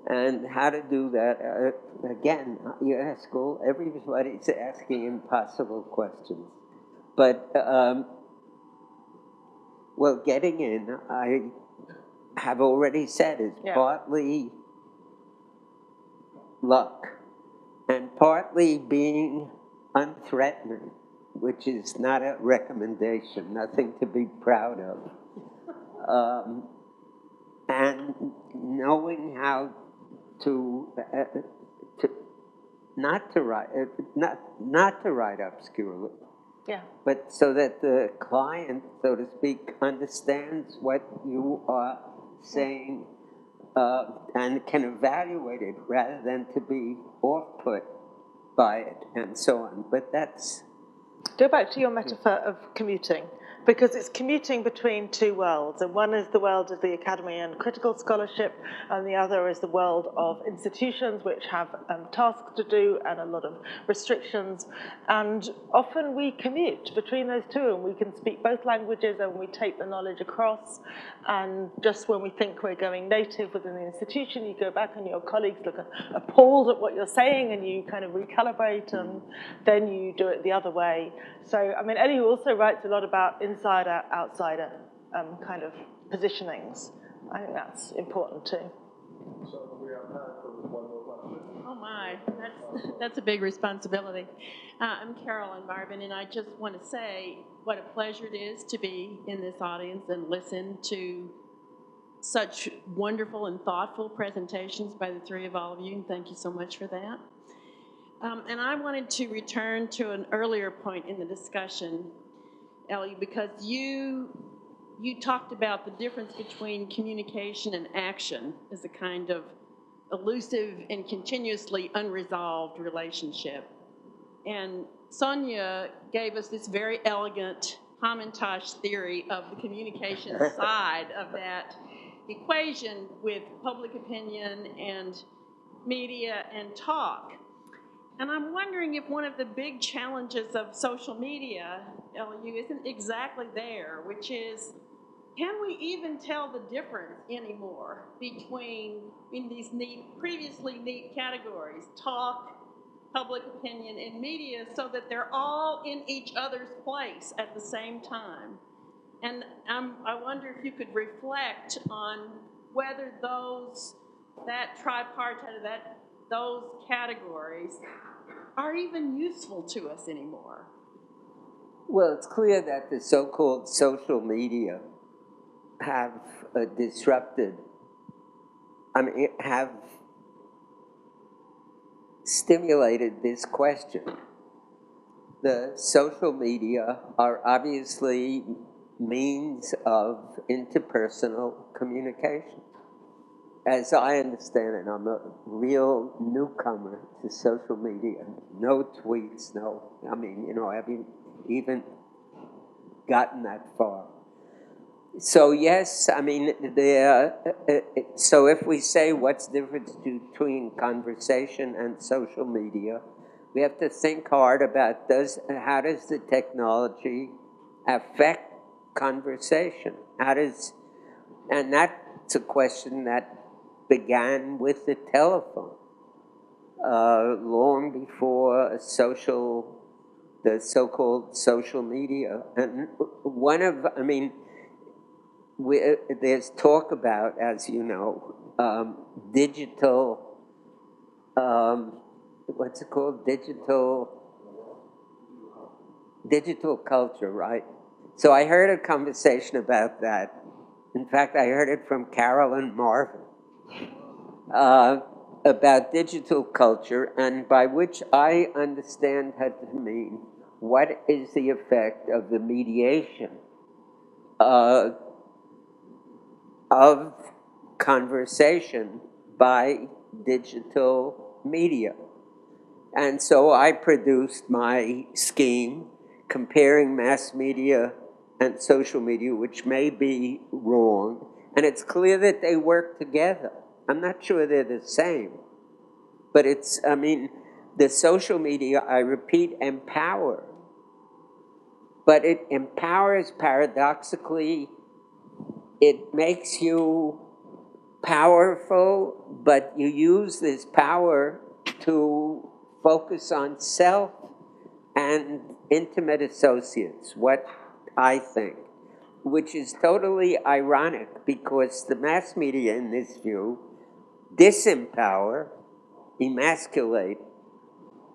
and how to do that. Again, you ask everybody's asking impossible questions. But, getting in, I have already said, is partly luck, and partly being unthreatening, which is not a recommendation, nothing to be proud of. And knowing how to not to write obscurely, but so that the client, so to speak, understands what you are saying and can evaluate it rather than to be off-put by it and so on. But that's... Go back to your metaphor of commuting, because it's commuting between two worlds, and one is the world of the academy and critical scholarship, and the other is the world of institutions which have tasks to do and a lot of restrictions, and often we commute between those two, and we can speak both languages and we take the knowledge across, and just when we think we're going native within the institution, you go back and your colleagues look appalled at what you're saying, and you kind of recalibrate, and then you do it the other way. So, I mean, Elihu also writes a lot about insider, outsider kind of positionings. I think that's important too. So we have time for one more question. Oh my, that's a big responsibility. I'm Carolyn Marvin, and I just want to say what a pleasure it is to be in this audience and listen to such wonderful and thoughtful presentations by the three of all of you, and thank you so much for that. And I wanted to return to an earlier point in the discussion, Ellie, because you talked about the difference between communication and action as a kind of elusive and continuously unresolved relationship. And Sonia gave us this very elegant Hamantash theory of the communication side of that equation with public opinion and media and talk. And I'm wondering if one of the big challenges of social media, Elihu, isn't exactly there, which is, can we even tell the difference anymore between in these previously neat categories, talk, public opinion, and media, so that they're all in each other's place at the same time? And I wonder if you could reflect on whether that tripartite, those categories are even useful to us anymore. Well, it's clear that the so-called social media have have stimulated this question. The social media are obviously means of interpersonal communication. As I understand it, I'm a real newcomer to social media. No tweets, I haven't even gotten that far. So yes, so if we say what's the difference between conversation and social media, we have to think hard about how does the technology affect conversation? And that's a question that began with the telephone, long before the so-called social media. And there's talk about, as you know, digital, what's it called? Digital culture, right? So I heard a conversation about that. In fact, I heard it from Carolyn Marvin, about digital culture, and by which I understand her to mean what is the effect of the mediation of conversation by digital media. And so I produced my scheme comparing mass media and social media, which may be wrong, and it's clear that they work together. I'm not sure they're the same, but the social media, I repeat, empower. But it empowers paradoxically. It makes you powerful, but you use this power to focus on self and intimate associates, what I think, which is totally ironic because the mass media, in this view, disempower, emasculate,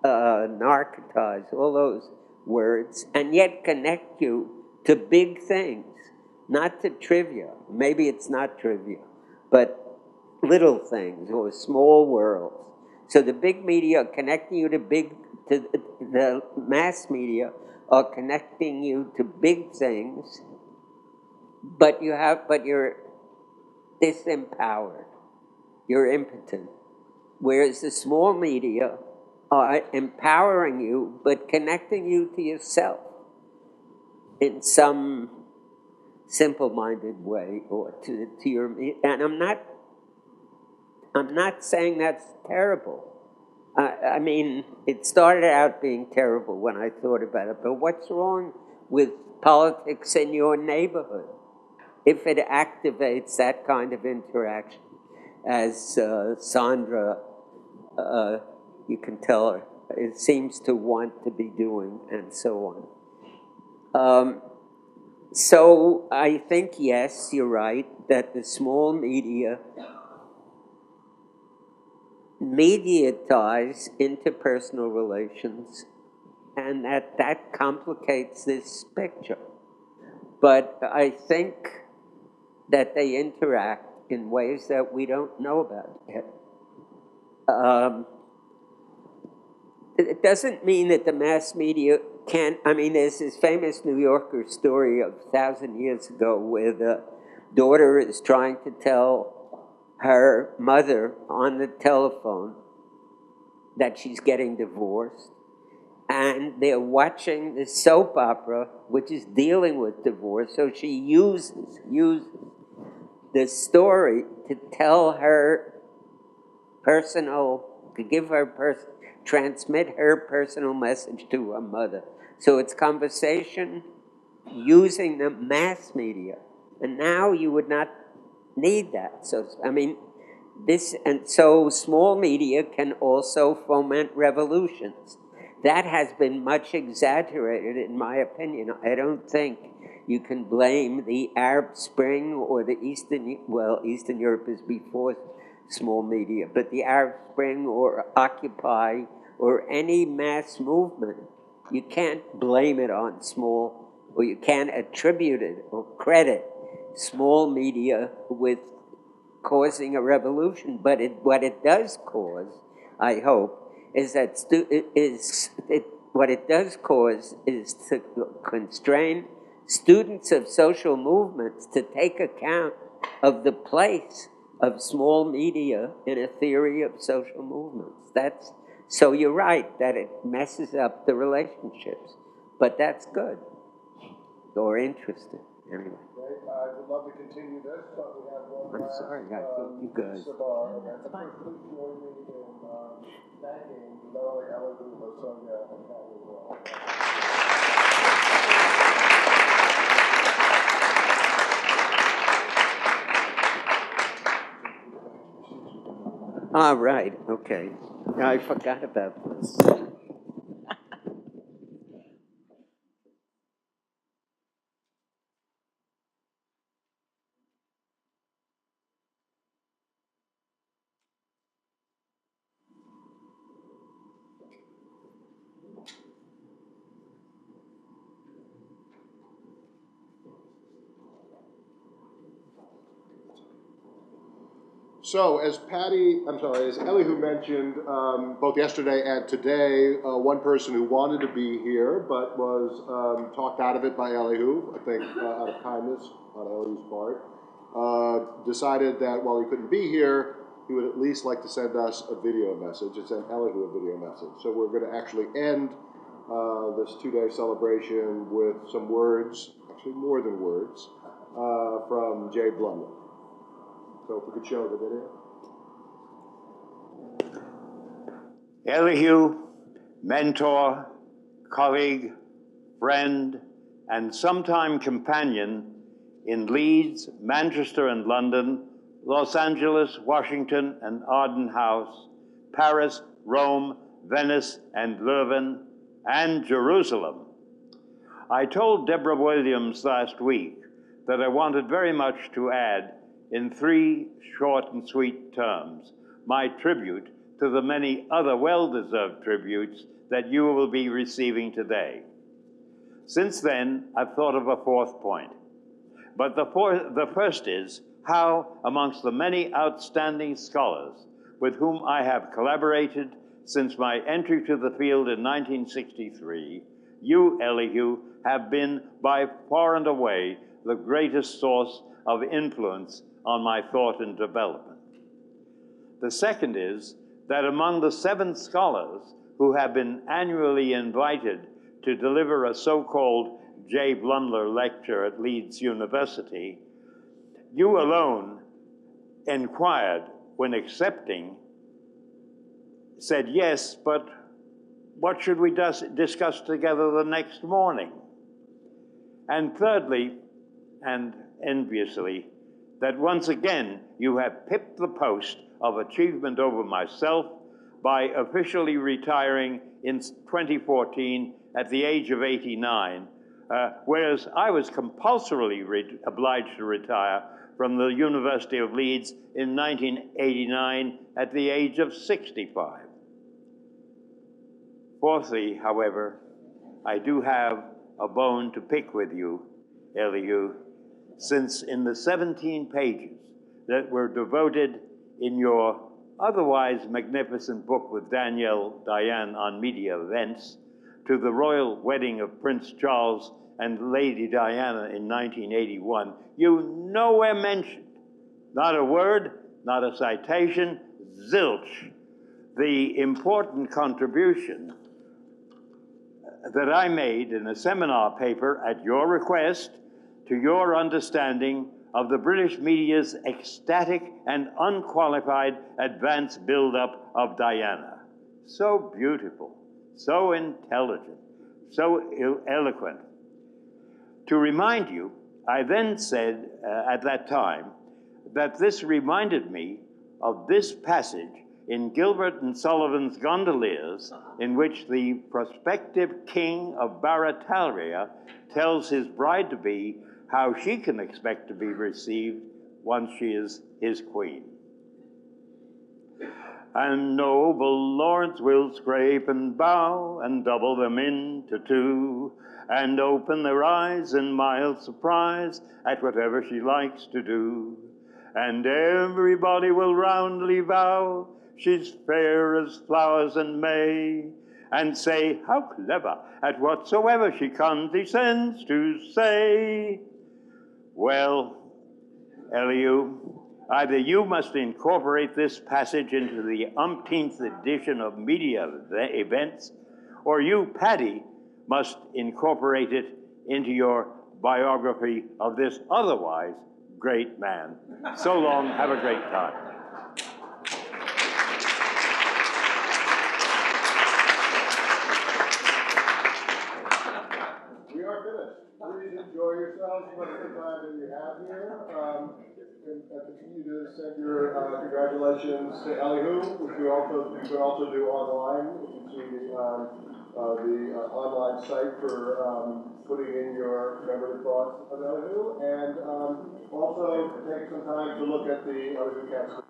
narcotize, all those words, and yet connect you to big things, not to trivia. Maybe it's not trivia, but little things or small worlds. So the big media are connecting you to the mass media are connecting you to big things, but you're disempowered. You're impotent. Whereas the small media are empowering you, but connecting you to yourself in some simple-minded way, or to your. And I'm not saying that's terrible. It started out being terrible when I thought about it. But what's wrong with politics in your neighborhood if it activates that kind of interaction, as Sandra, you can tell her, it seems to want to be doing, and so on. So I think, yes, you're right, that the small media mediatize interpersonal relations, and that complicates this picture. But I think that they interact in ways that we don't know about yet. It doesn't mean that the mass media can't. There's this famous New Yorker story of 1,000 years ago where the daughter is trying to tell her mother on the telephone that she's getting divorced, and they're watching the soap opera, which is dealing with divorce, so she uses the story to tell her transmit her personal message to her mother. So it's conversation using the mass media. And now you would not need that. So, I mean, so small media can also foment revolutions. That has been much exaggerated, in my opinion. I don't think you can blame the Arab Spring or the Eastern Europe is before small media, but the Arab Spring or Occupy or any mass movement, you can't blame it on small, or you can't attribute it or credit small media with causing a revolution. But what it does cause, I hope, is that what it does cause is to constrain students of social movements to take account of the place of small media in a theory of social movements. So you're right that it messes up the relationships, but that's good or interesting anyway. I would love to continue this, but we have one last I think you guys. piece of our event. First, please join me in thanking not only Elihu, but Sonia and Katz as well. All right, okay. I forgot about this. So, as Elihu mentioned, both yesterday and today, one person who wanted to be here but was talked out of it by Elihu, I think out of kindness on Elihu's part, decided that while he couldn't be here, he would at least like to send us a video message and send Elihu a video message. So we're going to actually end this two-day celebration with some words, actually more than words, from Jay Blumler. So if we could show the video. Elihu, mentor, colleague, friend, and sometime companion in Leeds, Manchester and London, Los Angeles, Washington and Arden House, Paris, Rome, Venice and Leuven, and Jerusalem. I told Deborah Williams last week that I wanted very much to add, in 3 short and sweet terms, my tribute to the many other well-deserved tributes that you will be receiving today. Since then, I've thought of a 4th point. But the first is how, amongst the many outstanding scholars with whom I have collaborated since my entry to the field in 1963, you, Elihu, have been by far and away the greatest source of influence on my thought and development. The second is that among the 7 scholars who have been annually invited to deliver a so-called J. Blumler lecture at Leeds University, you alone inquired when accepting, said yes, but what should we discuss together the next morning? And thirdly, and enviously, that once again you have pipped the post of achievement over myself by officially retiring in 2014 at the age of 89, whereas I was compulsorily obliged to retire from the University of Leeds in 1989 at the age of 65. Fourthly, however, I do have a bone to pick with you, Elihu, since in the 17 pages that were devoted in your otherwise magnificent book with Danielle Diane on media events to the royal wedding of Prince Charles and Lady Diana in 1981, you nowhere mentioned, not a word, not a citation, zilch, the important contribution that I made in a seminar paper at your request to your understanding of the British media's ecstatic and unqualified advance build-up of Diana. So beautiful, so intelligent, so eloquent. To remind you, I then said at that time that this reminded me of this passage in Gilbert and Sullivan's Gondoliers, in which the prospective king of Barataria tells his bride-to-be how she can expect to be received once she is his queen. And noble lords will scrape and bow and double them into two, and open their eyes in mild surprise at whatever she likes to do. And everybody will roundly vow she's fair as flowers in May, and say how clever at whatsoever she condescends to say. Well, Elihu, either you must incorporate this passage into the umpteenth edition of media events, or you, Paddy, must incorporate it into your biography of this otherwise great man. So long, have a great time. We are finished. Please enjoy yourselves much of the time that you have here. And continue to send your congratulations to Elihu, which you can also do online. You can see the online site for putting in your memory thoughts of Elihu, and also take some time to look at the Elihu Katz.